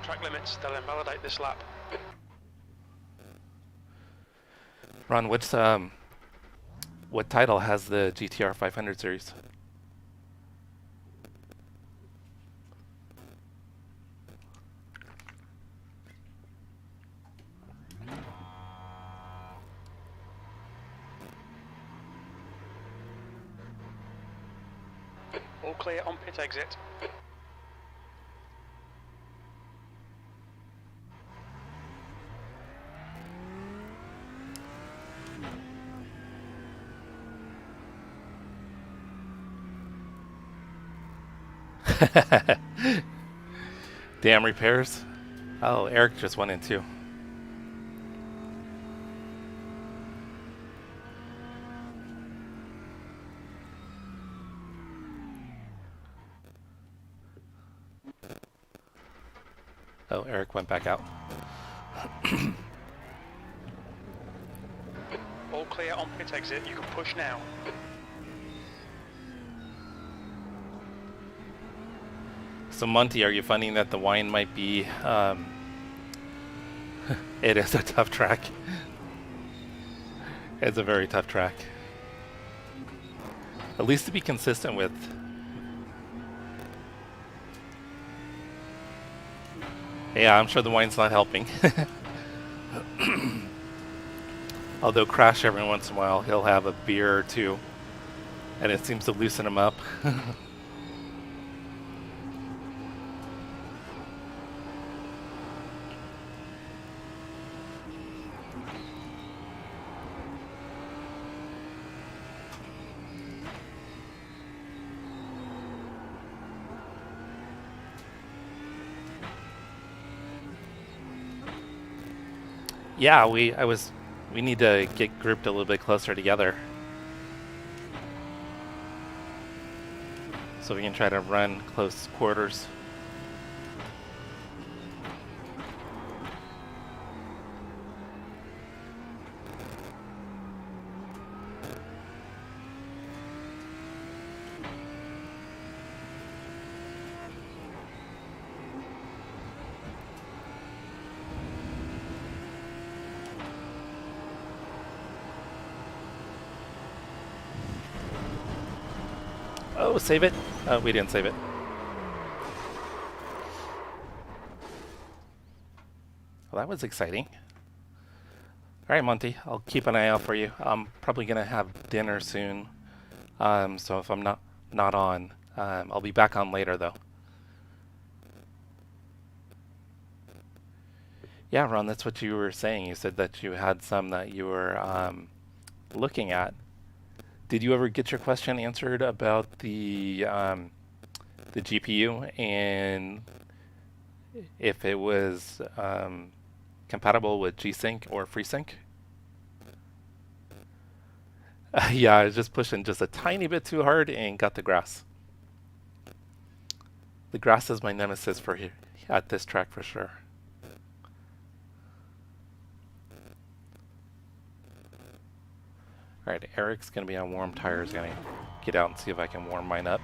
Track limits, they'll invalidate this lap. Ron, what's what title has the GTR 500 series? All clear on pit exit. Damn repairs. Oh, Eric just went in too. Oh, Eric went back out. All clear on pit exit, you can push now. So Monty, are you finding that the wine might be, it is a tough track. It's a very tough track. At least to be consistent with. Yeah, I'm sure the wine's not helping. Although Crash every once in a while, he'll have a beer or two, and it seems to loosen him up. Yeah, we need to get grouped a little bit closer together, so we can try to run close quarters. Oh, save it. We didn't save it. Well, that was exciting. All right, Monty, I'll keep an eye out for you. I'm probably gonna have dinner soon, so if I'm not on, I'll be back on later though. Yeah, Ron, that's what you were saying. You said that you had some that you were looking at. Did you ever get your question answered about the GPU and if it was compatible with G-Sync or FreeSync? Yeah, I was just pushing just a tiny bit too hard and got the grass. The grass is my nemesis for here at this track for sure. All right, Eric's gonna be on warm tires. Gonna get out and see if I can warm mine up.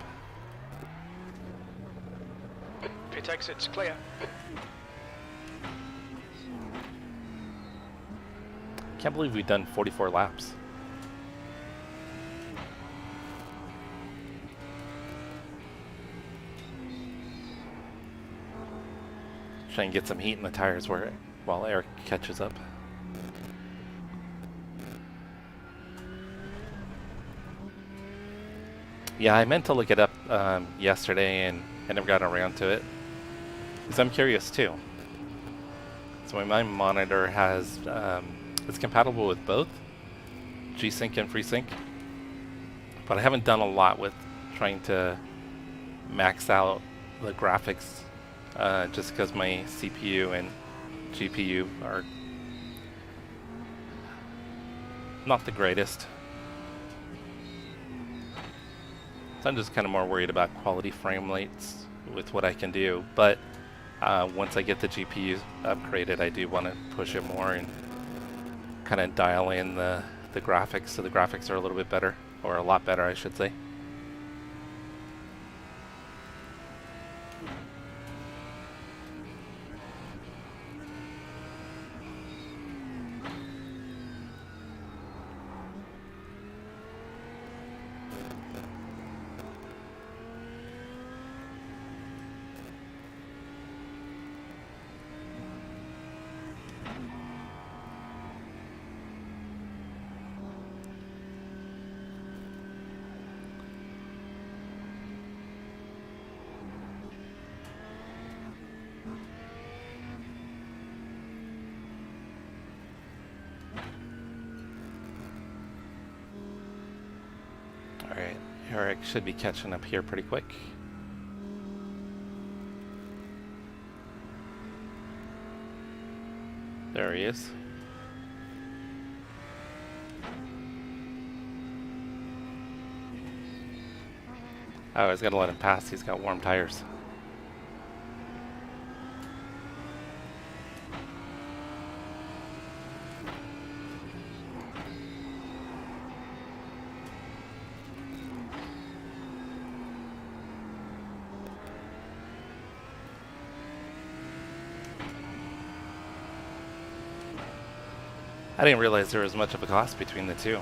Pit exit's clear. Can't believe we've done 44 laps. Try and get some heat in the tires while Eric catches up. Yeah, I meant to look it up yesterday and I never got around to it. Because I'm curious too. So my monitor has, it's compatible with both G-Sync and FreeSync. But I haven't done a lot with trying to max out the graphics just because my CPU and GPU are not the greatest. So I'm just kind of more worried about quality frame rates with what I can do. But once I get the GPU upgraded, I do want to push it more and kind of dial in the graphics so the graphics are a little bit better, or a lot better, I should say. Alright, Eric should be catching up here pretty quick. There he is. Oh, I was gonna let him pass, he's got warm tires. I didn't realize there was much of a cost between the two.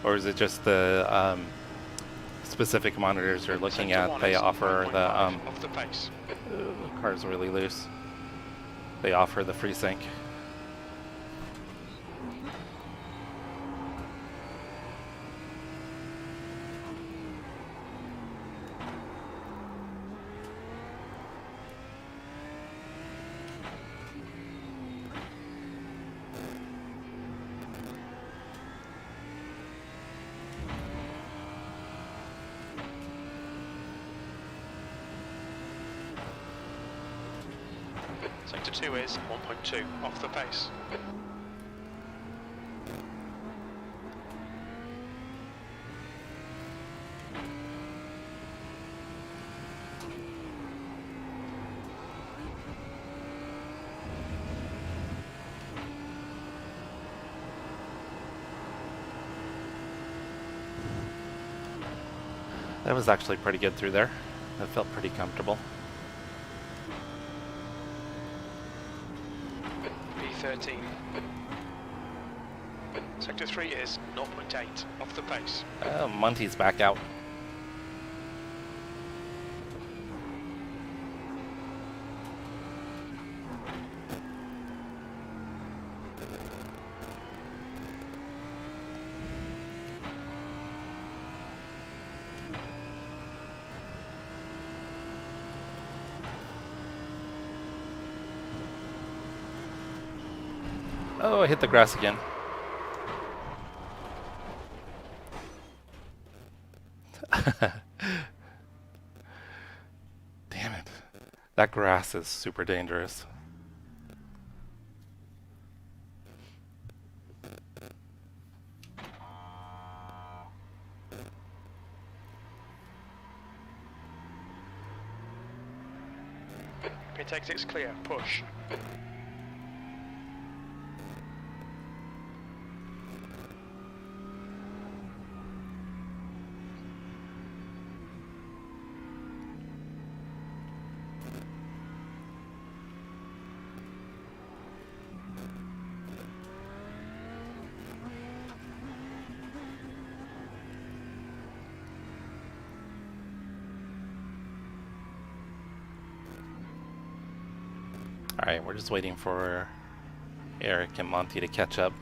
Or is it just the specific monitors you're looking at? They offer the off the pace. car's really loose. They offer the FreeSync. Sector 2 is 1.2 off the pace. That was actually pretty good through there. That felt pretty comfortable. P13. Sector 3 is 0.8 off the pace. Monty's back out. Oh, I hit the grass again. Damn it. That grass is super dangerous. Pit exit's clear. Push. Alright, we're just waiting for Eric and Monty to catch up.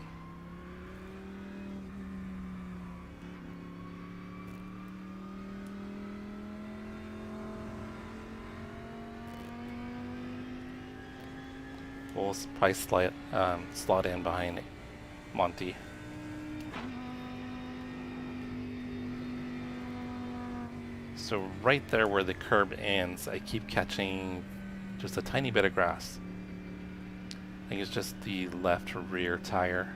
We'll probably slot in behind Monty. So right there where the curb ends, I keep catching just a tiny bit of grass. I think it's just the left rear tire.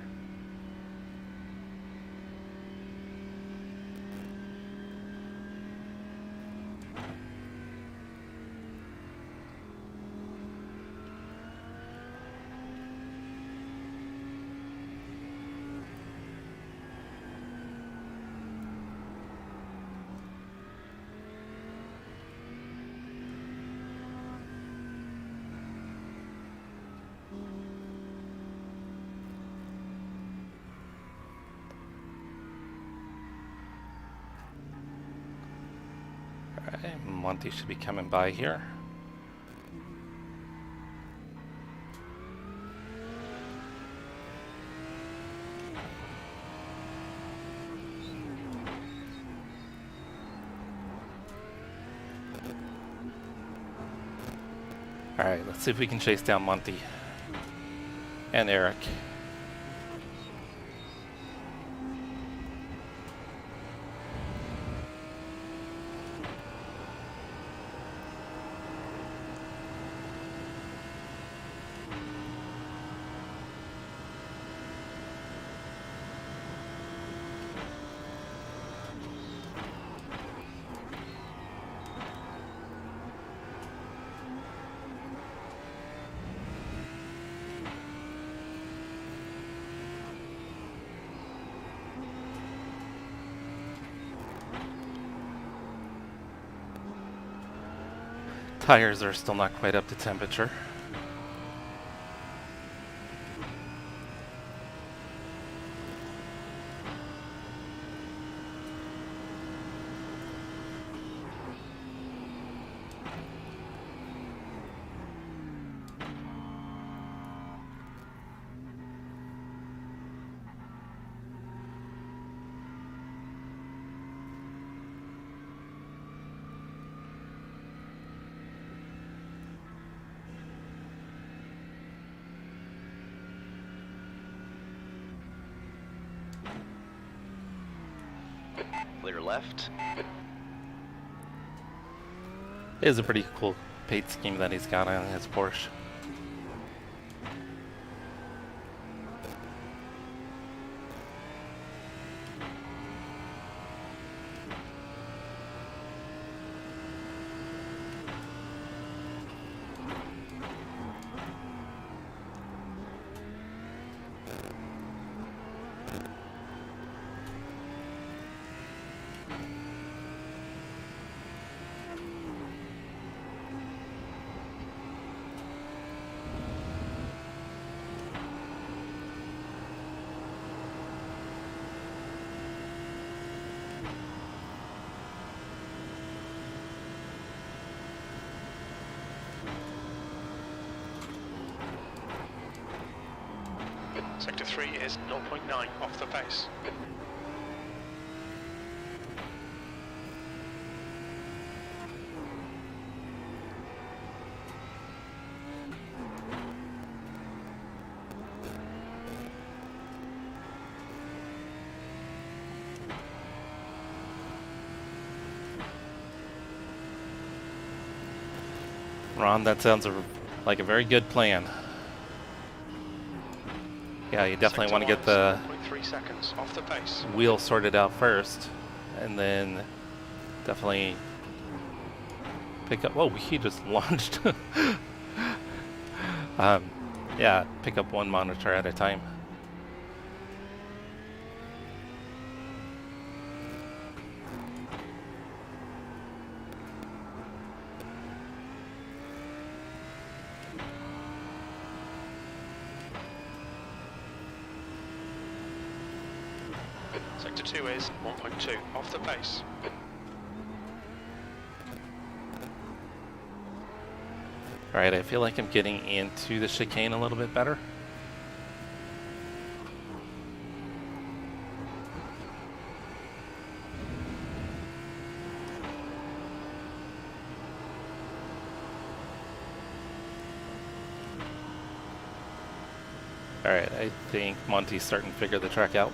Alright, Monty should be coming by here. Alright, let's see if we can chase down Monty and Eric. Tires are still not quite up to temperature. Clear left. It is a pretty cool paint scheme that he's got on his Porsche. Sector 3 is 0.9 off the pace. Ron, that sounds like a very good plan. Yeah, you definitely want to get the 1.3 seconds off the pace. wheel sorted out first, and then definitely pick up. Whoa, he just launched. Yeah, pick up one monitor at a time. Sector 2 is 1.2 off the pace. Alright, I feel like I'm getting into the chicane a little bit better. Alright, I think Monty's starting to figure the track out.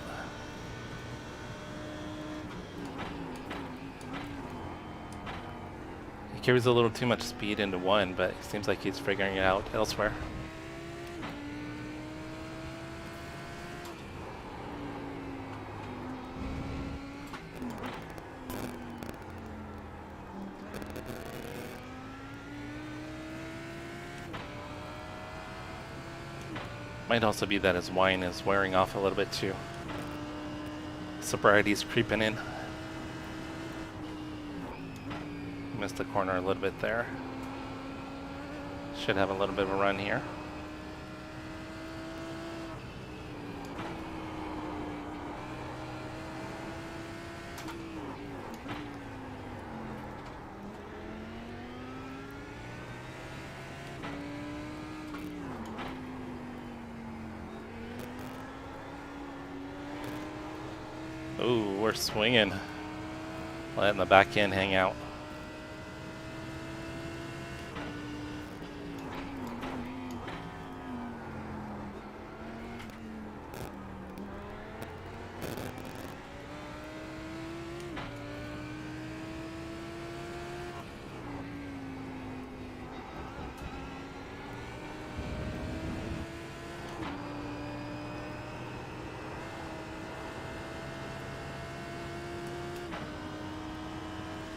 He carries a little too much speed into one, but it seems like he's figuring it out elsewhere. Might also be that his wine is wearing off a little bit too. Sobriety's creeping in. Missed the corner a little bit there. Should have a little bit of a run here. Ooh, we're swinging. Letting the back end hang out.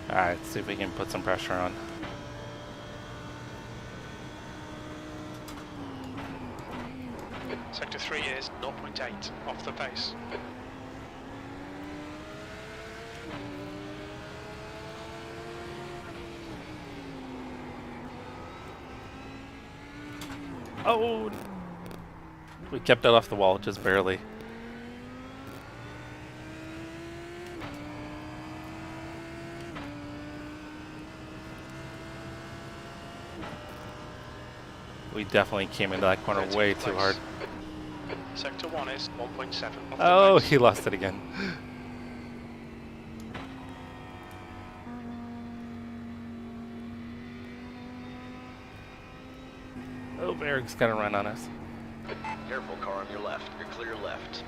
Alright, let's see if we can put some pressure on. Sector 3 is 0.8 off the pace. Oh! We kept it off the wall, just barely. We definitely came into that corner way too hard. Sector 1 is 1.7 off Oh, the pace. he lost it again. Oh, Eric's gonna run on us. Careful, car on your left. You're clear left.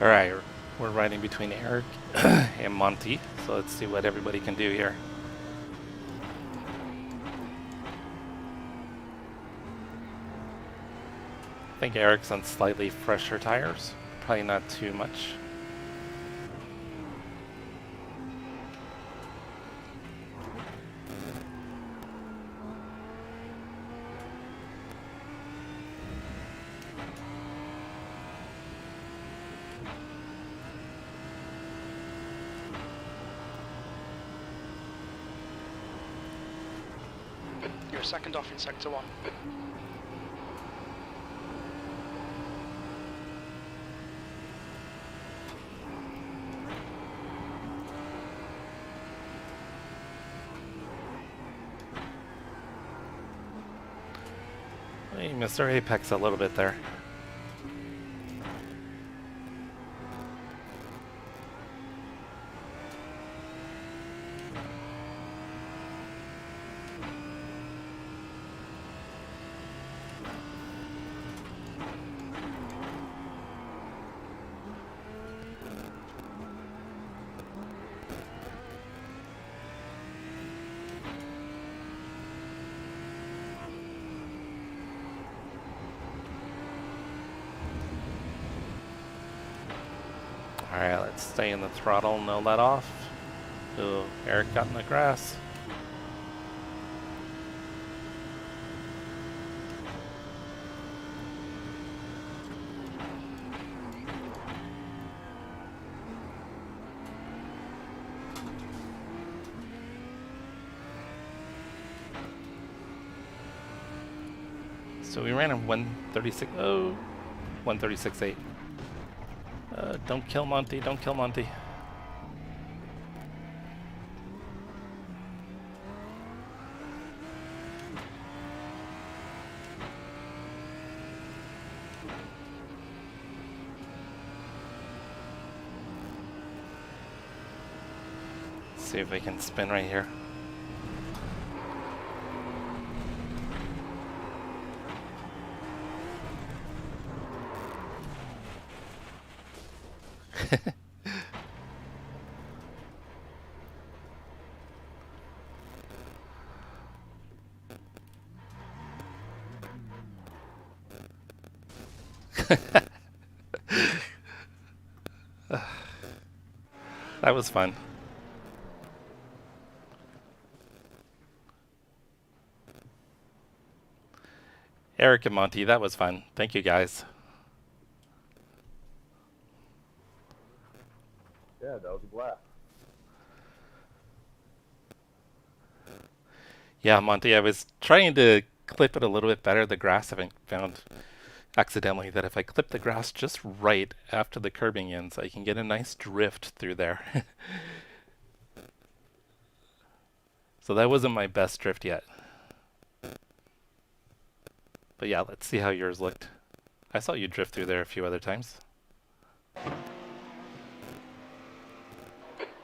Alright, we're riding between Eric and Monty, so let's see what everybody can do here. I think Eric's on slightly fresher tires, probably not too much. You're a second off in sector 1. You missed our apex a little bit there. Alright, let's stay in the throttle, no let off. Ooh, Eric got in the grass. So we ran a 136, oh, 136.8. Don't kill Monty, don't kill Monty. See if we can spin right here. That was fun. Eric and Monty, that was fun. Thank you guys. Yeah, that was a blast. Yeah, Monty, I was trying to clip it a little bit better. The grass, I found accidentally that if I clip the grass just right after the curbing ends, I can get a nice drift through there. So that wasn't my best drift yet. But yeah, let's see how yours looked. I saw you drift through there a few other times.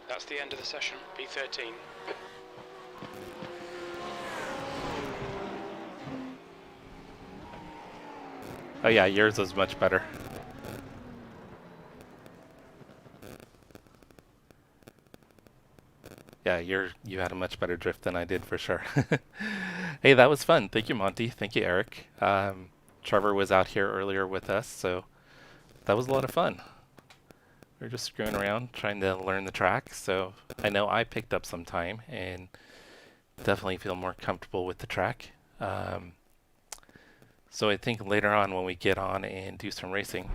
That's the end of the session, P13. Oh yeah, yours was much better. Yeah, you had a much better drift than I did for sure. Hey, that was fun. Thank you, Monty. Thank you, Eric. Trevor was out here earlier with us, so that was a lot of fun. We were just screwing around trying to learn the track, so I know I picked up some time and definitely feel more comfortable with the track. So I think later on when we get on and do some racing,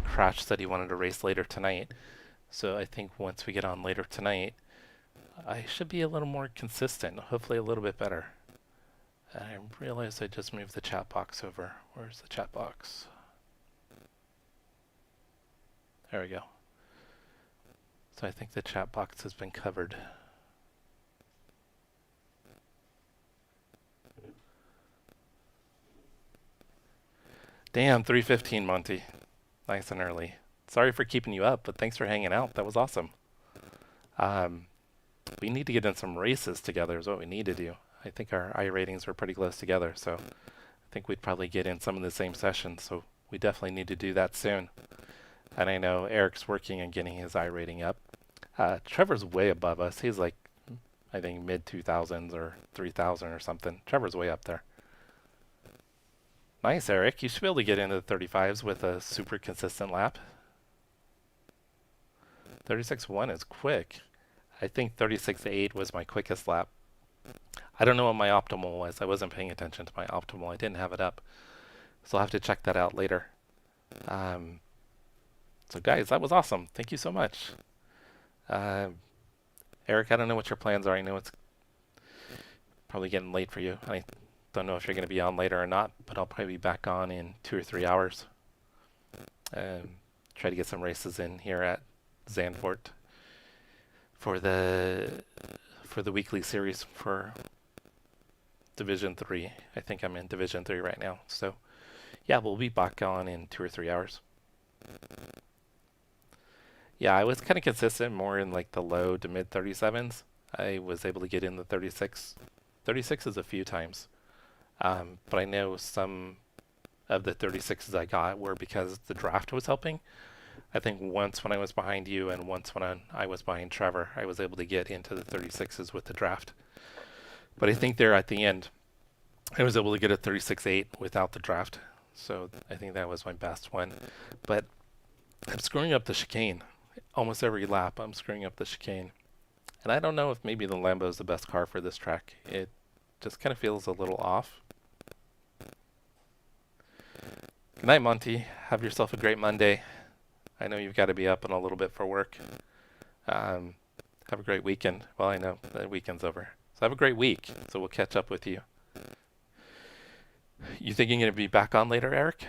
Crash said he wanted to race later tonight. So I think once we get on later tonight, I should be a little more consistent, hopefully a little bit better. I realized I just moved the chat box over. Where's the chat box? There we go. So I think the chat box has been covered. Damn, 3:15, Monty. Nice and early. Sorry for keeping you up, but thanks for hanging out. That was awesome. We need to get in some races together is what we need to do. I think our iRatings were pretty close together, so I think we'd probably get in some of the same sessions, so we definitely need to do that soon. And I know Eric's working on getting his iRating up. Trevor's way above us. He's like, I think, mid-2000s or 3000 or something. Trevor's way up there. Nice, Eric. You should be able to get into the 35s with a super consistent lap. 36.1 is quick. I think 36.8 was my quickest lap. I don't know what my optimal was. I wasn't paying attention to my optimal. I didn't have it up. So I'll have to check that out later. So guys, that was awesome. Thank you so much. Eric, I don't know what your plans are. I know it's probably getting late for you. Don't know if you're going to be on later or not, but I'll probably be back on in 2 or 3 hours. Try to get some races in here at Zandvoort for the weekly series for Division 3. I think I'm in Division 3 right now. So yeah, we'll be back on in 2 or 3 hours. Yeah, I was kind of consistent more in like the low to mid 37s. I was able to get in the 36s a few times. But I know some of the 36s I got were because the draft was helping. I think once when I was behind you and once when I was behind Trevor, I was able to get into the 36s with the draft. But I think there at the end, I was able to get a 36.8 without the draft. So I think that was my best one. But I'm screwing up the chicane. Almost every lap, I'm screwing up the chicane. And I don't know if maybe the Lambo is the best car for this track. It just kind of feels a little off. Good night, Monty. Have yourself a great Monday. I know you've got to be up in a little bit for work. Have a great weekend. Well, I know the weekend's over. So have a great week. So we'll catch up with you. You think you're going to be back on later, Eric?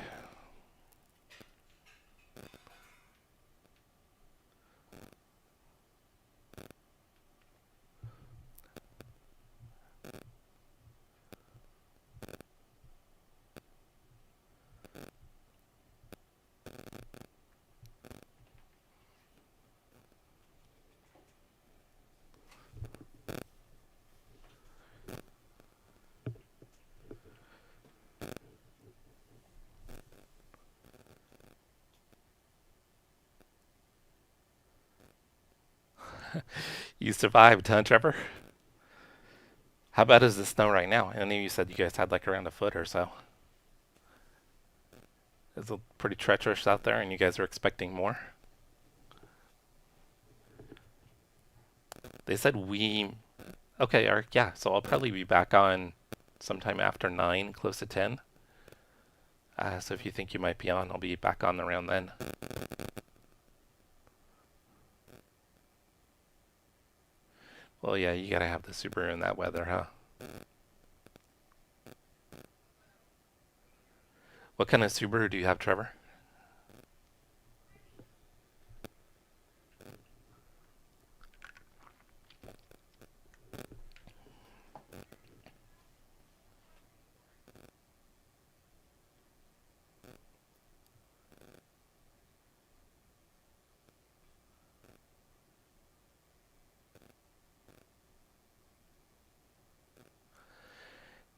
You survived, huh, Trevor? How bad is the snow right now? I know you said you guys had like around a foot or so. It's pretty treacherous out there and you guys are expecting more? They said Okay, Eric, yeah, so I'll probably be back on sometime after 9, close to 10. So if you think you might be on, I'll be back on around then. Well, yeah, you gotta have the Subaru in that weather, huh? What kind of Subaru do you have, Trevor?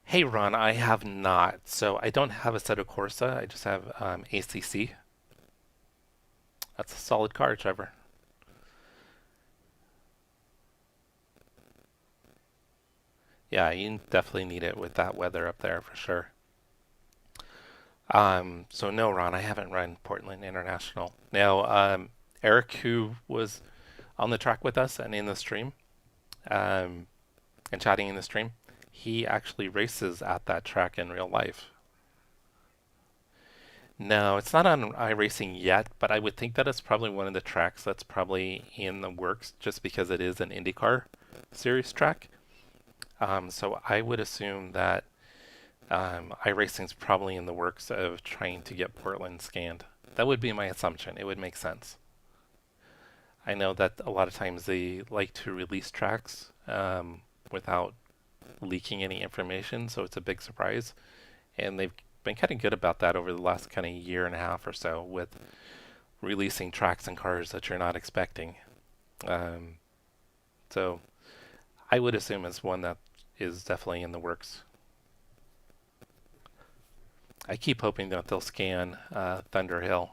Hey Ron, I have not. So I don't have Assetto Corsa. I just have ACC. That's a solid car, Trevor. Yeah, you definitely need it with that weather up there for sure. So no, Ron, I haven't run Portland International. Now, Eric, who was on the track with us and in the stream, and chatting in the stream, he actually races at that track in real life. No, it's not on iRacing yet, but I would think that it's probably one of the tracks that's probably in the works just because it is an IndyCar series track. So I would assume that iRacing's probably in the works of trying to get Portland scanned. That would be my assumption. It would make sense. I know that a lot of times they like to release tracks without leaking any information, so it's a big surprise. And they've been kind of good about that over the last kind of year and a half or so with releasing tracks and cars that you're not expecting. So I would assume it's one that is definitely in the works. I keep hoping that they'll scan Thunder Hill.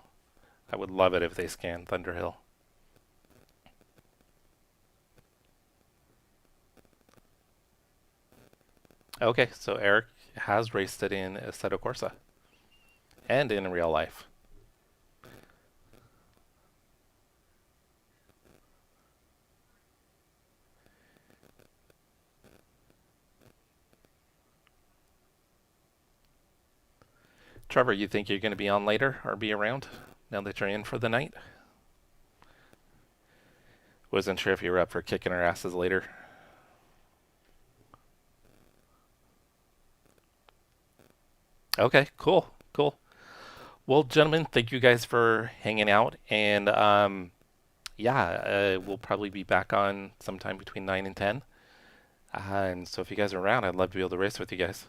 I would love it if they scan Thunder Hill. Okay, so Eric has raced it in Assetto Corsa and in real life. Trevor, you think you're going to be on later or be around now that you're in for the night? Wasn't sure if you were up for kicking our asses later. Okay, cool, cool. Well, gentlemen, thank you guys for hanging out, and yeah, we'll probably be back on sometime between 9 and 10. And so if you guys are around, I'd love to be able to race with you guys.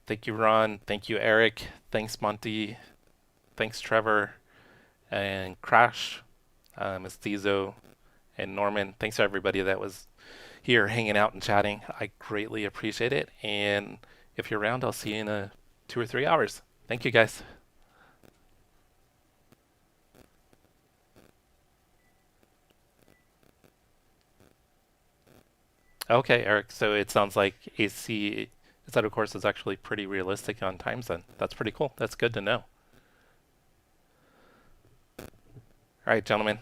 Thank you, Ron. Thank you, Eric. Thanks, Monty. Thanks, Trevor. And Crash, Mestizo, and Norman. Thanks to everybody that was here hanging out and chatting. I greatly appreciate it. And if you're around, I'll see you in 2 or 3 hours. Thank you, guys. Okay, Eric. So it sounds like Assetto Corsa is actually pretty realistic on times then. That's pretty cool. That's good to know. All right, gentlemen.